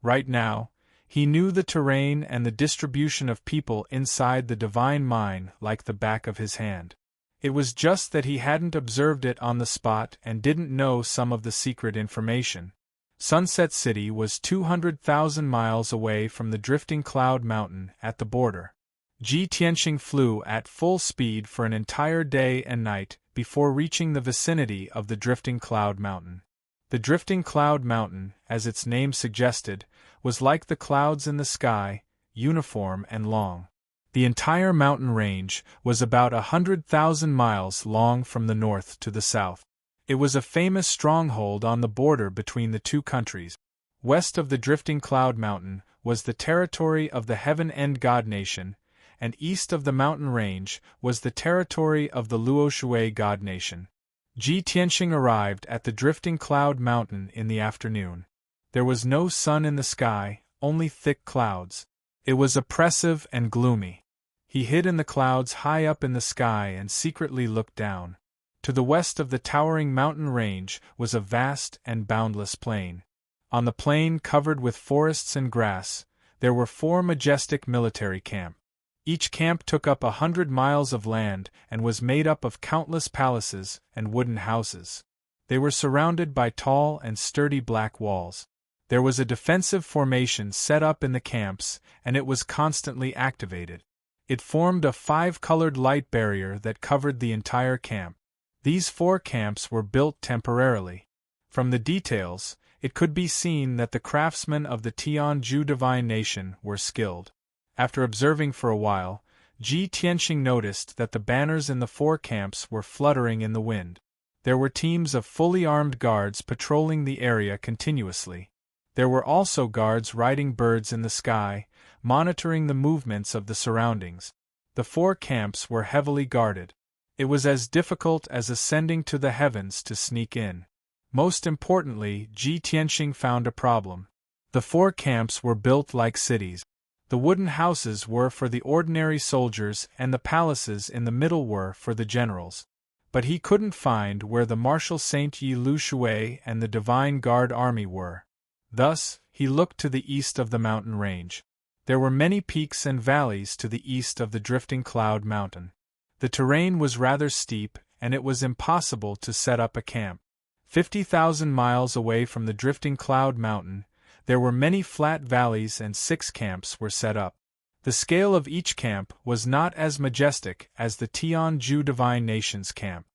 Right now, he knew the terrain and the distribution of people inside the divine mine like the back of his hand. It was just that he hadn't observed it on the spot and didn't know some of the secret information. Sunset City was 200,000 miles away from the drifting cloud mountain at the border. Ji Tianqing flew at full speed for an entire day and night before reaching the vicinity of the drifting cloud mountain. The drifting cloud mountain, as its name suggested, was like the clouds in the sky, uniform and long. The entire mountain range was about 100,000 miles long from the north to the south. It was a famous stronghold on the border between the two countries. West of the drifting cloud mountain was the territory of the Heaven End God Nation, and east of the mountain range was the territory of the Luo Shui God Nation. Ji Tianqing arrived at the drifting cloud mountain in the afternoon. There was no sun in the sky, only thick clouds. It was oppressive and gloomy. He hid in the clouds high up in the sky and secretly looked down. To the west of the towering mountain range was a vast and boundless plain. On the plain covered with forests and grass, there were 4 majestic military camps. Each camp took up 100 miles of land and was made up of countless palaces and wooden houses. They were surrounded by tall and sturdy black walls. There was a defensive formation set up in the camps, and it was constantly activated. It formed a 5-colored light barrier that covered the entire camp. These 4 camps were built temporarily. From the details, it could be seen that the craftsmen of the Tianju Divine Nation were skilled. After observing for a while, Ji Tianqing noticed that the banners in the 4 camps were fluttering in the wind. There were teams of fully armed guards patrolling the area continuously. There were also guards riding birds in the sky, monitoring the movements of the surroundings. The 4 camps were heavily guarded. It was as difficult as ascending to the heavens to sneak in. Most importantly, Ji Tianqing found a problem. The 4 camps were built like cities. The wooden houses were for the ordinary soldiers and the palaces in the middle were for the generals. But he couldn't find where the Marshal Saint Yi Lu Shui and the Divine Guard army were. Thus, he looked to the east of the mountain range. There were many peaks and valleys to the east of the drifting cloud mountain. The terrain was rather steep, and it was impossible to set up a camp. 50,000 miles away from the drifting cloud mountain, there were many flat valleys and 6 camps were set up. The scale of each camp was not as majestic as the Tianju Divine Nation's camp.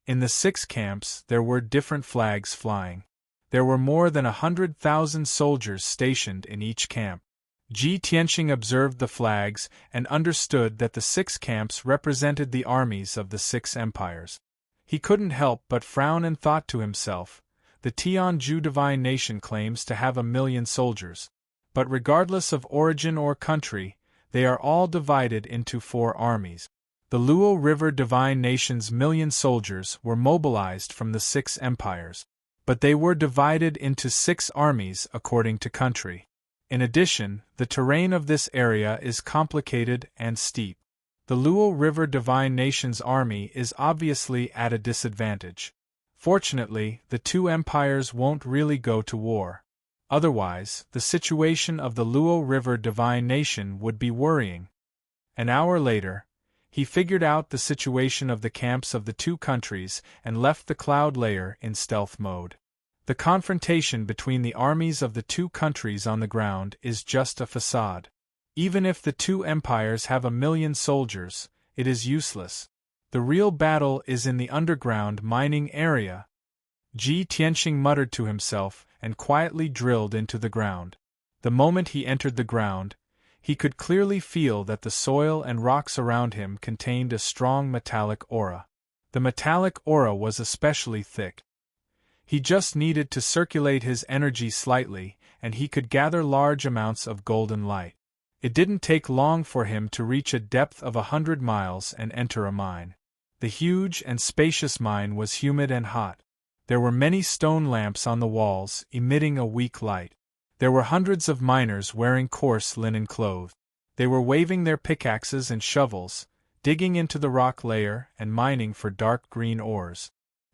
In the 6 camps there were different flags flying. There were more than 100,000 soldiers stationed in each camp. Ji Tianqing observed the flags and understood that the 6 camps represented the armies of the 6 empires. He couldn't help but frown and thought to himself, the Tianju Divine Nation claims to have 1,000,000 soldiers. But regardless of origin or country, they are all divided into 4 armies. The Luo River Divine Nation's 1,000,000 soldiers were mobilized from the 6 empires. But they were divided into 6 armies according to country. In addition, the terrain of this area is complicated and steep. The Luo River Divine Nation's army is obviously at a disadvantage. Fortunately, the two empires won't really go to war. Otherwise, the situation of the Luo River Divine Nation would be worrying. An hour later, he figured out the situation of the camps of the two countries and left the cloud layer in stealth mode. The confrontation between the armies of the two countries on the ground is just a facade. Even if the two empires have 1,000,000 soldiers, it is useless. The real battle is in the underground mining area. Ji Tianqing muttered to himself and quietly drilled into the ground. The moment he entered the ground, he could clearly feel that the soil and rocks around him contained a strong metallic aura. The metallic aura was especially thick. He just needed to circulate his energy slightly, and he could gather large amounts of golden light. It didn't take long for him to reach a depth of 100 miles and enter a mine. The huge and spacious mine was humid and hot. There were many stone lamps on the walls, emitting a weak light. There were hundreds of miners wearing coarse linen clothes. They were waving their pickaxes and shovels, digging into the rock layer and mining for dark green ores.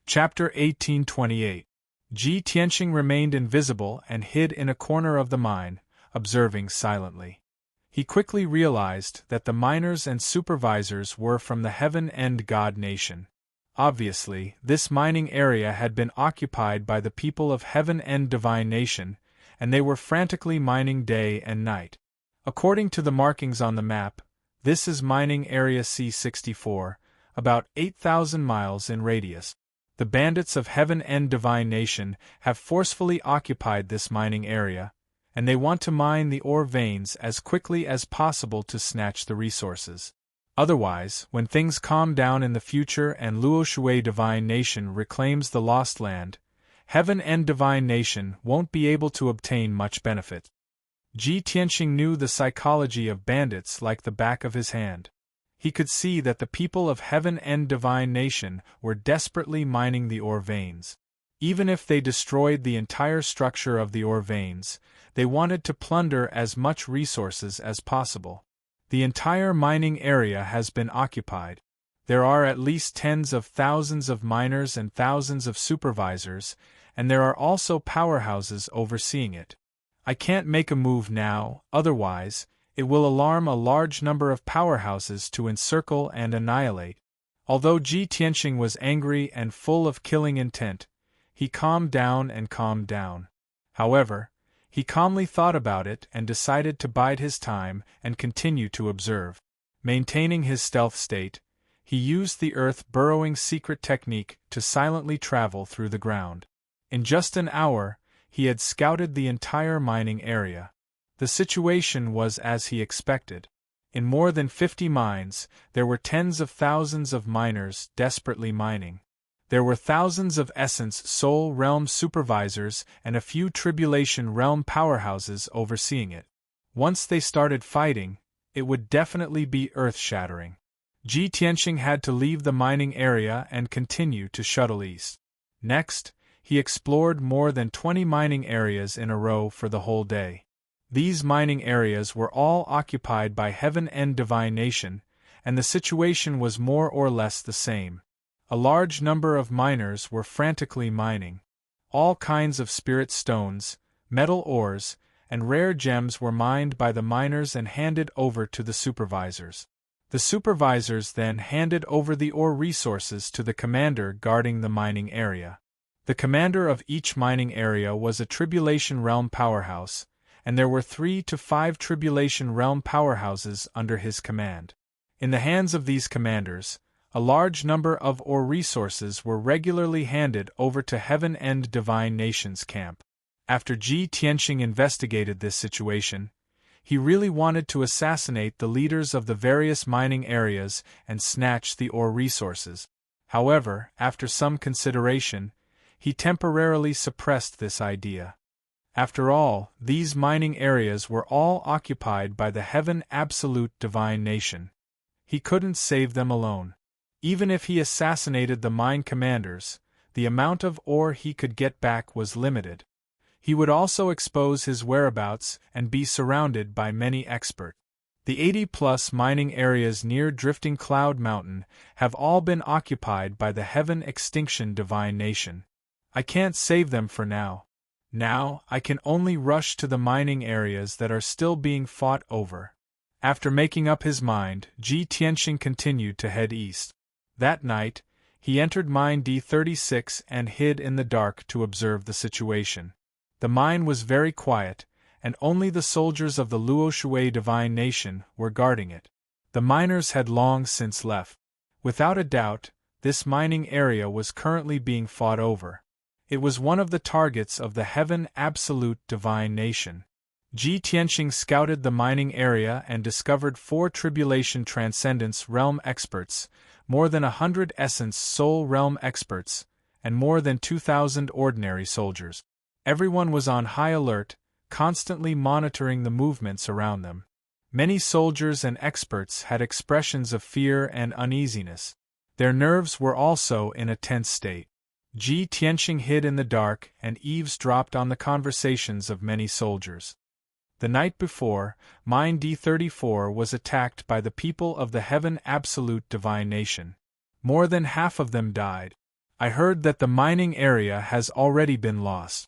Chapter 1828. Ji Tianqing remained invisible and hid in a corner of the mine, observing silently. He quickly realized that the miners and supervisors were from the Heaven End God Nation. Obviously, this mining area had been occupied by the people of Heaven End Divine Nation, and they were frantically mining day and night. According to the markings on the map, this is mining area C64, about 8,000 miles in radius. The bandits of Heaven End Divine Nation have forcefully occupied this mining area, and they want to mine the ore veins as quickly as possible to snatch the resources. Otherwise, when things calm down in the future and Luo Shui Divine Nation reclaims the lost land, Heaven End Divine Nation won't be able to obtain much benefit. Ji Tianqing knew the psychology of bandits like the back of his hand. He could see that the people of Heaven End Divine Nation were desperately mining the ore veins. Even if they destroyed the entire structure of the ore veins, they wanted to plunder as much resources as possible. The entire mining area has been occupied. There are at least tens of thousands of miners and thousands of supervisors, and there are also powerhouses overseeing it. I can't make a move now, otherwise, it will alarm a large number of powerhouses to encircle and annihilate. Although Ji Tianqing was angry and full of killing intent, he calmed down and calmed down. However, he calmly thought about it and decided to bide his time and continue to observe. Maintaining his stealth state, he used the earth-burrowing secret technique to silently travel through the ground. In just an hour, he had scouted the entire mining area. The situation was as he expected. In more than 50 mines, there were tens of thousands of miners desperately mining. There were thousands of Essence Soul Realm supervisors and a few Tribulation Realm powerhouses overseeing it. Once they started fighting, it would definitely be earth-shattering. Ji Tianqing had to leave the mining area and continue to shuttle east. Next, he explored more than 20 mining areas in a row for the whole day. These mining areas were all occupied by Heaven End Divine Nation, and the situation was more or less the same. A large number of miners were frantically mining. All kinds of spirit stones, metal ores, and rare gems were mined by the miners and handed over to the supervisors. The supervisors then handed over the ore resources to the commander guarding the mining area. The commander of each mining area was a Tribulation Realm powerhouse, and there were 3 to 5 Tribulation Realm powerhouses under his command. In the hands of these commanders, a large number of ore resources were regularly handed over to Heaven End Divine Nation's camp. After Ji Tianqing investigated this situation, he really wanted to assassinate the leaders of the various mining areas and snatch the ore resources. However, after some consideration, he temporarily suppressed this idea. After all, these mining areas were all occupied by the Heaven Absolute Divine Nation. He couldn't save them alone. Even if he assassinated the mine commanders, the amount of ore he could get back was limited. He would also expose his whereabouts and be surrounded by many experts. The 80-plus mining areas near Drifting Cloud Mountain have all been occupied by the Heaven Extinction Divine Nation. I can't save them for now. Now, I can only rush to the mining areas that are still being fought over. After making up his mind, Ji Tianxing continued to head east. That night, he entered Mine D36 and hid in the dark to observe the situation. The mine was very quiet, and only the soldiers of the Luo Shui Divine Nation were guarding it. The miners had long since left. Without a doubt, this mining area was currently being fought over. It was one of the targets of the Heaven Absolute Divine Nation. Ji Tianxing scouted the mining area and discovered 4 Tribulation Transcendence Realm experts, more than 100 Essence Soul Realm experts, and more than 2,000 ordinary soldiers. Everyone was on high alert, constantly monitoring the movements around them. Many soldiers and experts had expressions of fear and uneasiness. Their nerves were also in a tense state. Ji Tianxing hid in the dark and eavesdropped on the conversations of many soldiers. The night before, Mine D34 was attacked by the people of the Heaven Absolute Divine Nation. More than half of them died. I heard that the mining area has already been lost.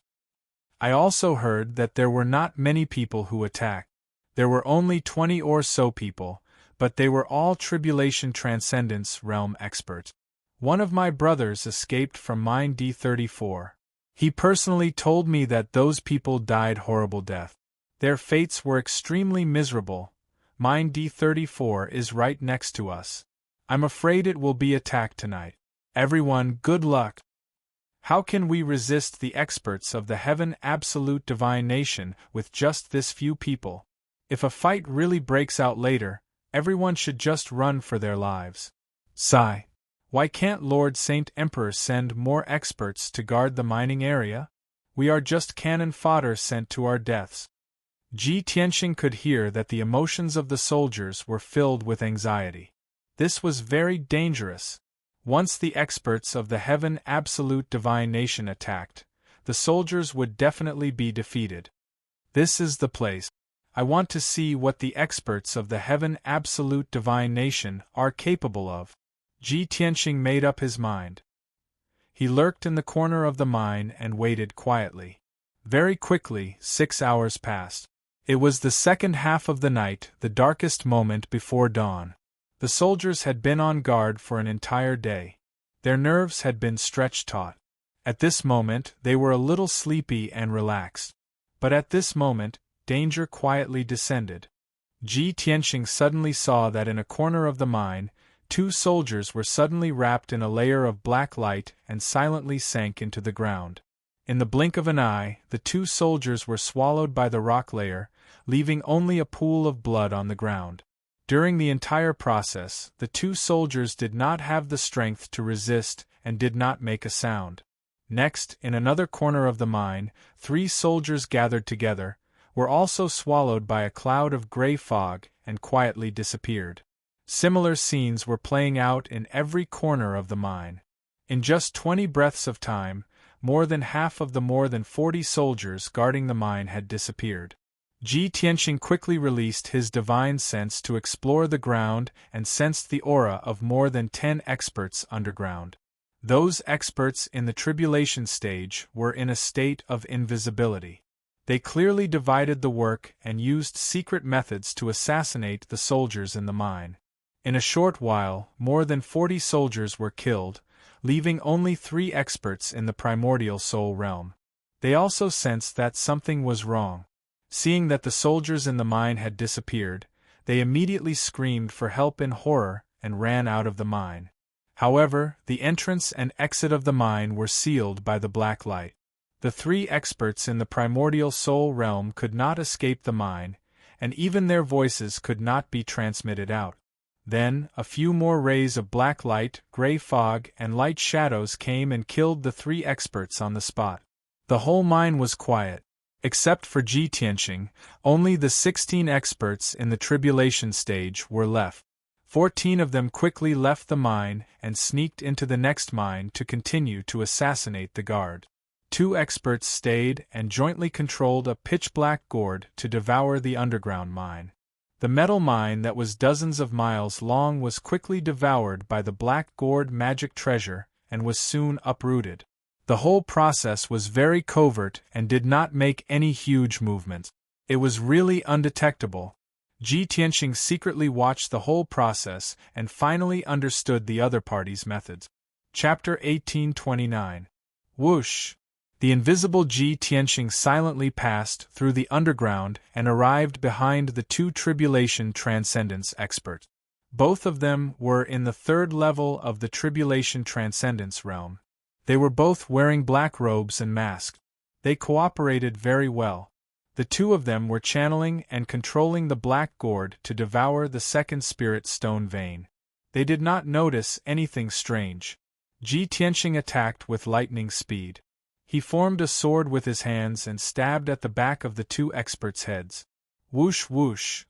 I also heard that there were not many people who attacked. There were only 20 or so people, but they were all Tribulation Transcendence Realm experts. One of my brothers escaped from Mine D34. He personally told me that those people died horrible death. Their fates were extremely miserable. Mine D34 is right next to us. I'm afraid it will be attacked tonight. Everyone, good luck. How can we resist the experts of the Heaven Absolute Divine Nation with just this few people? If a fight really breaks out later, everyone should just run for their lives. Sigh. Why can't Lord Saint Emperor send more experts to guard the mining area? We are just cannon fodder sent to our deaths. Ji Tianxing could hear that the emotions of the soldiers were filled with anxiety. This was very dangerous. Once the experts of the Heaven Absolute Divine Nation attacked, the soldiers would definitely be defeated. This is the place. I want to see what the experts of the Heaven Absolute Divine Nation are capable of. Ji Tianxing made up his mind. He lurked in the corner of the mine and waited quietly. Very quickly, 6 hours passed. It was the second half of the night, the darkest moment before dawn. The soldiers had been on guard for an entire day. Their nerves had been stretched taut. At this moment, they were a little sleepy and relaxed. But at this moment, danger quietly descended. Ji Tianxing suddenly saw that in a corner of the mine, 2 soldiers were suddenly wrapped in a layer of black light and silently sank into the ground. In the blink of an eye, the 2 soldiers were swallowed by the rock layer, leaving only a pool of blood on the ground. During the entire process, the 2 soldiers did not have the strength to resist and did not make a sound. Next, in another corner of the mine, 3 soldiers gathered together, were also swallowed by a cloud of gray fog and quietly disappeared. Similar scenes were playing out in every corner of the mine. In just 20 breaths of time, more than half of the more than 40 soldiers guarding the mine had disappeared. Ji Tianxing quickly released his divine sense to explore the ground and sensed the aura of more than 10 experts underground. Those experts in the tribulation stage were in a state of invisibility. They clearly divided the work and used secret methods to assassinate the soldiers in the mine. In a short while, more than 40 soldiers were killed, leaving only 3 experts in the primordial soul realm. They also sensed that something was wrong. Seeing that the soldiers in the mine had disappeared, they immediately screamed for help in horror and ran out of the mine. However, the entrance and exit of the mine were sealed by the black light. The 3 experts in the primordial soul realm could not escape the mine, and even their voices could not be transmitted out. Then, a few more rays of black light, gray fog, and light shadows came and killed the 3 experts on the spot. The whole mine was quiet. Except for Ji Tianxing, only the 16 experts in the tribulation stage were left. 14 of them quickly left the mine and sneaked into the next mine to continue to assassinate the guard. Two experts stayed and jointly controlled a pitch-black gourd to devour the underground mine. The metal mine that was dozens of miles long was quickly devoured by the black gourd magic treasure and was soon uprooted. The whole process was very covert and did not make any huge movements. It was really undetectable. Ji Tianxing secretly watched the whole process and finally understood the other party's methods. Chapter 1829. Whoosh! The invisible Ji Tianxing silently passed through the underground and arrived behind the two tribulation transcendence experts. Both of them were in the third level of the tribulation transcendence realm. They were both wearing black robes and masks. They cooperated very well. The two of them were channeling and controlling the black gourd to devour the second spirit stone vein. They did not notice anything strange. Ji Tianxing attacked with lightning speed. He formed a sword with his hands and stabbed at the back of the two experts' heads. Whoosh whoosh!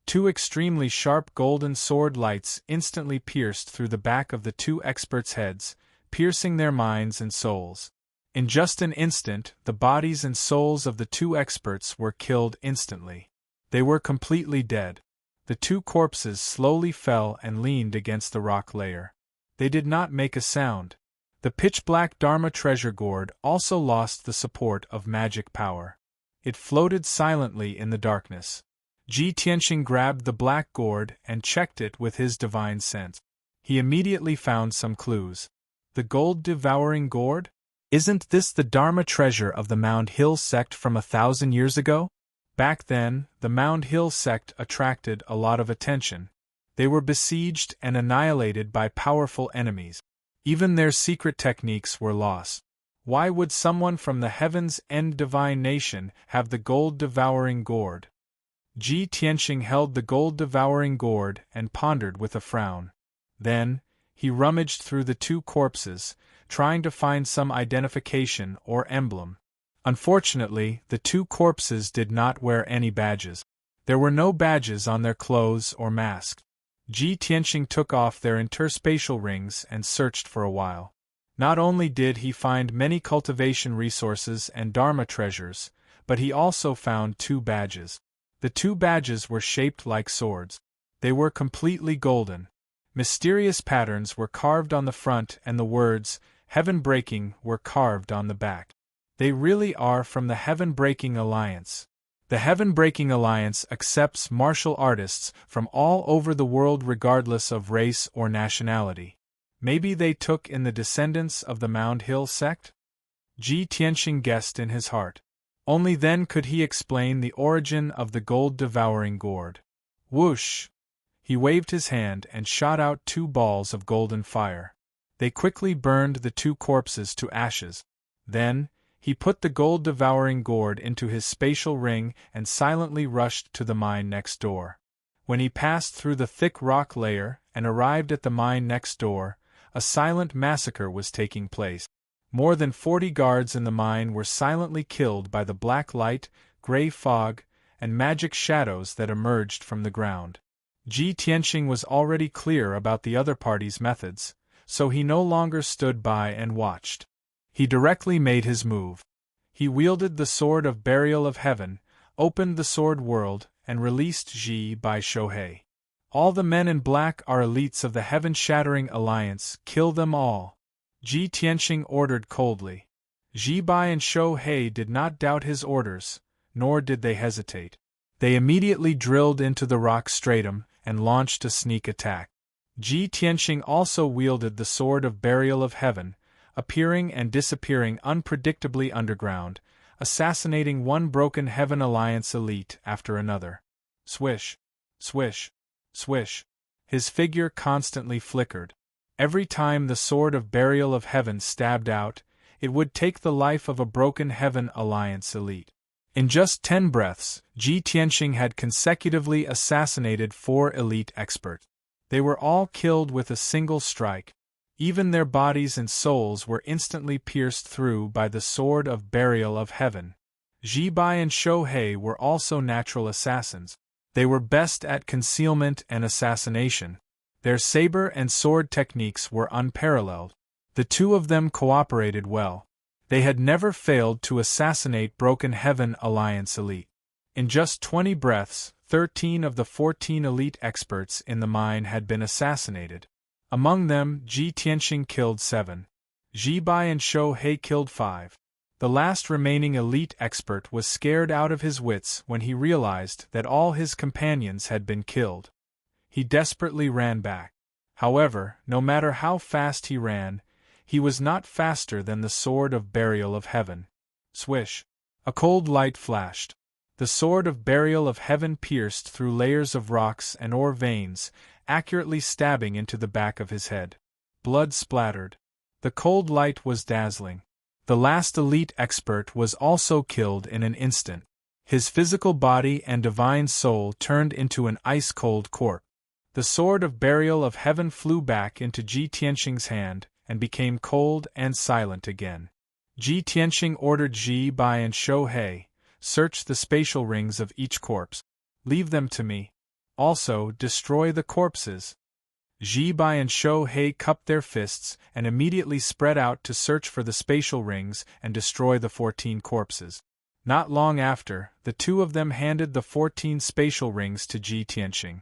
Two extremely sharp golden sword lights instantly pierced through the back of the two experts' heads, piercing their minds and souls. In just an instant, the bodies and souls of the two experts were killed instantly. They were completely dead. The two corpses slowly fell and leaned against the rock layer. They did not make a sound. The pitch-black Dharma treasure gourd also lost the support of magic power. It floated silently in the darkness. Ji Tianxing grabbed the black gourd and checked it with his divine sense. He immediately found some clues. The gold-devouring gourd? Isn't this the Dharma treasure of the Mound Hill sect from 1,000 years ago? Back then, the Mound Hill sect attracted a lot of attention. They were besieged and annihilated by powerful enemies. Even their secret techniques were lost. Why would someone from the Heaven's End divine nation have the gold-devouring gourd? Ji Tianxing held the gold-devouring gourd and pondered with a frown. Then, he rummaged through the two corpses, trying to find some identification or emblem. Unfortunately, the two corpses did not wear any badges. There were no badges on their clothes or masks. Ji Tianxing took off their interspatial rings and searched for a while. Not only did he find many cultivation resources and Dharma treasures, but he also found two badges. The two badges were shaped like swords. They were completely golden. Mysterious patterns were carved on the front and the words, Heaven Breaking, were carved on the back. They really are from the Heaven Breaking Alliance. The Heaven Breaking Alliance accepts martial artists from all over the world regardless of race or nationality. Maybe they took in the descendants of the Mound Hill sect? Ji Tianxing guessed in his heart. Only then could he explain the origin of the gold-devouring gourd. Whoosh! He waved his hand and shot out two balls of golden fire. They quickly burned the two corpses to ashes. Then, he put the gold-devouring gourd into his spatial ring and silently rushed to the mine next door. When he passed through the thick rock layer and arrived at the mine next door, a silent massacre was taking place. More than 40 guards in the mine were silently killed by the black light, gray fog, and magic shadows that emerged from the ground. Ji Tianxing was already clear about the other party's methods, so he no longer stood by and watched. He directly made his move. He wielded the Sword of Burial of Heaven, opened the Sword World, and released Ji Bai Shohei. All the men in black are elites of the Heaven-Shattering Alliance, kill them all. Ji Tianxing ordered coldly. Ji Bai and Shohei did not doubt his orders, nor did they hesitate. They immediately drilled into the rock stratum and launched a sneak attack. Ji Tianxing also wielded the Sword of Burial of Heaven, appearing and disappearing unpredictably underground, assassinating one broken Heaven Alliance elite after another. Swish, swish, swish. His figure constantly flickered. Every time the Sword of Burial of Heaven stabbed out, it would take the life of a broken Heaven Alliance elite. In just 10 breaths, Ji Tianxing had consecutively assassinated 4 elite experts. They were all killed with a single strike. Even their bodies and souls were instantly pierced through by the Sword of Burial of Heaven. Ji Bai and Shohei were also natural assassins. They were best at concealment and assassination. Their saber and sword techniques were unparalleled. The two of them cooperated well. They had never failed to assassinate Broken Heaven Alliance elite. In just 20 breaths, 13 of the 14 elite experts in the mine had been assassinated. Among them, Ji Tianxing killed 7. Ji Bai and Shou He killed 5. The last remaining elite expert was scared out of his wits when he realized that all his companions had been killed. He desperately ran back. However, no matter how fast he ran, he was not faster than the sword of burial of heaven. Swish! A cold light flashed. The sword of burial of heaven pierced through layers of rocks and ore veins, accurately stabbing into the back of his head. Blood splattered. The cold light was dazzling. The last elite expert was also killed in an instant. His physical body and divine soul turned into an ice-cold corpse. The sword of burial of heaven flew back into Ji Tianxing's hand and became cold and silent again. Ji Tianxing ordered Ji Bai and Shou He, search the spatial rings of each corpse. Leave them to me. Also, destroy the corpses. Ji Bai and Shou He cupped their fists and immediately spread out to search for the spatial rings and destroy the 14 corpses. Not long after, the two of them handed the 14 spatial rings to Ji Tianxing.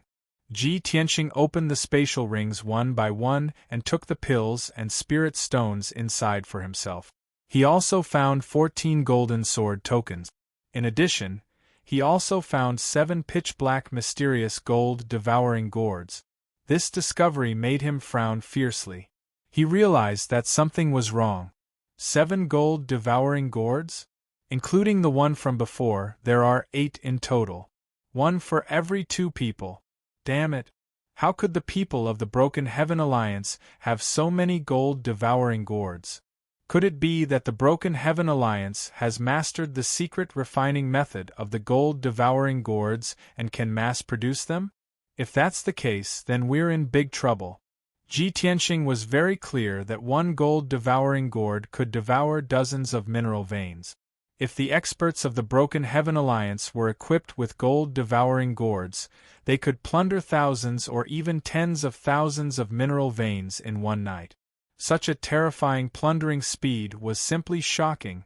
Ji Tianxing opened the spatial rings one by one and took the pills and spirit stones inside for himself. He also found 14 golden sword tokens. In addition, he also found 7 pitch-black mysterious gold devouring gourds. This discovery made him frown fiercely. He realized that something was wrong. 7 gold devouring gourds? Including the one from before, there are 8 in total. 1 for every 2 people. Damn it! How could the people of the Broken Heaven Alliance have so many gold devouring gourds? Could it be that the Broken Heaven Alliance has mastered the secret refining method of the gold devouring gourds and can mass produce them? If that's the case, then we're in big trouble. Ji Tianxing was very clear that 1 gold devouring gourd could devour dozens of mineral veins. If the experts of the Broken Heaven Alliance were equipped with gold devouring gourds, they could plunder thousands or even tens of thousands of mineral veins in one night. Such a terrifying plundering speed was simply shocking.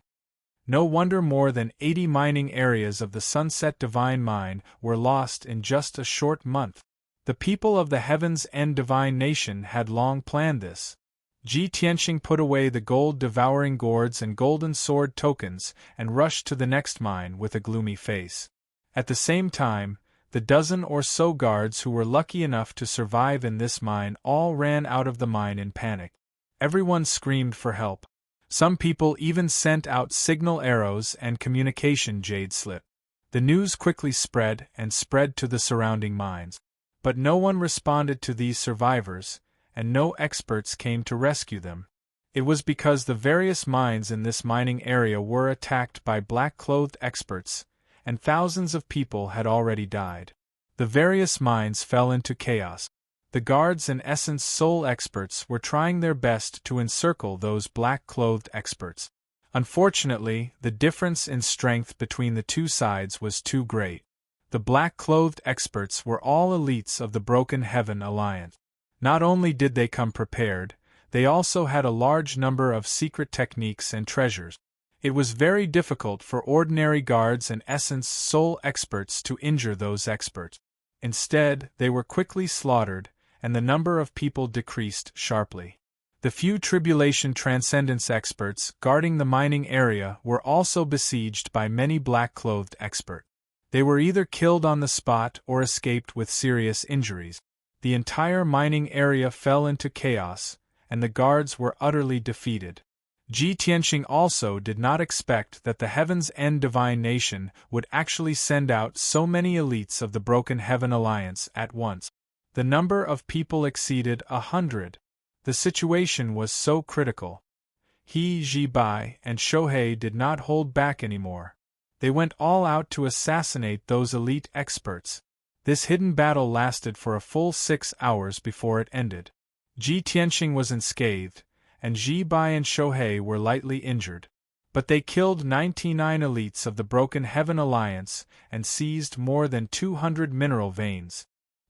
No wonder more than 80 mining areas of the Sunset Divine Mine were lost in just a short month. The people of the Heaven's End Divine Nation had long planned this. Ji Tianxing put away the gold devouring gourds and golden sword tokens and rushed to the next mine with a gloomy face. At the same time, the dozen or so guards who were lucky enough to survive in this mine all ran out of the mine in panic. Everyone screamed for help. Some people even sent out signal arrows and communication jade slip. The news quickly spread to the surrounding mines. But no one responded to these survivors, and no experts came to rescue them. It was because the various mines in this mining area were attacked by black-clothed experts, and thousands of people had already died. The various mines fell into chaos. The guards and Essence Soul experts were trying their best to encircle those black-clothed experts. Unfortunately, the difference in strength between the two sides was too great. The black-clothed experts were all elites of the Broken Heaven Alliance. Not only did they come prepared, they also had a large number of secret techniques and treasures. It was very difficult for ordinary guards and Essence Soul experts to injure those experts. Instead, they were quickly slaughtered, and the number of people decreased sharply. The few Tribulation Transcendence experts guarding the mining area were also besieged by many black-clothed experts. They were either killed on the spot or escaped with serious injuries. The entire mining area fell into chaos, and the guards were utterly defeated. Ji Tianxing also did not expect that the Heaven's End Divine Nation would actually send out so many elites of the Broken Heaven Alliance at once. The number of people exceeded 100. The situation was so critical. He, Ji Bai, and Shou He did not hold back anymore. They went all out to assassinate those elite experts. This hidden battle lasted for a full 6 hours before it ended. Ji Tianxing was unscathed, and Ji Bai and Shou He were lightly injured. But they killed 99 elites of the Broken Heaven Alliance and seized more than 200 mineral veins.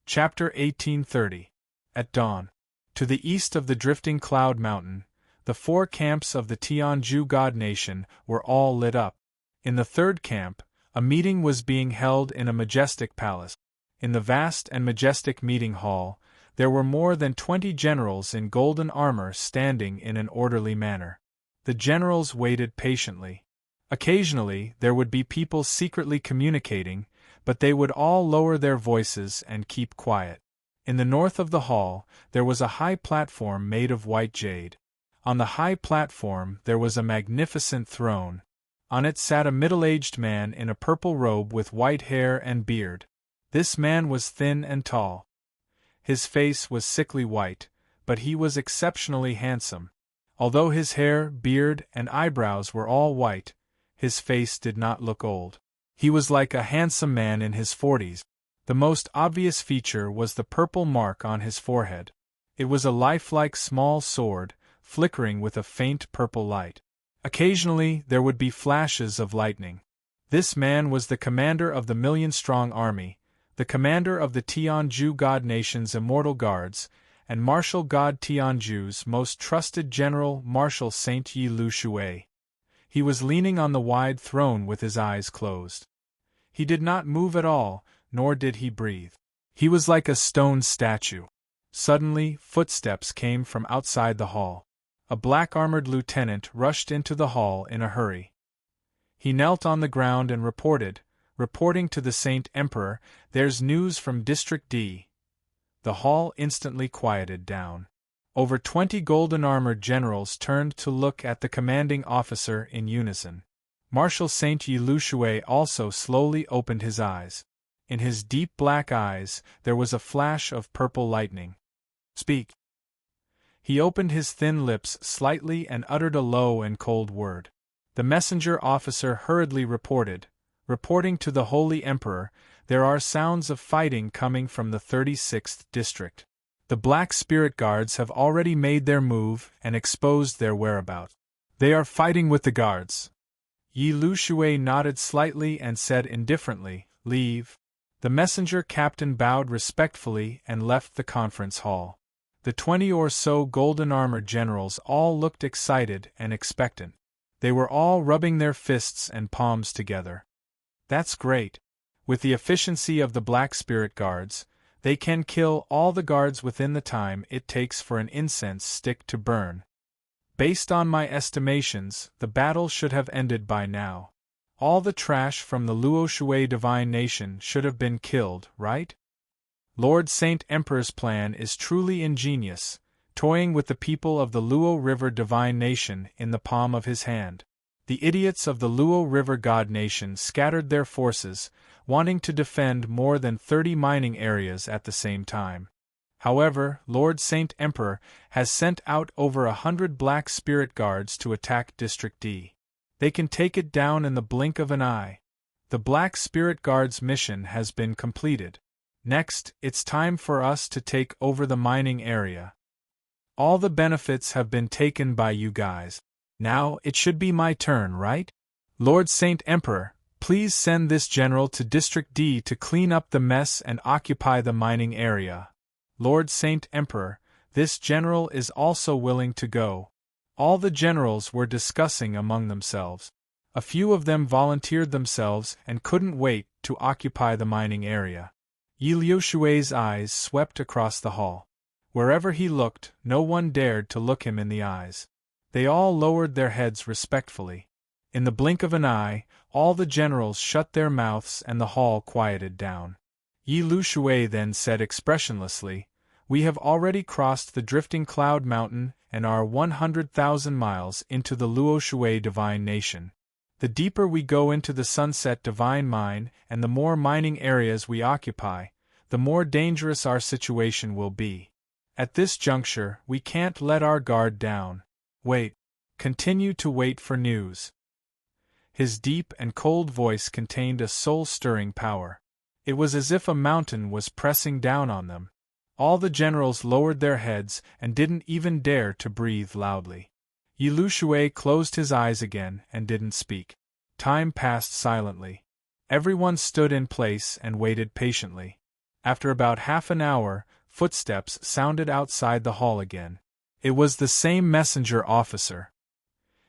Chapter 1830. At dawn. To the east of the drifting cloud mountain, The 4 camps of the Tianju God Nation were all lit up. In the 3rd camp, a meeting was being held in a majestic palace. In the vast and majestic meeting hall, there were more than 20 generals in golden armor standing in an orderly manner. The generals waited patiently. Occasionally, there would be people secretly communicating, but they would all lower their voices and keep quiet. In the north of the hall, there was a high platform made of white jade. On the high platform there was a magnificent throne. On it sat a middle-aged man in a purple robe with white hair and beard. This man was thin and tall. His face was sickly white, but he was exceptionally handsome. Although his hair, beard, and eyebrows were all white, his face did not look old. He was like a handsome man in his 40s. The most obvious feature was the purple mark on his forehead. It was a lifelike small sword, flickering with a faint purple light. Occasionally there would be flashes of lightning. This man was the commander of the million-strong army, the commander of the Tianju God Nation's immortal guards, and Marshal God Tianju's most trusted general, Marshal Saint Yi Lu Shui. He was leaning on the wide throne with his eyes closed. He did not move at all, nor did he breathe. He was like a stone statue. Suddenly, footsteps came from outside the hall. A black-armored lieutenant rushed into the hall in a hurry. He knelt on the ground and reporting to the Saint Emperor, "There's news from District D." The hall instantly quieted down. Over 20 golden-armored generals turned to look at the commanding officer in unison. Marshal Saint Yi Lu Shui also slowly opened his eyes. In his deep black eyes there was a flash of purple lightning. "Speak." He opened his thin lips slightly and uttered a low and cold word. The messenger officer hurriedly reporting to the Holy Emperor, "There are sounds of fighting coming from the 36th district. The Black Spirit Guards have already made their move and exposed their whereabouts. They are fighting with the guards." Yi Lu Shui nodded slightly and said indifferently, "Leave." The messenger captain bowed respectfully and left the conference hall. The 20 or so golden-armored generals all looked excited and expectant. They were all rubbing their fists and palms together. "That's great. With the efficiency of the Black Spirit Guards, they can kill all the guards within the time it takes for an incense stick to burn. Based on my estimations, the battle should have ended by now. All the trash from the Luo Shui Divine Nation should have been killed, right? Lord Saint Emperor's plan is truly ingenious, toying with the people of the Luo River Divine Nation in the palm of his hand. The idiots of the Luo River God Nation scattered their forces, wanting to defend more than 30 mining areas at the same time. However, Lord Saint Emperor has sent out over 100 Black Spirit Guards to attack District D. They can take it down in the blink of an eye. The Black Spirit Guards' mission has been completed. Next, it's time for us to take over the mining area. All the benefits have been taken by you guys. Now it should be my turn, right? Lord Saint Emperor, please send this general to District D to clean up the mess and occupy the mining area." "Lord Saint Emperor, this general is also willing to go." All the generals were discussing among themselves. A few of them volunteered themselves and couldn't wait to occupy the mining area. Yi Lu Shui's eyes swept across the hall. Wherever he looked, no one dared to look him in the eyes. They all lowered their heads respectfully. In the blink of an eye, all the generals shut their mouths and the hall quieted down. Yi Lu Shui then said expressionlessly, "We have already crossed the drifting cloud mountain and are 100,000 miles into the Luo Shui Divine Nation. The deeper we go into the Sunset Divine Mine and the more mining areas we occupy, the more dangerous our situation will be. At this juncture, we can't let our guard down. Wait. Continue to wait for news." His deep and cold voice contained a soul-stirring power. It was as if a mountain was pressing down on them. All the generals lowered their heads and didn't even dare to breathe loudly. Yi Lu Shui closed his eyes again and didn't speak. Time passed silently. Everyone stood in place and waited patiently. After about half an hour, footsteps sounded outside the hall again. It was the same messenger officer.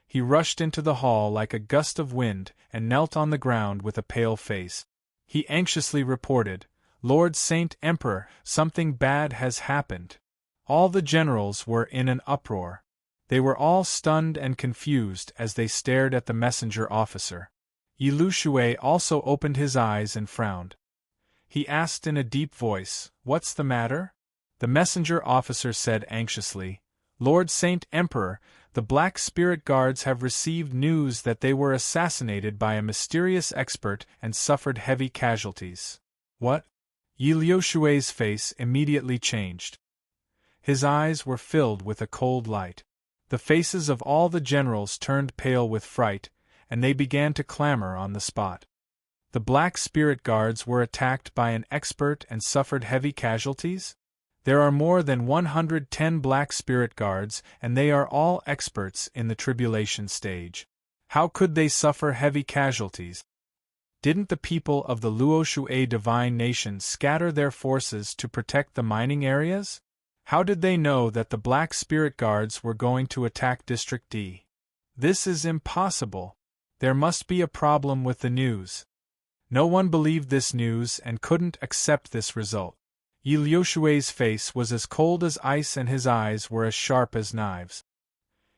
He rushed into the hall like a gust of wind and knelt on the ground with a pale face. He anxiously reported, "Lord Saint Emperor, something bad has happened." All the generals were in an uproar. They were all stunned and confused as they stared at the messenger officer. Yi Lushui also opened his eyes and frowned. He asked in a deep voice, "What's the matter?" The messenger officer said anxiously, "Lord Saint Emperor, the Black Spirit Guards have received news that they were assassinated by a mysterious expert and suffered heavy casualties." "What?" Yi Liushui's face immediately changed. His eyes were filled with a cold light. The faces of all the generals turned pale with fright, and they began to clamor on the spot. The Black Spirit Guards were attacked by an expert and suffered heavy casualties? There are more than 110 Black Spirit Guards, and they are all experts in the tribulation stage. How could they suffer heavy casualties? Didn't the people of the Luoshui divine nation scatter their forces to protect the mining areas? How did they know that the Black Spirit Guards were going to attack District D? This is impossible. There must be a problem with the news. No one believed this news and couldn't accept this result. Yi Liushui's face was as cold as ice and his eyes were as sharp as knives.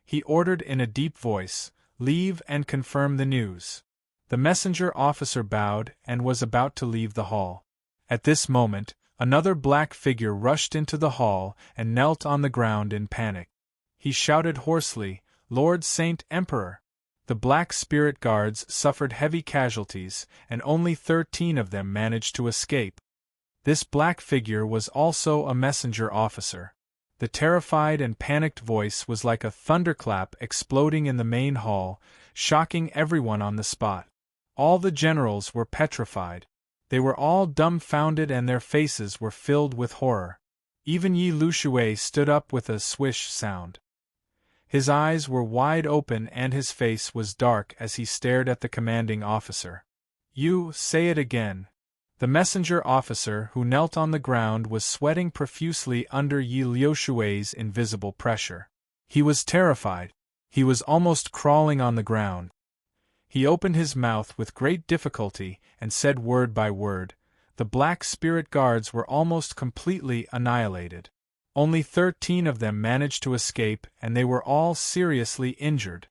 He ordered in a deep voice, "Leave and confirm the news." The messenger officer bowed and was about to leave the hall. At this moment, another black figure rushed into the hall and knelt on the ground in panic. He shouted hoarsely, "Lord Saint Emperor!" The Black Spirit Guards suffered heavy casualties, and only 13 of them managed to escape. This black figure was also a messenger officer. The terrified and panicked voice was like a thunderclap exploding in the main hall, shocking everyone on the spot. All the generals were petrified. They were all dumbfounded and their faces were filled with horror. Even Yi Lushui stood up with a swish sound. His eyes were wide open and his face was dark as he stared at the commanding officer. "You, say it again." The messenger officer who knelt on the ground was sweating profusely under Yi Liushui's invisible pressure. He was terrified. He was almost crawling on the ground. He opened his mouth with great difficulty and said word by word, "The Black Spirit Guards were almost completely annihilated. Only 13 of them managed to escape and they were all seriously injured."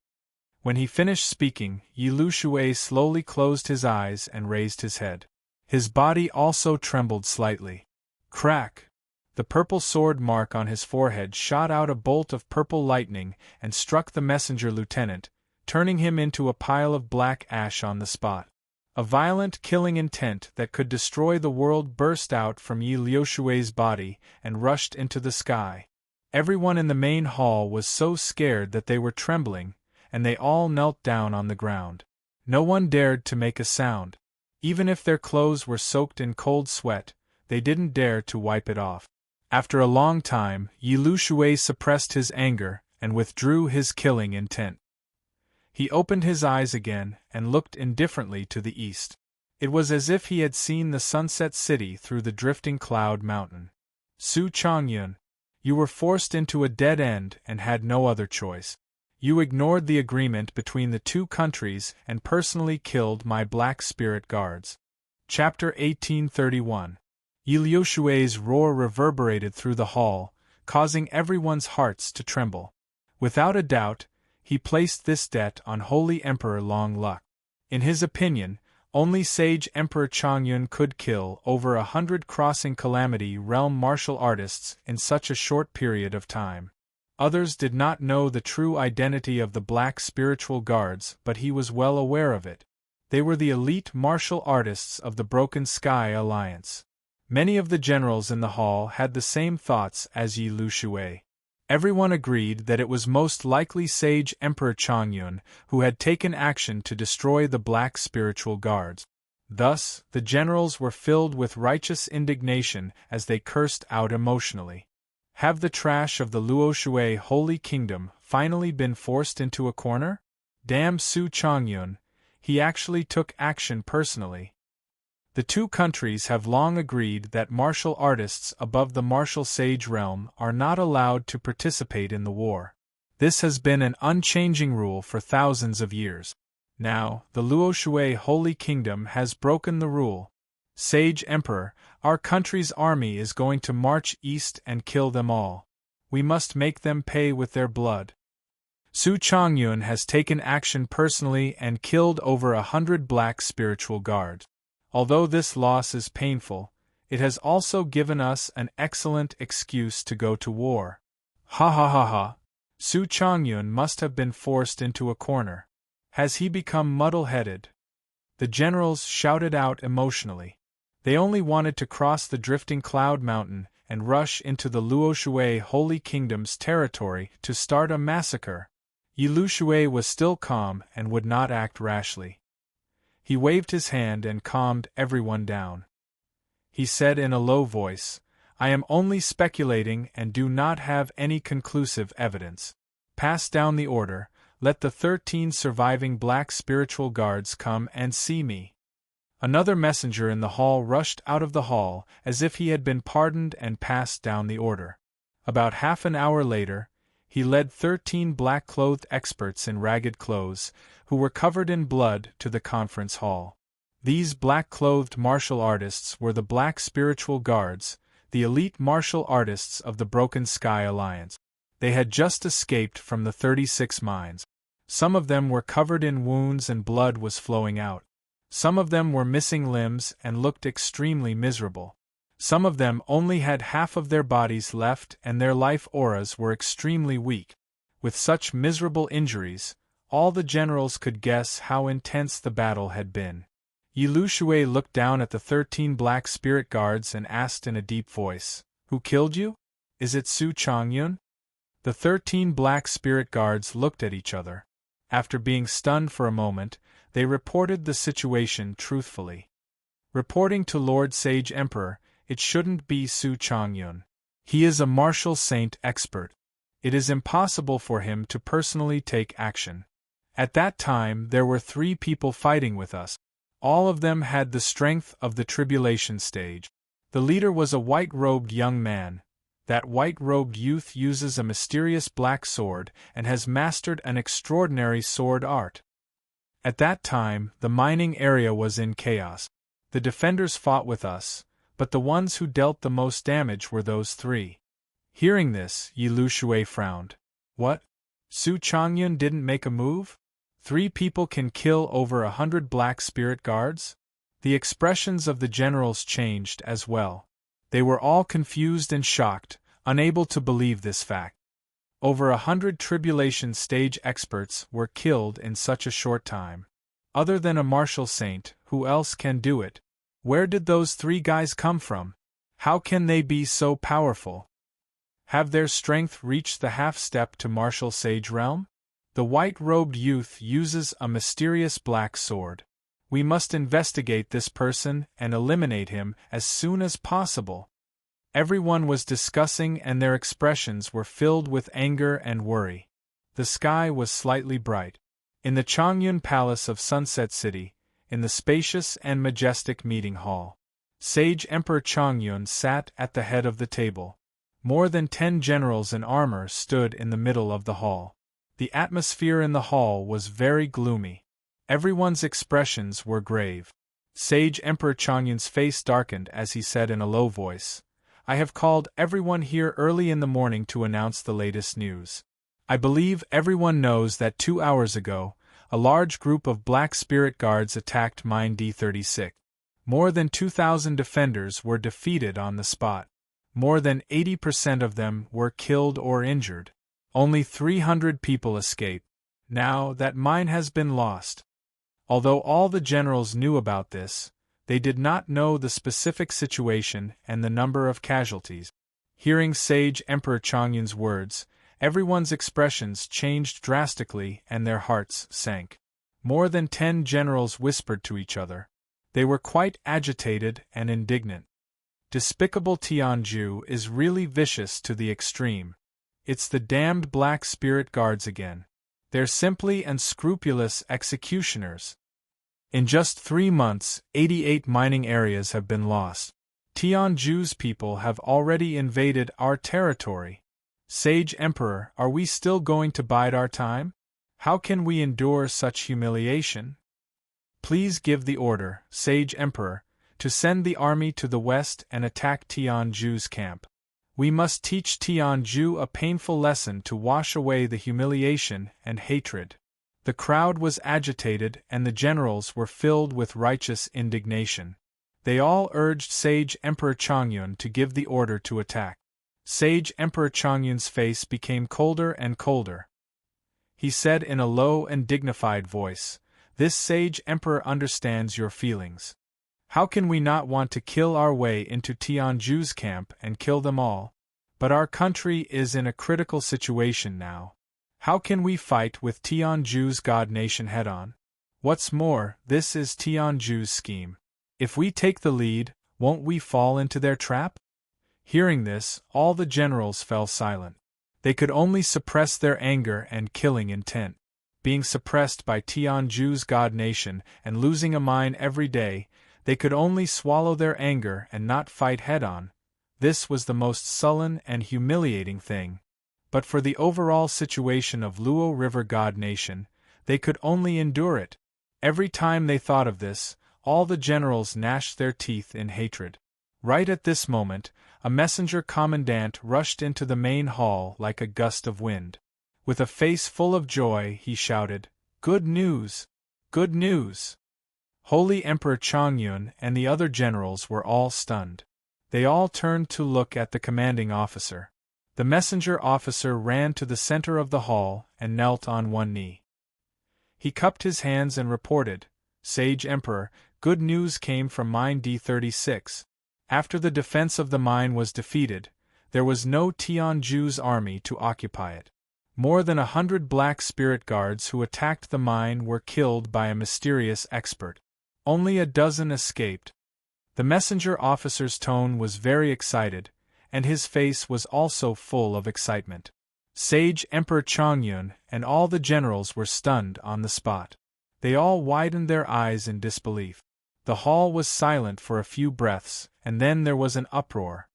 When he finished speaking, Yi Lushui slowly closed his eyes and raised his head. His body also trembled slightly. Crack! The purple sword mark on his forehead shot out a bolt of purple lightning and struck the messenger lieutenant, turning him into a pile of black ash on the spot. A violent killing intent that could destroy the world burst out from Yi Liushui's body and rushed into the sky. Everyone in the main hall was so scared that they were trembling, and they all knelt down on the ground. No one dared to make a sound. Even if their clothes were soaked in cold sweat, they didn't dare to wipe it off. After a long time, Yi Lushui suppressed his anger and withdrew his killing intent. He opened his eyes again and looked indifferently to the east. It was as if he had seen the sunset city through the drifting cloud mountain. "Su Chongyun, you were forced into a dead end and had no other choice. You ignored the agreement between the two countries and personally killed my Black Spirit Guards." Chapter 1831. Yi Liushui's roar reverberated through the hall, causing everyone's hearts to tremble. Without a doubt, he placed this debt on Holy Emperor Long Luck. In his opinion, only Sage Emperor Chongyun could kill over 100 crossing Calamity Realm martial artists in such a short period of time. Others did not know the true identity of the Black Spiritual Guards, but he was well aware of it. They were the elite martial artists of the Broken Sky Alliance. Many of the generals in the hall had the same thoughts as Yi Lushui. Everyone agreed that it was most likely Sage Emperor Chongyun who had taken action to destroy the Black Spiritual Guards. Thus, the generals were filled with righteous indignation as they cursed out emotionally. Have the trash of the Luoshui Holy Kingdom finally been forced into a corner? Damn Su Chongyun, he actually took action personally. The two countries have long agreed that martial artists above the martial sage realm are not allowed to participate in the war. This has been an unchanging rule for thousands of years. Now, the Luoshui Holy Kingdom has broken the rule. Sage Emperor, our country's army is going to march east and kill them all. We must make them pay with their blood. Su Chongyun has taken action personally and killed over 100 black spiritual guards. Although this loss is painful, it has also given us an excellent excuse to go to war. Ha ha ha ha. Su Chongyun must have been forced into a corner. Has he become muddle-headed? The generals shouted out emotionally. They only wanted to cross the drifting cloud mountain and rush into the Luoshui Holy Kingdom's territory to start a massacre. Yi Luoshui was still calm and would not act rashly. He waved his hand and calmed everyone down. He said in a low voice, "I am only speculating and do not have any conclusive evidence. Pass down the order, let the 13 surviving black spiritual guards come and see me." Another messenger in the hall rushed out of the hall as if he had been pardoned and passed down the order. About half an hour later, he led 13 black-clothed experts in ragged clothes, who were covered in blood, to the conference hall. These black-clothed martial artists were the Black Spiritual Guards, the elite martial artists of the Broken Sky Alliance. They had just escaped from the 36 mines. Some of them were covered in wounds and blood was flowing out. Some of them were missing limbs and looked extremely miserable. Some of them only had half of their bodies left and their life auras were extremely weak. With such miserable injuries, all the generals could guess how intense the battle had been. Yi Luoshui looked down at the 13 black spirit guards and asked in a deep voice, "Who killed you? Is it Su Chongyun?" The 13 black spirit guards looked at each other. After being stunned for a moment, they reported the situation truthfully. Reporting to Lord Sage Emperor, "It shouldn't be Su Chongyun. He is a martial saint expert. It is impossible for him to personally take action. At that time there were 3 people fighting with us. All of them had the strength of the tribulation stage. The leader was a white-robed young man. That white-robed youth uses a mysterious black sword and has mastered an extraordinary sword art. At that time, the mining area was in chaos. The defenders fought with us, but the ones who dealt the most damage were those 3. Hearing this, Yi Luoshui frowned. What? Su Chongyun didn't make a move? 3 people can kill over 100 black spirit guards? The expressions of the generals changed as well. They were all confused and shocked, unable to believe this fact. Over 100 tribulation stage experts were killed in such a short time. Other than a martial saint, who else can do it? Where did those 3 guys come from? How can they be so powerful? Have their strength reached the half-step to martial sage realm? The white-robed youth uses a mysterious black sword. We must investigate this person and eliminate him as soon as possible. Everyone was discussing and their expressions were filled with anger and worry. The sky was slightly bright. In the Chongyun Palace of Sunset City, in the spacious and majestic meeting hall, Sage Emperor Chongyun sat at the head of the table. More than 10 generals in armor stood in the middle of the hall. The atmosphere in the hall was very gloomy. Everyone's expressions were grave. Sage Emperor Chongyun's face darkened as he said in a low voice, "I have called everyone here early in the morning to announce the latest news. I believe everyone knows that 2 hours ago, a large group of Black Spirit Guards attacked Mine D36. More than 2,000 defenders were defeated on the spot. More than 80% of them were killed or injured. Only 300 people escaped. Now that mine has been lost." Although all the generals knew about this, they did not know the specific situation and the number of casualties. Hearing Sage Emperor Chongyun's words, everyone's expressions changed drastically and their hearts sank. More than 10 generals whispered to each other. They were quite agitated and indignant. Despicable Tianju is really vicious to the extreme. It's the damned Black Spirit Guards again. They're simply unscrupulous executioners. In just 3 months, 88 mining areas have been lost. Tianju's people have already invaded our territory. Sage Emperor, are we still going to bide our time? How can we endure such humiliation? Please give the order, Sage Emperor, to send the army to the west and attack Tianju's camp. We must teach Tianju a painful lesson to wash away the humiliation and hatred. The crowd was agitated and the generals were filled with righteous indignation. They all urged Sage Emperor Chongyun to give the order to attack. Sage Emperor Chongyun's face became colder and colder. He said in a low and dignified voice, "This Sage Emperor understands your feelings. How can we not want to kill our way into Tianju's camp and kill them all? But our country is in a critical situation now. How can we fight with Tianju's god nation head-on? What's more, this is Tianju's scheme. If we take the lead, won't we fall into their trap?" Hearing this, all the generals fell silent. They could only suppress their anger and killing intent. Being suppressed by Tianju's god nation and losing a mine every day, they could only swallow their anger and not fight head-on. This was the most sullen and humiliating thing. But for the overall situation of Luo River God Nation, they could only endure it. Every time they thought of this, all the generals gnashed their teeth in hatred. Right at this moment, a messenger commandant rushed into the main hall like a gust of wind. With a face full of joy, he shouted, "Good news! Good news!" Holy Emperor Chongyun and the other generals were all stunned. They all turned to look at the commanding officer. The messenger officer ran to the center of the hall and knelt on one knee. He cupped his hands and reported, "Sage Emperor, good news came from mine D36. After the defense of the mine was defeated, there was no Tianju's army to occupy it. More than 100 Black Spirit Guards who attacked the mine were killed by a mysterious expert. Only a dozen escaped." The messenger officer's tone was very excited, and his face was also full of excitement. Sage Emperor Chongyun and all the generals were stunned on the spot. They all widened their eyes in disbelief. The hall was silent for a few breaths, and then there was an uproar.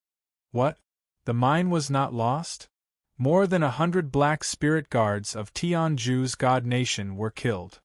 What? The mine was not lost? More than 100 Black Spirit Guards of Tianju's God Nation were killed.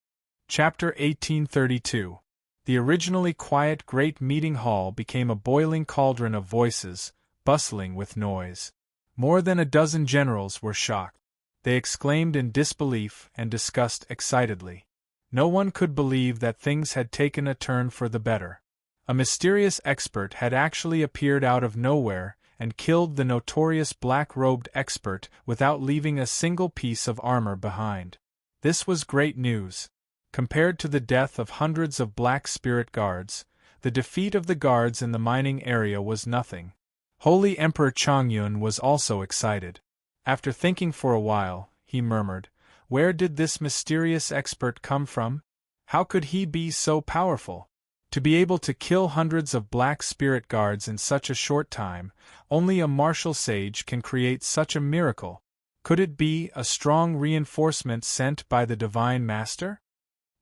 Chapter 1832. The originally quiet great meeting hall became a boiling cauldron of voices, bustling with noise. More than a dozen generals were shocked. They exclaimed in disbelief and discussed excitedly. No one could believe that things had taken a turn for the better. A mysterious expert had actually appeared out of nowhere and killed the notorious black-robed expert without leaving a single piece of armor behind. This was great news. Compared to the death of hundreds of Black Spirit Guards, the defeat of the guards in the mining area was nothing. Holy Emperor Chongyun was also excited. After thinking for a while, he murmured, "Where did this mysterious expert come from? How could he be so powerful? To be able to kill hundreds of Black Spirit Guards in such a short time, only a martial sage can create such a miracle. Could it be a strong reinforcement sent by the Divine Master?"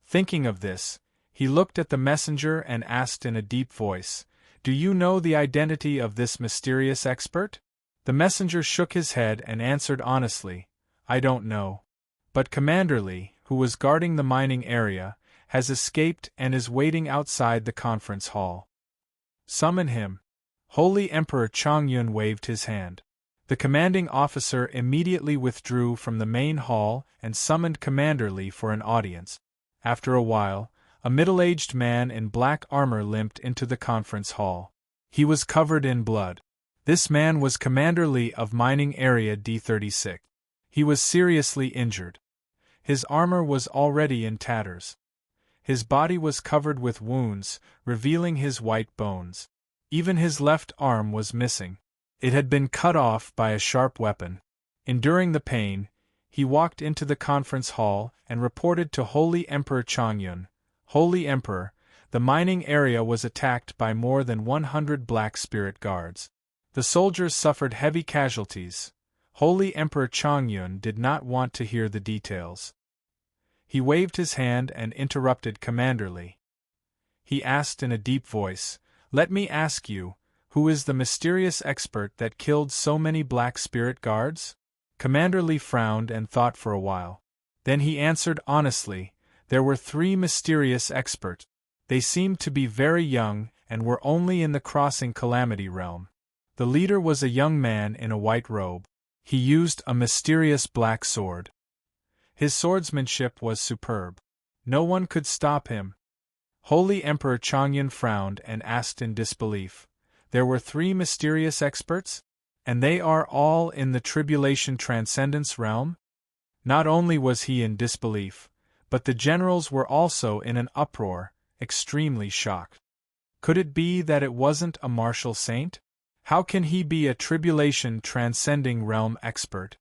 Thinking of this, he looked at the messenger and asked in a deep voice, "Do you know the identity of this mysterious expert?" The messenger shook his head and answered honestly, "I don't know. But Commander Li, who was guarding the mining area, has escaped and is waiting outside the conference hall. Summon him." Holy Emperor Chongyun waved his hand. The commanding officer immediately withdrew from the main hall and summoned Commander Li for an audience. After a while, a middle-aged man in black armor limped into the conference hall. He was covered in blood. This man was Commander Li of Mining Area D36. He was seriously injured. His armor was already in tatters. His body was covered with wounds, revealing his white bones. Even his left arm was missing. It had been cut off by a sharp weapon. Enduring the pain, he walked into the conference hall and reported to Holy Emperor Chongyun, "Holy Emperor, the mining area was attacked by more than 100 Black Spirit Guards. The soldiers suffered heavy casualties." Holy Emperor Chongyun did not want to hear the details. He waved his hand and interrupted Commander Li. he asked in a deep voice. Let me ask you, who is the mysterious expert that killed so many Black Spirit guards? Commander Lee frowned and thought for a while. Then he answered honestly, there were 3 mysterious experts. They seemed to be very young and were only in the crossing Calamity realm. The leader was a young man in a white robe. He used a mysterious black sword. His swordsmanship was superb. No one could stop him. Holy Emperor Chongyun frowned and asked in disbelief. There were 3 mysterious experts? And they are all in the Tribulation Transcendence realm? Not only was he in disbelief, but the generals were also in an uproar, extremely shocked. Could it be that it wasn't a martial saint? How can he be a Tribulation Transcending realm expert?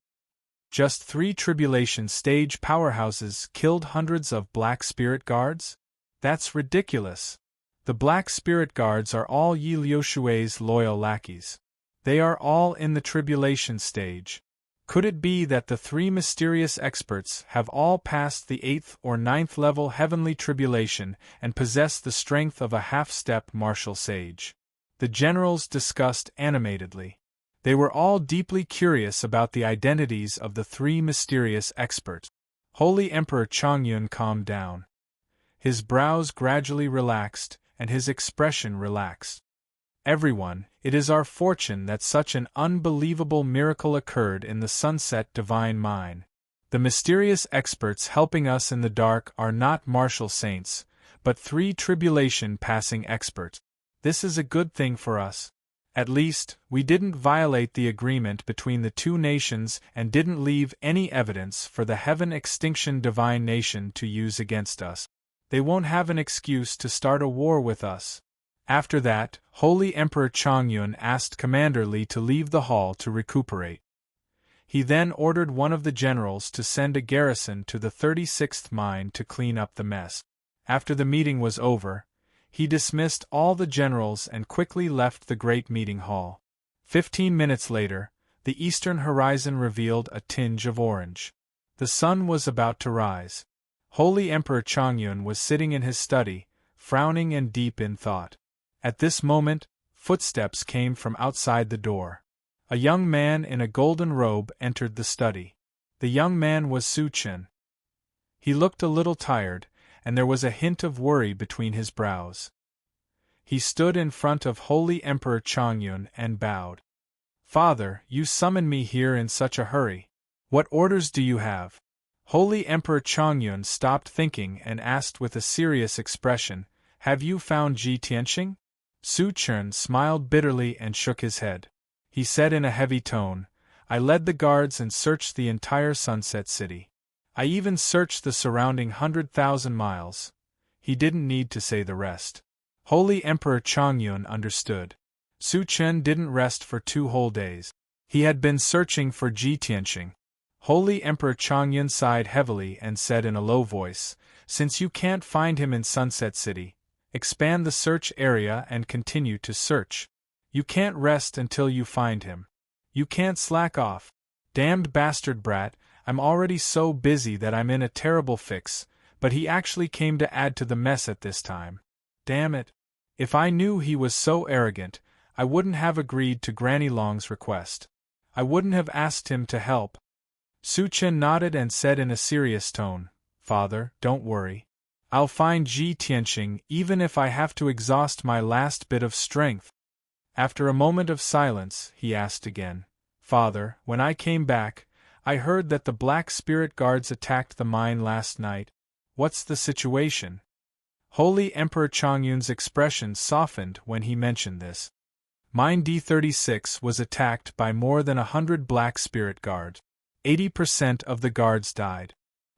Just 3 Tribulation stage powerhouses killed hundreds of Black Spirit guards? That's ridiculous. The Black Spirit guards are all Yi Liushui's loyal lackeys. They are all in the Tribulation stage. Could it be that the 3 mysterious experts have all passed the 8th or 9th level heavenly tribulation and possess the strength of a half-step martial sage? The generals discussed animatedly. They were all deeply curious about the identities of the 3 mysterious experts. Holy Emperor Chongyun calmed down. His brows gradually relaxed, and his expression relaxed. Everyone, it is our fortune that such an unbelievable miracle occurred in the Sunset Divine Mine. The mysterious experts helping us in the dark are not martial saints, but 3 tribulation-passing experts. This is a good thing for us. At least, we didn't violate the agreement between the 2 nations and didn't leave any evidence for the Heaven Extinction Divine Nation to use against us. They won't have an excuse to start a war with us. After that, Holy Emperor Chongyun asked Commander Lee to leave the hall to recuperate. He then ordered one of the generals to send a garrison to the 36th mine to clean up the mess. After the meeting was over, he dismissed all the generals and quickly left the great meeting hall. 15 minutes later, the eastern horizon revealed a tinge of orange. The sun was about to rise. Holy Emperor Chongyun was sitting in his study, frowning and deep in thought. At this moment, footsteps came from outside the door. A young man in a golden robe entered the study. The young man was Su Chen. He looked a little tired, and there was a hint of worry between his brows. He stood in front of Holy Emperor Chongyun and bowed. "Father, you summoned me here in such a hurry. What orders do you have?" Holy Emperor Chongyun stopped thinking and asked with a serious expression, "Have you found Ji Tianxing?" Su Chen smiled bitterly and shook his head. He said in a heavy tone, "I led the guards and searched the entire Sunset City. I even searched the surrounding 100,000 miles." He didn't need to say the rest. Holy Emperor Chongyun understood. Su Chen didn't rest for 2 whole days. He had been searching for Ji Tianxing. Holy Emperor Chongyun sighed heavily and said in a low voice, "Since you can't find him in Sunset City, expand the search area and continue to search. You can't rest until you find him. You can't slack off. Damned bastard brat, I'm already so busy that I'm in a terrible fix, but he actually came to add to the mess at this time. Damn it. If I knew he was so arrogant, I wouldn't have agreed to Granny Long's request. I wouldn't have asked him to help." Su Chen nodded and said in a serious tone, "Father, don't worry. I'll find Ji Tianxing even if I have to exhaust my last bit of strength." After a moment of silence, he asked again, "Father, when I came back, I heard that the Black Spirit Guards attacked the mine last night. What's the situation?" Holy Emperor Chongyun's expression softened when he mentioned this. Mine D36 was attacked by more than 100 Black Spirit Guards. 80% of the guards died.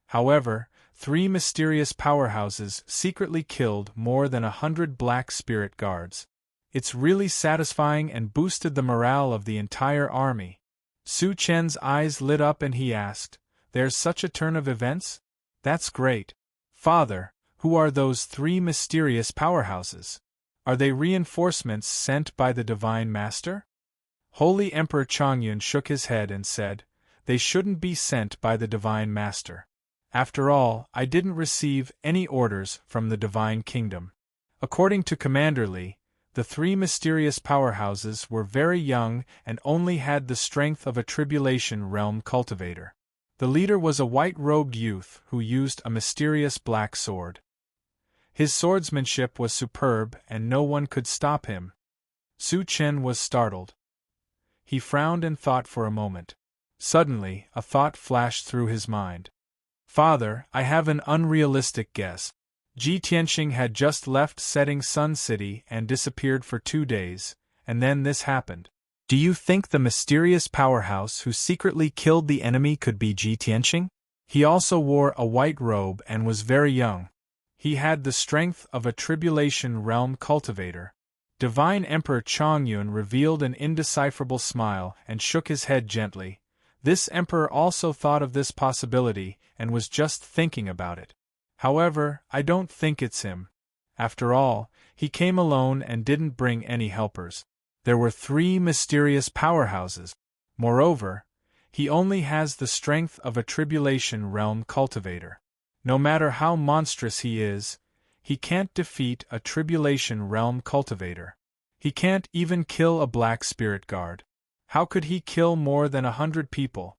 However, 3 mysterious powerhouses secretly killed more than 100 Black Spirit Guards. It's really satisfying and boosted the morale of the entire army. Su Chen's eyes lit up and he asked, "There's such a turn of events? That's great. Father, who are those 3 mysterious powerhouses? Are they reinforcements sent by the Divine Master?" Holy Emperor Chongyun shook his head and said, "They shouldn't be sent by the Divine Master. After all, I didn't receive any orders from the Divine Kingdom. According to Commander Lee, the three mysterious powerhouses were very young and only had the strength of a tribulation realm cultivator. The leader was a white-robed youth who used a mysterious black sword. His swordsmanship was superb and no one could stop him. Su Chen was startled. He frowned and thought for a moment. Suddenly, a thought flashed through his mind. Father, I have an unrealistic guess. Ji Tianxing had just left Setting Sun City and disappeared for 2 days, and then this happened. Do you think the mysterious powerhouse who secretly killed the enemy could be Ji Tianxing? He also wore a white robe and was very young. He had the strength of a tribulation realm cultivator. Divine Emperor Chongyun revealed an indecipherable smile and shook his head gently. This emperor also thought of this possibility and was just thinking about it. However, I don't think it's him. After all, he came alone and didn't bring any helpers. There were 3 mysterious powerhouses. Moreover, he only has the strength of a tribulation realm cultivator. No matter how monstrous he is, he can't defeat a tribulation realm cultivator. He can't even kill a black spirit guard. How could he kill more than 100 people?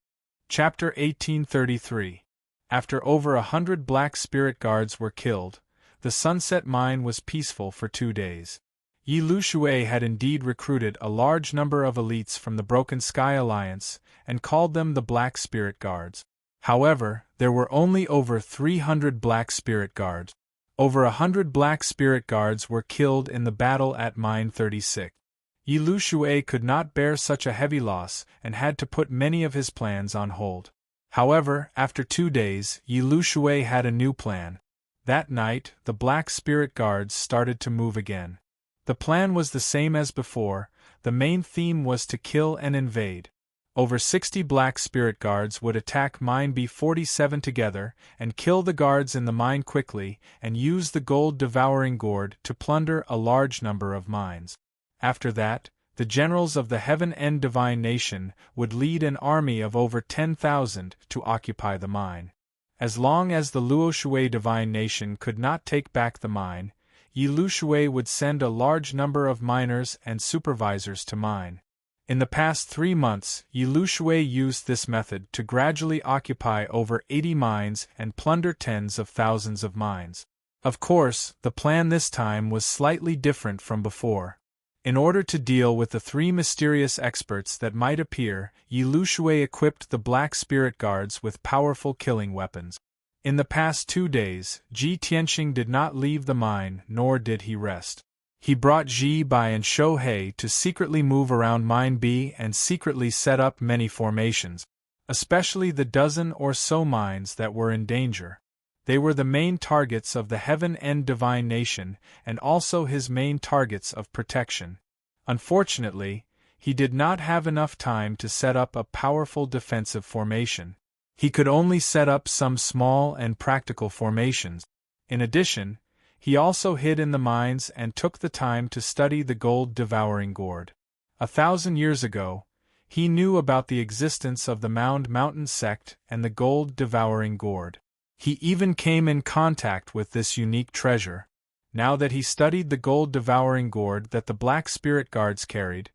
Chapter 1833. After over 100 black spirit guards were killed, the Sunset Mine was peaceful for 2 days. Yi Lushui had indeed recruited a large number of elites from the Broken Sky Alliance and called them the Black Spirit Guards. However, there were only over 300 Black Spirit Guards. Over 100 Black Spirit Guards were killed in the battle at Mine 36. Yi Lushui could not bear such a heavy loss and had to put many of his plans on hold. However, after 2 days, Yi Lushui had a new plan. That night, the Black Spirit Guards started to move again. The plan was the same as before. The main theme was to kill and invade. Over 60 Black Spirit Guards would attack Mine B47 together and kill the guards in the mine quickly and use the gold-devouring gourd to plunder a large number of mines. After that, the generals of the Heaven End Divine Nation would lead an army of over 10,000 to occupy the mine. As long as the Luoshui Divine Nation could not take back the mine, Yi Lushui would send a large number of miners and supervisors to mine. In the past 3 months, Yi Lushui used this method to gradually occupy over 80 mines and plunder tens of thousands of mines. Of course, the plan this time was slightly different from before. In order to deal with the 3 mysterious experts that might appear, Yi Lushui equipped the Black Spirit Guards with powerful killing weapons. In the past 2 days, Ji Tianxing did not leave the mine, nor did he rest. He brought Ji Bai and Shou He to secretly move around Mine B and secretly set up many formations, especially the dozen or so mines that were in danger. They were the main targets of the Heaven End Divine Nation and also his main targets of protection. Unfortunately, he did not have enough time to set up a powerful defensive formation. He could only set up some small and practical formations. In addition, he also hid in the mines and took the time to study the gold-devouring gourd. 1,000 years ago, he knew about the existence of the Mound Mountain sect and the gold-devouring gourd. He even came in contact with this unique treasure. Now that he studied the gold-devouring gourd that the Black Spirit Guards carried,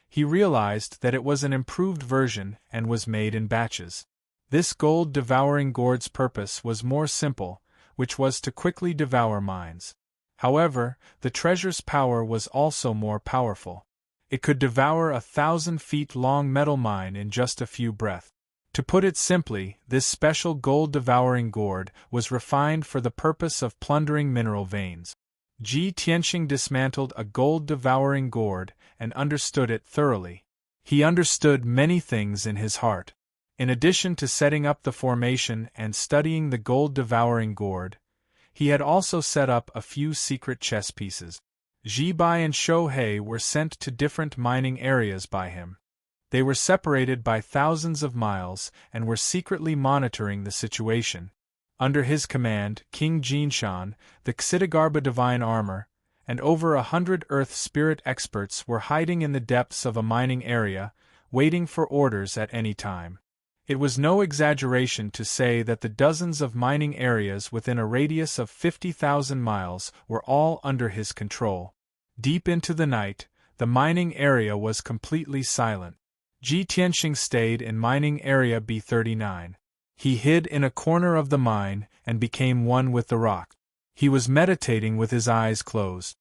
he realized that it was an improved version and was made in batches. This gold-devouring gourd's purpose was more simple, which was to quickly devour mines. However, the treasure's power was also more powerful. It could devour a 1,000-feet-long metal mine in just a few breaths. To put it simply, this special gold-devouring gourd was refined for the purpose of plundering mineral veins. Ji Tianxing dismantled a gold-devouring gourd and understood it thoroughly. He understood many things in his heart. In addition to setting up the formation and studying the gold-devouring gourd, he had also set up a few secret chess pieces. Ji Bai and Shou He were sent to different mining areas by him. They were separated by thousands of miles and were secretly monitoring the situation. Under his command, King Jinshan, the Xitigarbha Divine Armor, and over 100 Earth Spirit experts were hiding in the depths of a mining area, waiting for orders at any time. It was no exaggeration to say that the dozens of mining areas within a radius of 50,000 miles were all under his control. Deep into the night, the mining area was completely silent. Ji Tianxing stayed in mining area B39. He hid in a corner of the mine and became one with the rock. He was meditating with his eyes closed.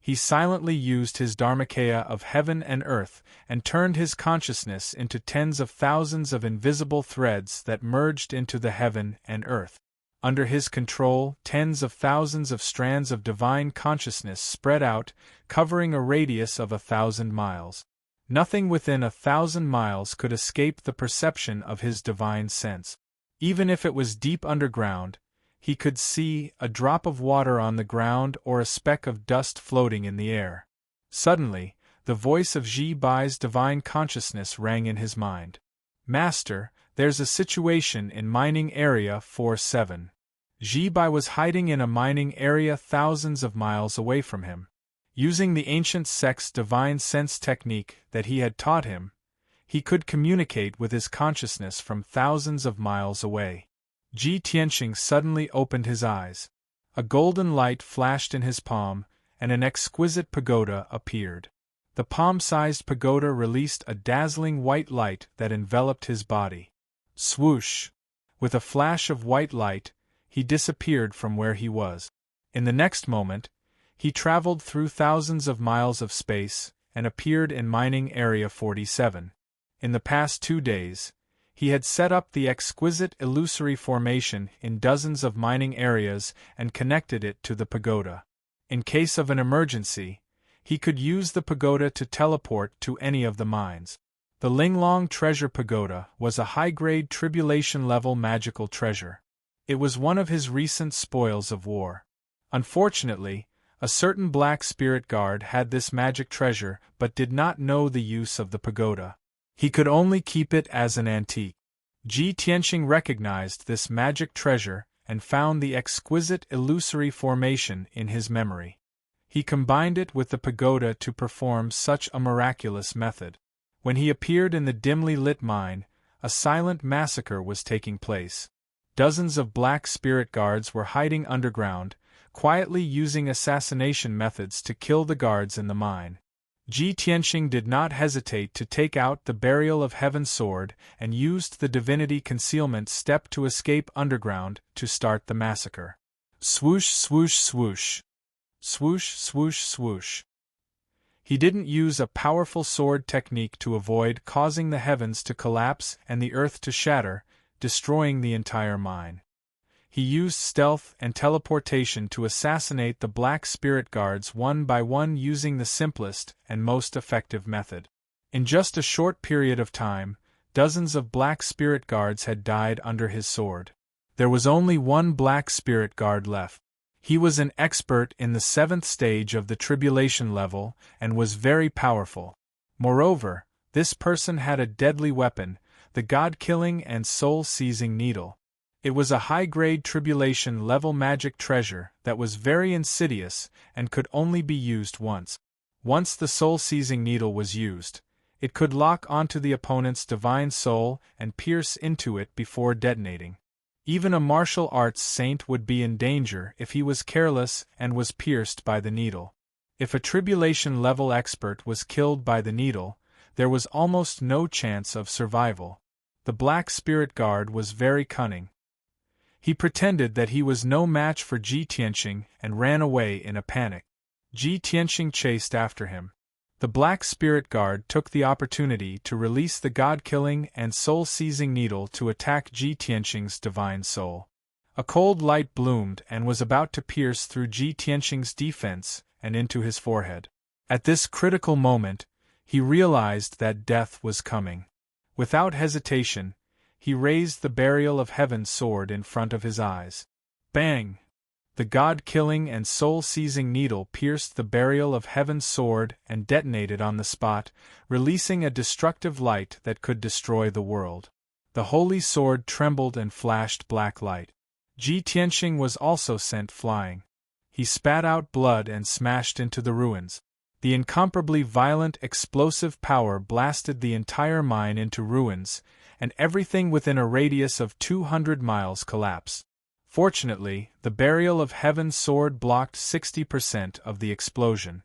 He silently used his Dharmakaya of heaven and earth and turned his consciousness into tens of thousands of invisible threads that merged into the heaven and earth. Under his control, tens of thousands of strands of divine consciousness spread out, covering a radius of 1,000 miles. Nothing within 1,000 miles could escape the perception of his divine sense. Even if it was deep underground, he could see a drop of water on the ground or a speck of dust floating in the air. Suddenly, the voice of Ji Bai's divine consciousness rang in his mind. "Master, there's a situation in mining area 47. Ji Bai was hiding in a mining area thousands of miles away from him. Using the ancient sect's divine sense technique that he had taught him, he could communicate with his consciousness from thousands of miles away." Ji Tianxing suddenly opened his eyes. A golden light flashed in his palm, and an exquisite pagoda appeared. The palm-sized pagoda released a dazzling white light that enveloped his body. Swoosh! With a flash of white light, he disappeared from where he was. In the next moment, he traveled through thousands of miles of space and appeared in mining area 47. In the past 2 days, he had set up the exquisite illusory formation in dozens of mining areas and connected it to the pagoda. In case of an emergency, he could use the pagoda to teleport to any of the mines. The Linglong Treasure Pagoda was a high-grade tribulation-level magical treasure. It was one of his recent spoils of war. Unfortunately, a certain black spirit guard had this magic treasure but did not know the use of the pagoda. He could only keep it as an antique. Ji Tianxing recognized this magic treasure and found the exquisite illusory formation in his memory. He combined it with the pagoda to perform such a miraculous method. When he appeared in the dimly lit mine, a silent massacre was taking place. Dozens of black spirit guards were hiding underground, quietly using assassination methods to kill the guards in the mine. Ji Tianxing did not hesitate to take out the Burial of Heaven sword and used the divinity concealment step to escape underground to start the massacre. Swoosh, swoosh, swoosh. Swoosh, swoosh, swoosh. He didn't use a powerful sword technique to avoid causing the heavens to collapse and the earth to shatter, destroying the entire mine. He used stealth and teleportation to assassinate the black spirit guards one by one using the simplest and most effective method. In just a short period of time, dozens of black spirit guards had died under his sword. There was only one black spirit guard left. He was an expert in the 7th stage of the tribulation level and was very powerful. Moreover, this person had a deadly weapon, the god-killing and soul-seizing needle. It was a high-grade tribulation-level magic treasure that was very insidious and could only be used once. Once the soul-seizing needle was used, it could lock onto the opponent's divine soul and pierce into it before detonating. Even a martial arts saint would be in danger if he was careless and was pierced by the needle. If a tribulation-level expert was killed by the needle, there was almost no chance of survival. The Black Spirit Guard was very cunning. He pretended that he was no match for Ji Tianxing and ran away in a panic. Ji Tianxing chased after him. The Black Spirit Guard took the opportunity to release the god-killing and soul-seizing needle to attack Ji Tianxing's divine soul. A cold light bloomed and was about to pierce through Ji Tianxing's defense and into his forehead. At this critical moment, he realized that death was coming. Without hesitation, he raised the Burial of Heaven sword in front of his eyes. Bang! The god-killing and soul-seizing needle pierced the Burial of Heaven sword and detonated on the spot, releasing a destructive light that could destroy the world. The holy sword trembled and flashed black light. Ji Tianxing was also sent flying. He spat out blood and smashed into the ruins. The incomparably violent explosive power blasted the entire mine into ruins, and everything within a radius of 200 miles collapsed. Fortunately, the Burial of Heaven sword blocked 60% of the explosion.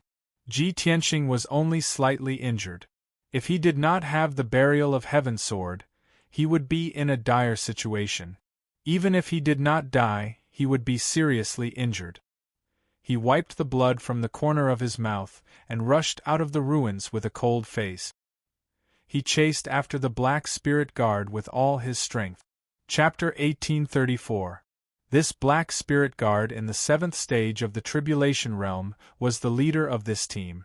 Ji Tianqing was only slightly injured. If he did not have the Burial of Heaven sword, he would be in a dire situation. Even if he did not die, he would be seriously injured. He wiped the blood from the corner of his mouth and rushed out of the ruins with a cold face. He chased after the Black Spirit Guard with all his strength. Chapter 1834. This Black Spirit Guard in the 7th stage of the Tribulation Realm was the leader of this team.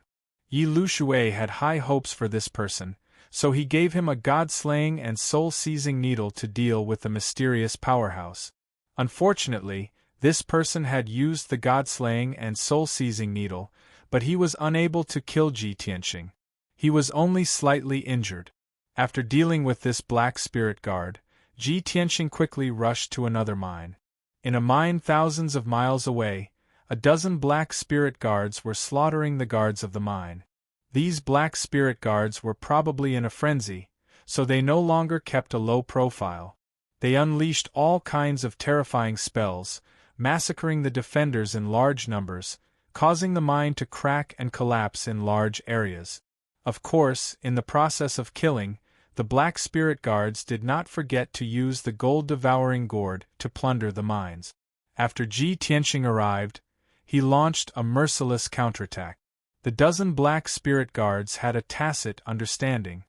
Yi Lushui had high hopes for this person, so he gave him a god-slaying and soul-seizing needle to deal with the mysterious powerhouse. Unfortunately, this person had used the god-slaying and soul-seizing needle, but he was unable to kill Ji Tianqing. He was only slightly injured. After dealing with this Black Spirit Guard, Ji Tianqing quickly rushed to another mine. In a mine thousands of miles away, a dozen Black Spirit Guards were slaughtering the guards of the mine. These Black Spirit Guards were probably in a frenzy, so they no longer kept a low profile. They unleashed all kinds of terrifying spells, massacring the defenders in large numbers, causing the mine to crack and collapse in large areas. Of course, in the process of killing, the Black Spirit Guards did not forget to use the gold-devouring gourd to plunder the mines. After Ji Tianqing arrived, he launched a merciless counterattack. The dozen Black Spirit Guards had a tacit understanding.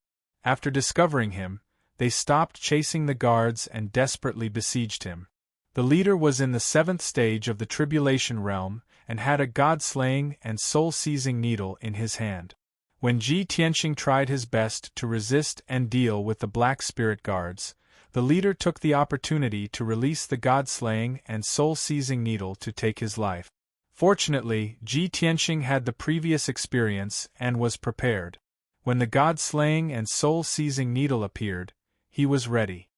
After discovering him, they stopped chasing the guards and desperately besieged him. The leader was in the 7th stage of the Tribulation Realm and had a god-slaying and soul-seizing needle in his hand. When Ji Tianqing tried his best to resist and deal with the Black Spirit Guards, the leader took the opportunity to release the god-slaying and soul-seizing needle to take his life. Fortunately, Ji Tianqing had the previous experience and was prepared. When the god-slaying and soul-seizing needle appeared, he was ready.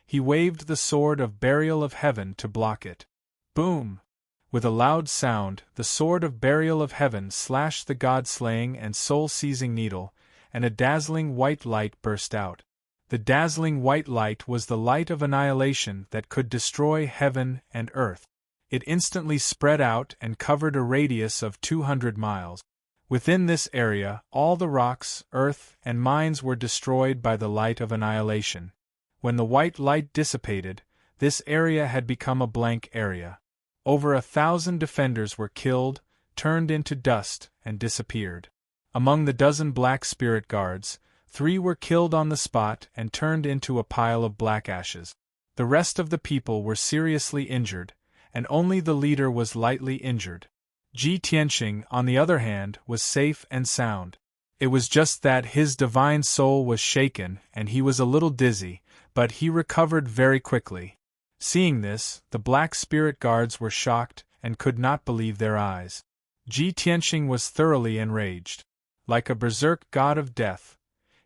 He waved the sword of Burial of Heaven to block it. Boom! With a loud sound, the sword of Burial of Heaven slashed the god-slaying and soul-seizing needle, and a dazzling white light burst out. The dazzling white light was the light of annihilation that could destroy heaven and earth. It instantly spread out and covered a radius of 200 miles. Within this area, all the rocks, earth, and mines were destroyed by the light of annihilation. When the white light dissipated, this area had become a blank area. Over 1,000 defenders were killed, turned into dust, and disappeared. Among the dozen Black Spirit Guards, 3 were killed on the spot and turned into a pile of black ashes. The rest of the people were seriously injured, and only the leader was lightly injured. Ji Tianqing, on the other hand, was safe and sound. It was just that his divine soul was shaken and he was a little dizzy, but he recovered very quickly. Seeing this, the Black Spirit Guards were shocked and could not believe their eyes. Ji Tianqing was thoroughly enraged. Like a berserk god of death,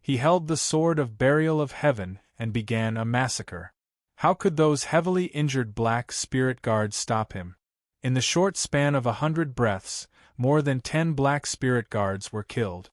he held the sword of Burial of Heaven and began a massacre. How could those heavily injured Black Spirit Guards stop him? In the short span of 100 breaths, more than 10 Black Spirit Guards were killed.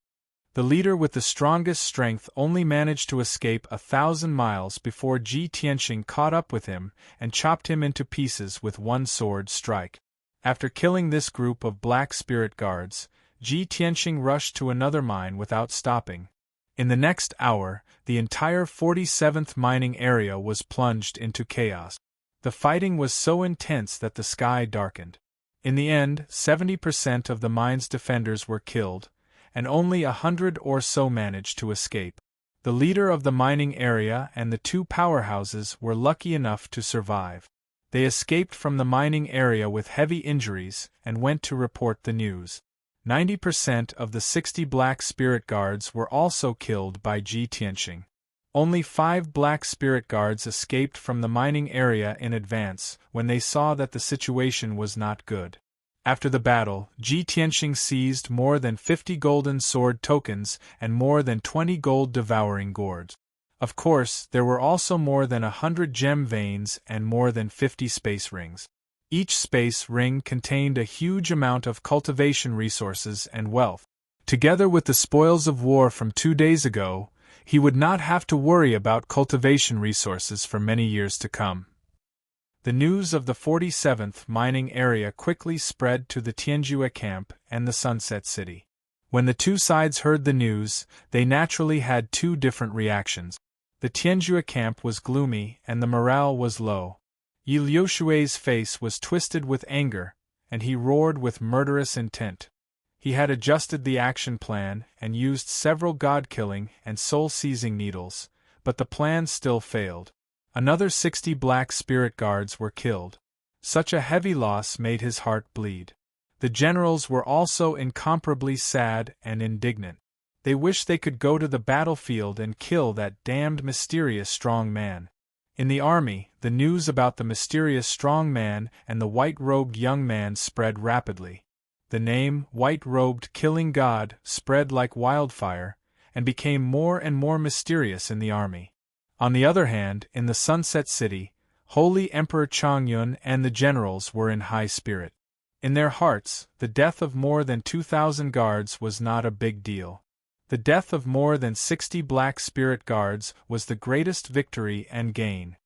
The leader with the strongest strength only managed to escape 1,000 miles before Ji Tianqing caught up with him and chopped him into pieces with one sword strike. After killing this group of Black Spirit Guards, Ji Tianqing rushed to another mine without stopping. In the next hour, the entire 47th mining area was plunged into chaos. The fighting was so intense that the sky darkened. In the end, 70% of the mine's defenders were killed, and only 100 or so managed to escape. The leader of the mining area and the 2 powerhouses were lucky enough to survive. They escaped from the mining area with heavy injuries and went to report the news. 90% of the 60 Black Spirit Guards were also killed by Ji Tianqing. Only 5 Black Spirit Guards escaped from the mining area in advance when they saw that the situation was not good. After the battle, Ji Tianqing seized more than 50 golden sword tokens and more than 20 gold-devouring gourds. Of course, there were also more than 100 gem veins and more than 50 space rings. Each space ring contained a huge amount of cultivation resources and wealth. Together with the spoils of war from 2 days ago, He would not have to worry about cultivation resources for many years to come. The news of the 47th mining area quickly spread to the Tianjue camp and the Sunset City. When the two sides heard the news, they naturally had two different reactions. The Tianjue camp was gloomy and the morale was low. Yi Liushui's face was twisted with anger, and he roared with murderous intent. He had adjusted the action plan and used several god-killing and soul-seizing needles, but the plan still failed. Another 60 black spirit guards were killed. Such a heavy loss made his heart bleed. The generals were also incomparably sad and indignant. They wished they could go to the battlefield and kill that damned mysterious strong man. In the army, the news about the mysterious strong man and the white-robed young man spread rapidly. The name, white-robed killing god, spread like wildfire, and became more and more mysterious in the army. On the other hand, in the Sunset City, Holy Emperor Chongyun and the generals were in high spirit. In their hearts, the death of more than 2,000 guards was not a big deal. The death of more than 60 black spirit guards was the greatest victory and gain.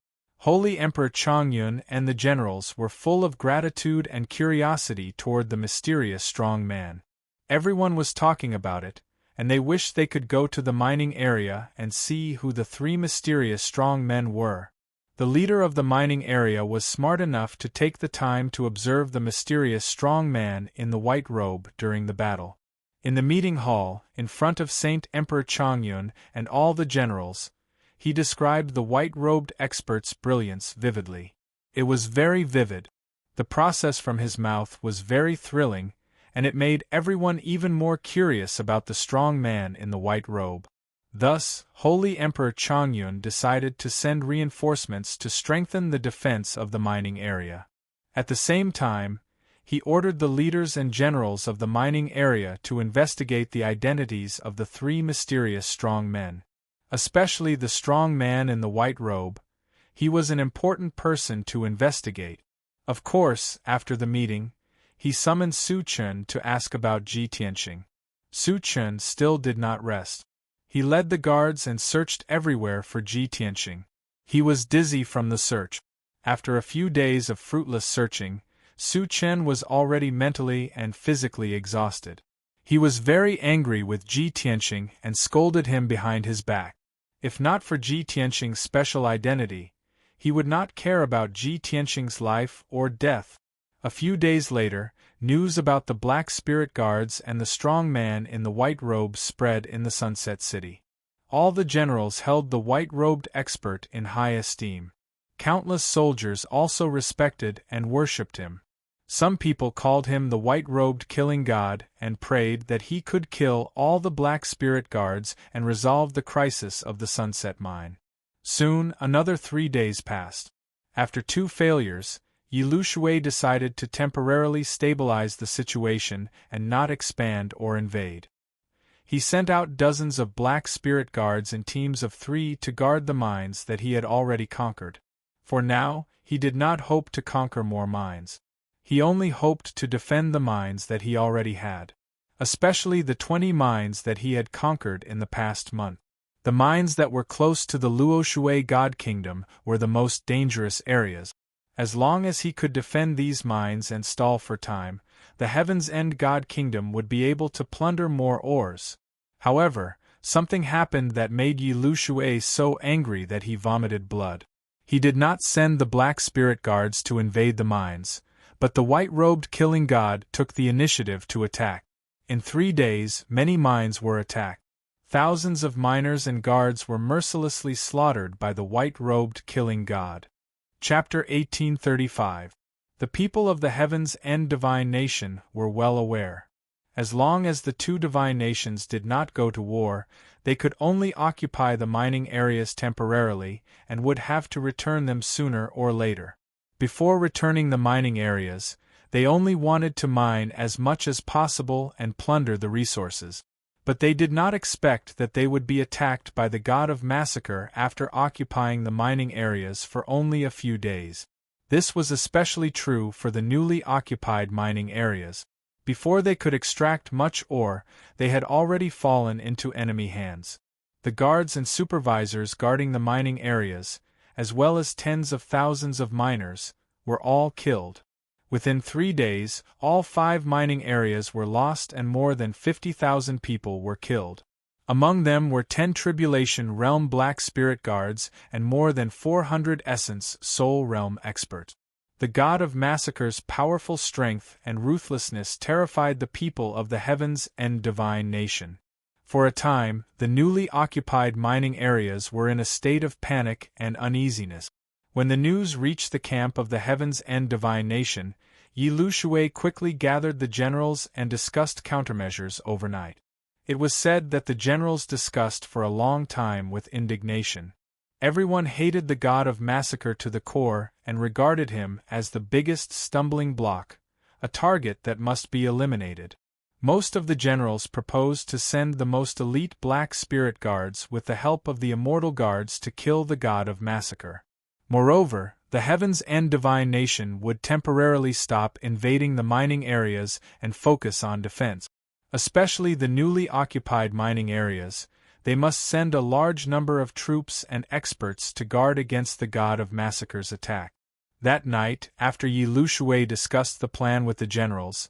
Holy Emperor Chongyun and the generals were full of gratitude and curiosity toward the mysterious strong man. Everyone was talking about it, and they wished they could go to the mining area and see who the three mysterious strong men were. The leader of the mining area was smart enough to take the time to observe the mysterious strong man in the white robe during the battle. In the meeting hall, in front of Saint Emperor Chongyun and all the generals, he described the white-robed expert's brilliance vividly. It was very vivid. The process from his mouth was very thrilling, and it made everyone even more curious about the strong man in the white robe. Thus, Holy Emperor Chongyun decided to send reinforcements to strengthen the defense of the mining area. At the same time, he ordered the leaders and generals of the mining area to investigate the identities of the three mysterious strong men. Especially the strong man in the white robe. He was an important person to investigate. Of course, after the meeting, he summoned Su Chen to ask about Ji Tianxing. Su Chen still did not rest. He led the guards and searched everywhere for Ji Tianxing. He was dizzy from the search. After a few days of fruitless searching, Su Chen was already mentally and physically exhausted. He was very angry with Ji Tianxing and scolded him behind his back. If not for Ji Tianxing's special identity, he would not care about Ji Tianxing's life or death. A few days later, news about the black spirit guards and the strong man in the white robe spread in the Sunset City. All the generals held the white-robed expert in high esteem. Countless soldiers also respected and worshipped him. Some people called him the white-robed killing god and prayed that he could kill all the black spirit guards and resolve the crisis of the Sunset Mine. Soon, another 3 days passed. After 2 failures, Yi Liushui decided to temporarily stabilize the situation and not expand or invade. He sent out dozens of black spirit guards in teams of 3 to guard the mines that he had already conquered. For now, he did not hope to conquer more mines. He only hoped to defend the mines that he already had. Especially the 20 mines that he had conquered in the past month. The mines that were close to the Luoshui God Kingdom were the most dangerous areas. As long as he could defend these mines and stall for time, the Heaven's End God Kingdom would be able to plunder more ores. However, something happened that made Yi Liushui so angry that he vomited blood. He did not send the black spirit guards to invade the mines, but the white-robed killing god took the initiative to attack. In 3 days, many mines were attacked. Thousands of miners and guards were mercilessly slaughtered by the white-robed killing god. Chapter 1835. The people of the Heaven's End Divine Nation were well aware. As long as the 2 divine nations did not go to war, they could only occupy the mining areas temporarily and would have to return them sooner or later. Before returning the mining areas, they only wanted to mine as much as possible and plunder the resources. But they did not expect that they would be attacked by the god of massacre after occupying the mining areas for only a few days. This was especially true for the newly occupied mining areas. Before they could extract much ore, they had already fallen into enemy hands. The guards and supervisors guarding the mining areas, as well as tens of thousands of miners, were all killed. Within 3 days, all 5 mining areas were lost and more than 50,000 people were killed. Among them were 10 Tribulation Realm Black Spirit Guards and more than 400 Essence Soul Realm experts. The God of Massacre's powerful strength and ruthlessness terrified the people of the Heavens and Divine Nation. For a time, the newly occupied mining areas were in a state of panic and uneasiness. When the news reached the camp of the Heavens and Divine Nation, Yi Lushui quickly gathered the generals and discussed countermeasures overnight. It was said that the generals discussed for a long time with indignation. Everyone hated the God of Massacre to the core and regarded him as the biggest stumbling block, a target that must be eliminated. Most of the generals proposed to send the most elite Black Spirit Guards with the help of the Immortal Guards to kill the God of Massacre. Moreover, the Heavens and Divine Nation would temporarily stop invading the mining areas and focus on defense. Especially the newly occupied mining areas, they must send a large number of troops and experts to guard against the God of Massacre's attack. That night, after Yi Lushui discussed the plan with the generals,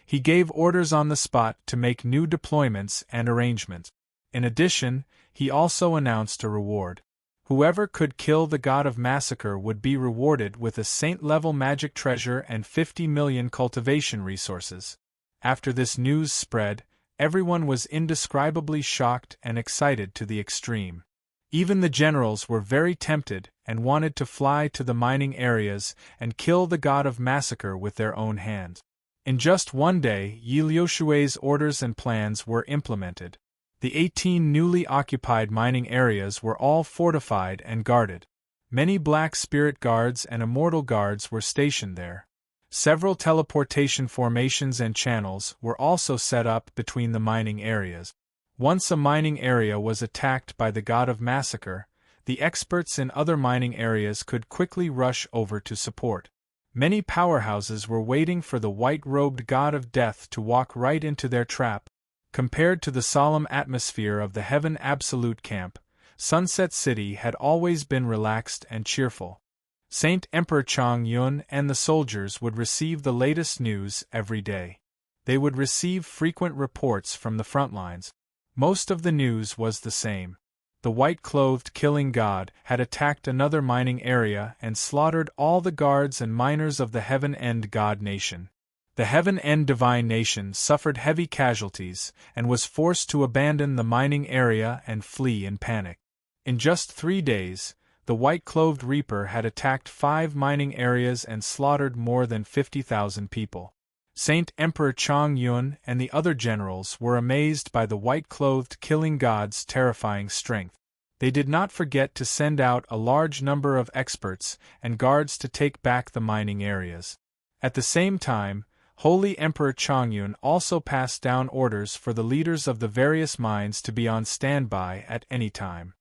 he gave orders on the spot to make new deployments and arrangements. In addition, he also announced a reward. Whoever could kill the God of Massacre would be rewarded with a saint-level magic treasure and 50 million cultivation resources. After this news spread, everyone was indescribably shocked and excited to the extreme. Even the generals were very tempted and wanted to fly to the mining areas and kill the God of Massacre with their own hands. In just one day, Yi Lushui's orders and plans were implemented. The 18 newly occupied mining areas were all fortified and guarded. Many Black Spirit Guards and Immortal Guards were stationed there. Several teleportation formations and channels were also set up between the mining areas. Once a mining area was attacked by the God of Massacre, the experts in other mining areas could quickly rush over to support. Many powerhouses were waiting for the white-robed God of Death to walk right into their trap. Compared to the solemn atmosphere of the Heaven Absolute Camp, Sunset City had always been relaxed and cheerful. Saint Emperor Chang Yun and the soldiers would receive the latest news every day. They would receive frequent reports from the front lines. Most of the news was the same. The white-clothed killing god had attacked another mining area and slaughtered all the guards and miners of the Heaven End God Nation. The Heaven End Divine Nation suffered heavy casualties and was forced to abandon the mining area and flee in panic. In just 3 days, the white-clothed Reaper had attacked 5 mining areas and slaughtered more than 50,000 people. Saint Emperor Chang Yun and the other generals were amazed by the white-clothed killing god's terrifying strength. They did not forget to send out a large number of experts and guards to take back the mining areas. At the same time, Holy Emperor Changyun also passed down orders for the leaders of the various mines to be on standby at any time.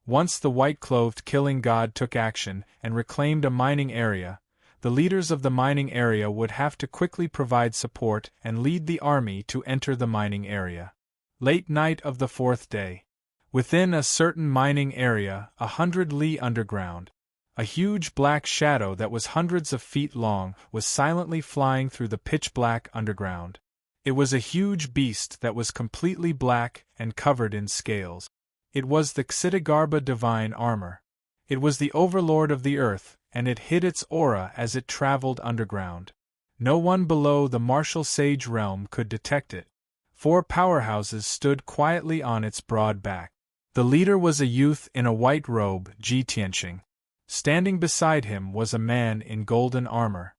Once the white-clothed killing god took action and reclaimed a mining area, the leaders of the mining area would have to quickly provide support and lead the army to enter the mining area. Late night of the 4th day. Within a certain mining area, 100 li underground, a huge black shadow that was hundreds of feet long was silently flying through the pitch-black underground. It was a huge beast that was completely black and covered in scales. It was the Xitigarbha divine armor. It was the overlord of the earth, and it hid its aura as it traveled underground. No one below the martial sage realm could detect it. 4 powerhouses stood quietly on its broad back. The leader was a youth in a white robe, Ji Tianqing. Standing beside him was a man in golden armor.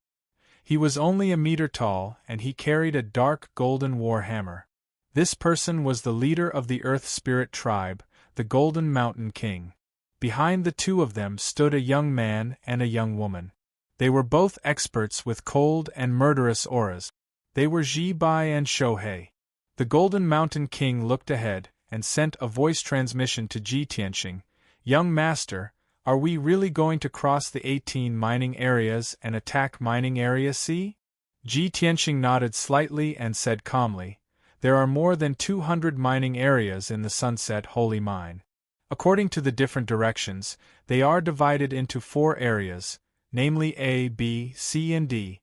He was only a meter tall, and he carried a dark golden war hammer. This person was the leader of the Earth Spirit tribe, the Golden Mountain King. Behind the two of them stood a young man and a young woman. They were both experts with cold and murderous auras. They were Ji Bai and Shohei. The Golden Mountain King looked ahead and sent a voice transmission to Ji Tianqing. "Young master, are we really going to cross the 18 mining areas and attack mining area C?" Ji Tianqing nodded slightly and said calmly, "There are more than 200 mining areas in the Sunset Holy Mine. According to the different directions, they are divided into 4 areas, namely A, B, C and D.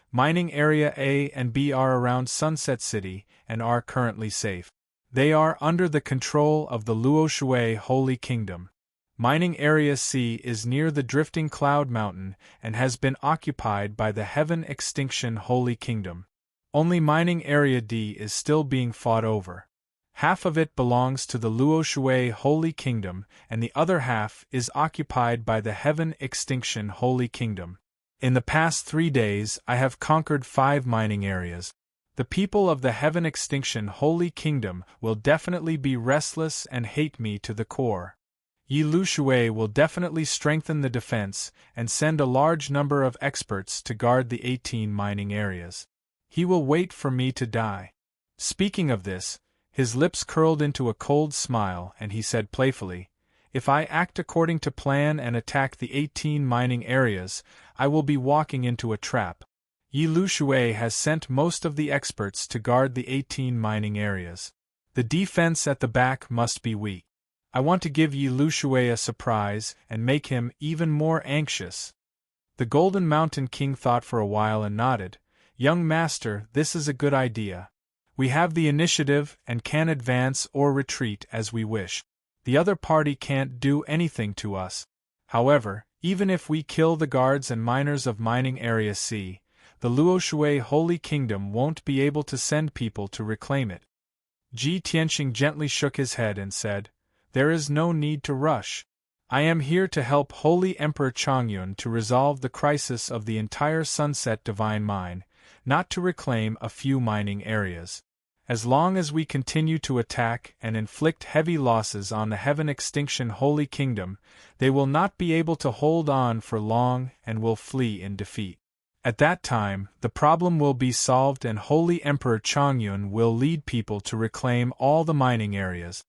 Mining Area A and B are around Sunset City and are currently safe. They are under the control of the Luo Shui Holy Kingdom. Mining Area C is near the Drifting Cloud Mountain and has been occupied by the Heaven Extinction Holy Kingdom. Only Mining Area D is still being fought over. Half of it belongs to the Luo Shui Holy Kingdom, and the other half is occupied by the Heaven Extinction Holy Kingdom. In the past 3 days, I have conquered 5 mining areas. The people of the Heaven Extinction Holy Kingdom will definitely be restless and hate me to the core. Yi Lu Shui will definitely strengthen the defense and send a large number of experts to guard the 18 mining areas. He will wait for me to die. Speaking of this, his lips curled into a cold smile and he said playfully, "If I act according to plan and attack the 18 mining areas, I will be walking into a trap." Yi Lu Shui has sent most of the experts to guard the 18 mining areas. The defense at the back must be weak. I want to give Yi Lu Shui a surprise and make him even more anxious. The Golden Mountain King thought for a while and nodded. "Young master, this is a good idea. We have the initiative and can advance or retreat as we wish. The other party can't do anything to us. However, even if we kill the guards and miners of Mining Area C, the Luo Shui Holy Kingdom won't be able to send people to reclaim it." Ji Tianxing gently shook his head and said, "There is no need to rush. I am here to help Holy Emperor Chongyun to resolve the crisis of the entire Sunset Divine Mine, not to reclaim a few mining areas. As long as we continue to attack and inflict heavy losses on the Heaven Extinction Holy Kingdom, they will not be able to hold on for long and will flee in defeat. At that time, the problem will be solved and Holy Emperor Chongyun will lead people to reclaim all the mining areas."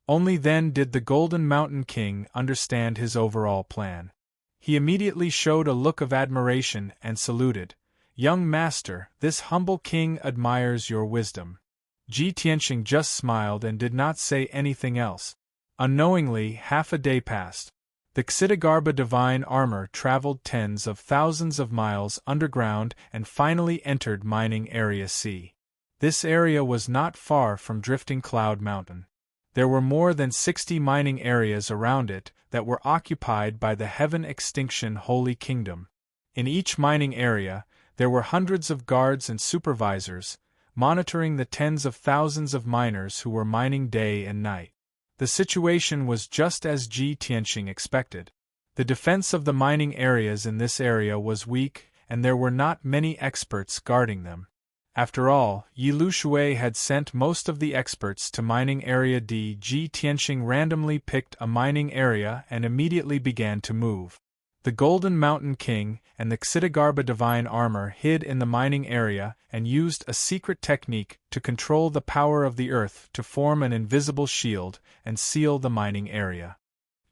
Only then did the Golden Mountain King understand his overall plan. He immediately showed a look of admiration and saluted. "Young master, this humble king admires your wisdom." Ji Tianxing just smiled and did not say anything else. Unknowingly, half a day passed. The Xitigarbha divine armor traveled tens of thousands of miles underground and finally entered Mining Area C. This area was not far from Drifting Cloud Mountain. There were more than 60 mining areas around it that were occupied by the Heaven Extinction Holy Kingdom. In each mining area, there were hundreds of guards and supervisors, monitoring the tens of thousands of miners who were mining day and night. The situation was just as Ji Tianxing expected. The defense of the mining areas in this area was weak, and there were not many experts guarding them. After all, Yi Lu Shui had sent most of the experts to Mining Area D. Ji Tianxing randomly picked a mining area and immediately began to move. The Golden Mountain King and the Xitigarbha Divine Armor hid in the mining area and used a secret technique to control the power of the earth to form an invisible shield and seal the mining area.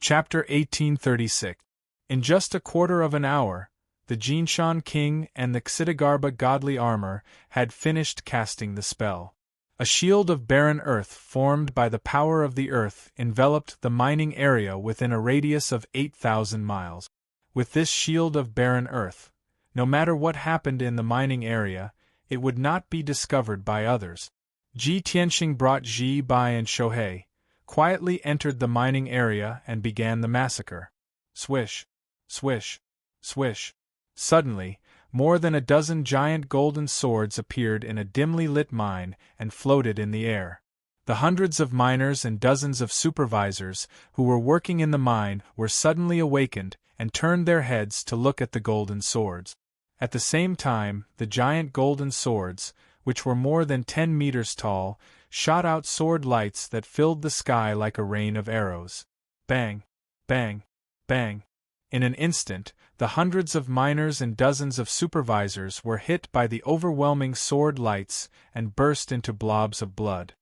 Chapter 1836. In just a quarter of an hour, the Jinshan King and the Xitigarbha Godly Armor had finished casting the spell. A shield of barren earth formed by the power of the earth enveloped the mining area within a radius of 8,000 miles. With this shield of barren earth, no matter what happened in the mining area, it would not be discovered by others. Ji Tianxing brought Ji Bai and Shohei, quietly entered the mining area and began the massacre. Swish, swish, swish. Suddenly, more than a dozen giant golden swords appeared in a dimly lit mine and floated in the air. The hundreds of miners and dozens of supervisors who were working in the mine were suddenly awakened and turned their heads to look at the golden swords. At the same time, the giant golden swords, which were more than 10 meters tall, shot out sword lights that filled the sky like a rain of arrows. Bang! Bang! Bang! In an instant, the hundreds of miners and dozens of supervisors were hit by the overwhelming sword lights and burst into blobs of blood.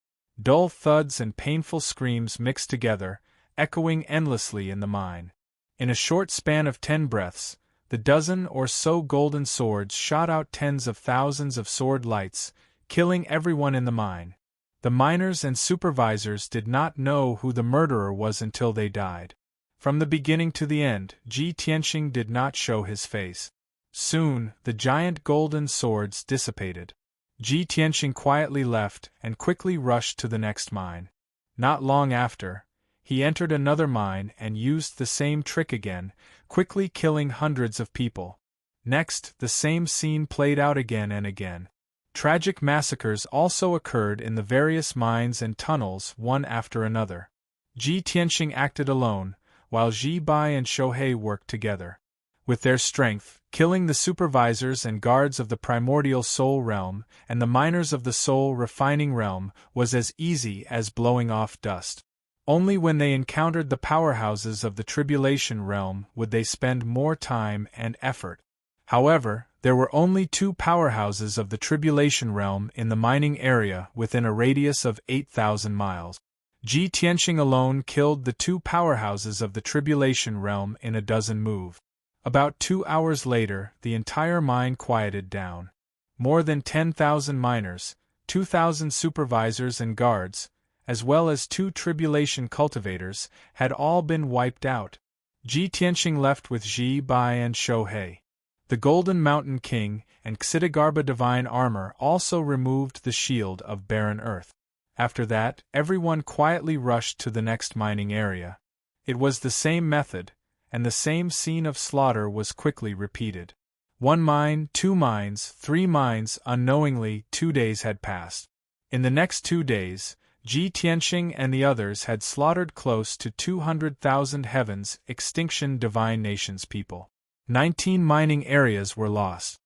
Dull thuds and painful screams mixed together, echoing endlessly in the mine. In a short span of 10 breaths, the dozen or so golden swords shot out tens of thousands of sword lights, killing everyone in the mine. The miners and supervisors did not know who the murderer was until they died. From the beginning to the end, Ji Tianxing did not show his face. Soon, the giant golden swords dissipated. Ji Tianxing quietly left and quickly rushed to the next mine. Not long after, he entered another mine and used the same trick again, quickly killing hundreds of people. Next, the same scene played out again and again. Tragic massacres also occurred in the various mines and tunnels one after another. Ji Tianxing acted alone, while Ji Bai and Shohei worked together. With their strength, killing the supervisors and guards of the primordial soul realm and the miners of the soul refining realm was as easy as blowing off dust. Only when they encountered the powerhouses of the tribulation realm would they spend more time and effort. However, there were only 2 powerhouses of the tribulation realm in the mining area within a radius of 8,000 miles. Ji Tianxing alone killed the 2 powerhouses of the tribulation realm in a dozen moves. About 2 hours later, the entire mine quieted down. More than 10,000 miners, 2,000 supervisors and guards, as well as 2 tribulation cultivators, had all been wiped out. Ji Tianxing left with Ji Bai and Shohei. The Golden Mountain King and Xitigarbha Divine Armor also removed the shield of barren earth. After that, everyone quietly rushed to the next mining area. It was the same method, and the same scene of slaughter was quickly repeated. 1 mine, 2 mines, 3 mines, unknowingly 2 days had passed. In the next 2 days, Ji Tianxing and the others had slaughtered close to 200,000 Heaven's Extinction Divine Nations people. 19 mining areas were lost.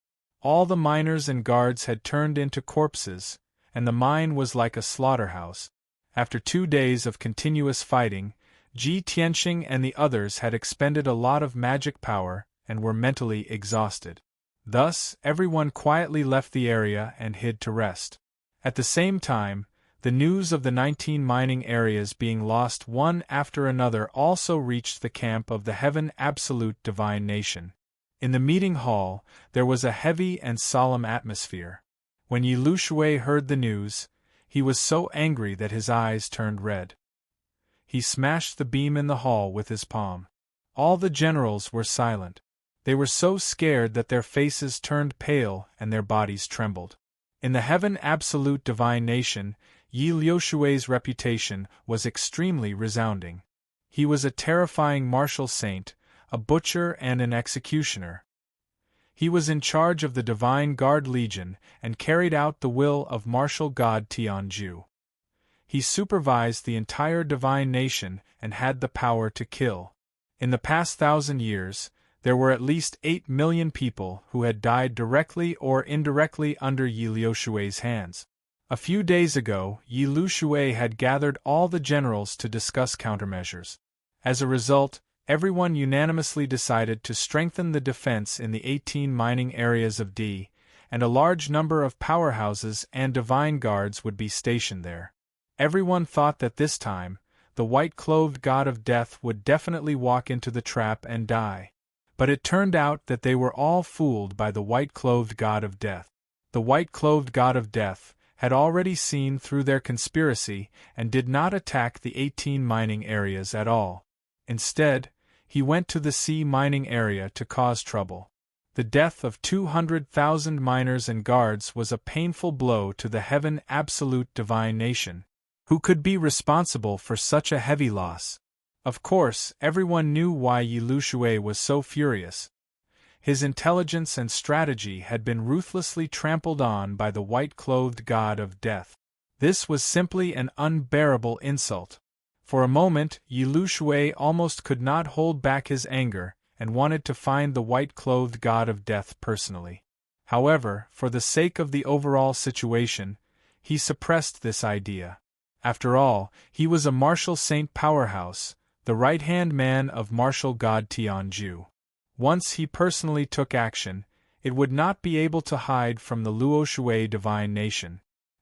All the miners and guards had turned into corpses, and the mine was like a slaughterhouse. After 2 days of continuous fighting, Ji Tianxing and the others had expended a lot of magic power and were mentally exhausted. Thus, everyone quietly left the area and hid to rest. At the same time, the news of the 19 mining areas being lost one after another also reached the camp of the Heaven Absolute Divine Nation. In the meeting hall, there was a heavy and solemn atmosphere. When Yi Lushui heard the news, he was so angry that his eyes turned red. He smashed the beam in the hall with his palm. All the generals were silent. They were so scared that their faces turned pale and their bodies trembled. In the Heaven Absolute Divine Nation, Yi Lushui's reputation was extremely resounding. He was a terrifying martial saint, a butcher and an executioner. He was in charge of the Divine Guard Legion and carried out the will of martial god Tianju. He supervised the entire divine nation and had the power to kill. In the past 1,000 years, there were at least 8 million people who had died directly or indirectly under Yi Lushui's hands. A few days ago, Yi Lushui had gathered all the generals to discuss countermeasures. As a result, everyone unanimously decided to strengthen the defense in the 18 mining areas of D, and a large number of powerhouses and divine guards would be stationed there. Everyone thought that this time, the white-clothed god of death would definitely walk into the trap and die. But it turned out that they were all fooled by the white-clothed god of death. The white-clothed god of death had already seen through their conspiracy and did not attack the 18 mining areas at all. Instead, he went to the C mining area to cause trouble. The death of 200,000 miners and guards was a painful blow to the Heaven Absolute Divine Nation. Who could be responsible for such a heavy loss? Of course, everyone knew why Yi Lushui was so furious. His intelligence and strategy had been ruthlessly trampled on by the white-clothed god of death. This was simply an unbearable insult. For a moment, Yi Lushui almost could not hold back his anger and wanted to find the white-clothed god of death personally. However, for the sake of the overall situation, he suppressed this idea. After all, he was a martial saint powerhouse, the right-hand man of martial god Tianju. Once he personally took action, it would not be able to hide from the Luoshui divine nation.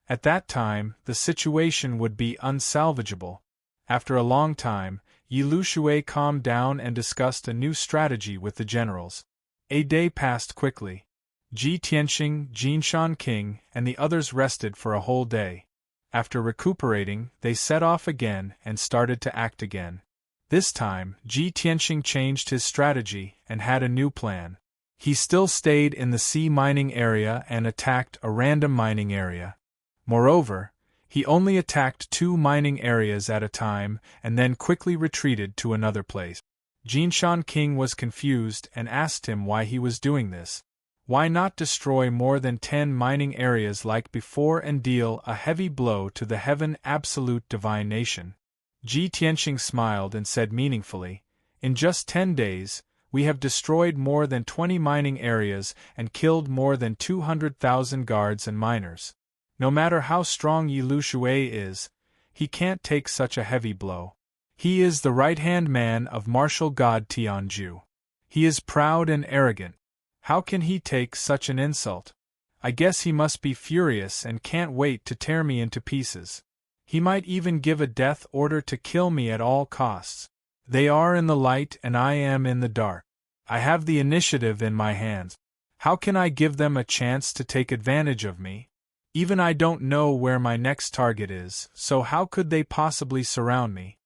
At that time, the situation would be unsalvageable. After a long time, Yi Lushui calmed down and discussed a new strategy with the generals. A day passed quickly. Ji Tianxing, Jinshan King, and the others rested for a whole day. After recuperating, they set off again and started to act again. This time, Ji Tianxing changed his strategy and had a new plan. He still stayed in the sea mining area and attacked a random mining area. Moreover, he only attacked 2 mining areas at a time and then quickly retreated to another place. Jinshan King was confused and asked him why he was doing this. Why not destroy more than 10 mining areas like before and deal a heavy blow to the heaven absolute divine nation? Ji Tianxing smiled and said meaningfully, "In just 10 days, we have destroyed more than 20 mining areas and killed more than 200,000 guards and miners. No matter how strong Yi Lu Shui is, he can't take such a heavy blow. He is the right-hand man of martial god Tianju. He is proud and arrogant. How can he take such an insult? I guess he must be furious and can't wait to tear me into pieces. He might even give a death order to kill me at all costs. They are in the light and I am in the dark. I have the initiative in my hands. How can I give them a chance to take advantage of me? Even I don't know where my next target is, so how could they possibly surround me?"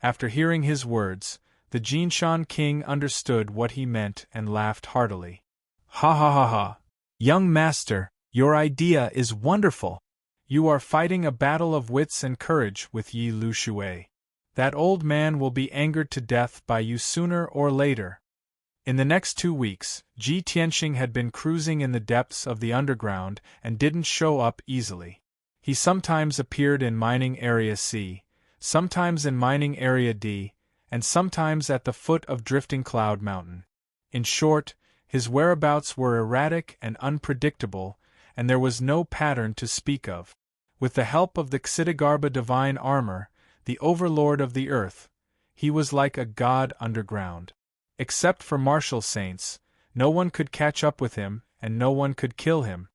After hearing his words, the Jinshan King understood what he meant and laughed heartily. "Ha ha ha ha! Young master, your idea is wonderful! You are fighting a battle of wits and courage with Yi Lu Shui. That old man will be angered to death by you sooner or later." In the next 2 weeks, Ji Tianxing had been cruising in the depths of the underground and didn't show up easily. He sometimes appeared in Mining Area C, sometimes in Mining Area D, and sometimes at the foot of Drifting Cloud Mountain. In short, his whereabouts were erratic and unpredictable, and there was no pattern to speak of. With the help of the Xitigarbha divine armor, the overlord of the earth, he was like a god underground. Except for martial saints, no one could catch up with him and no one could kill him.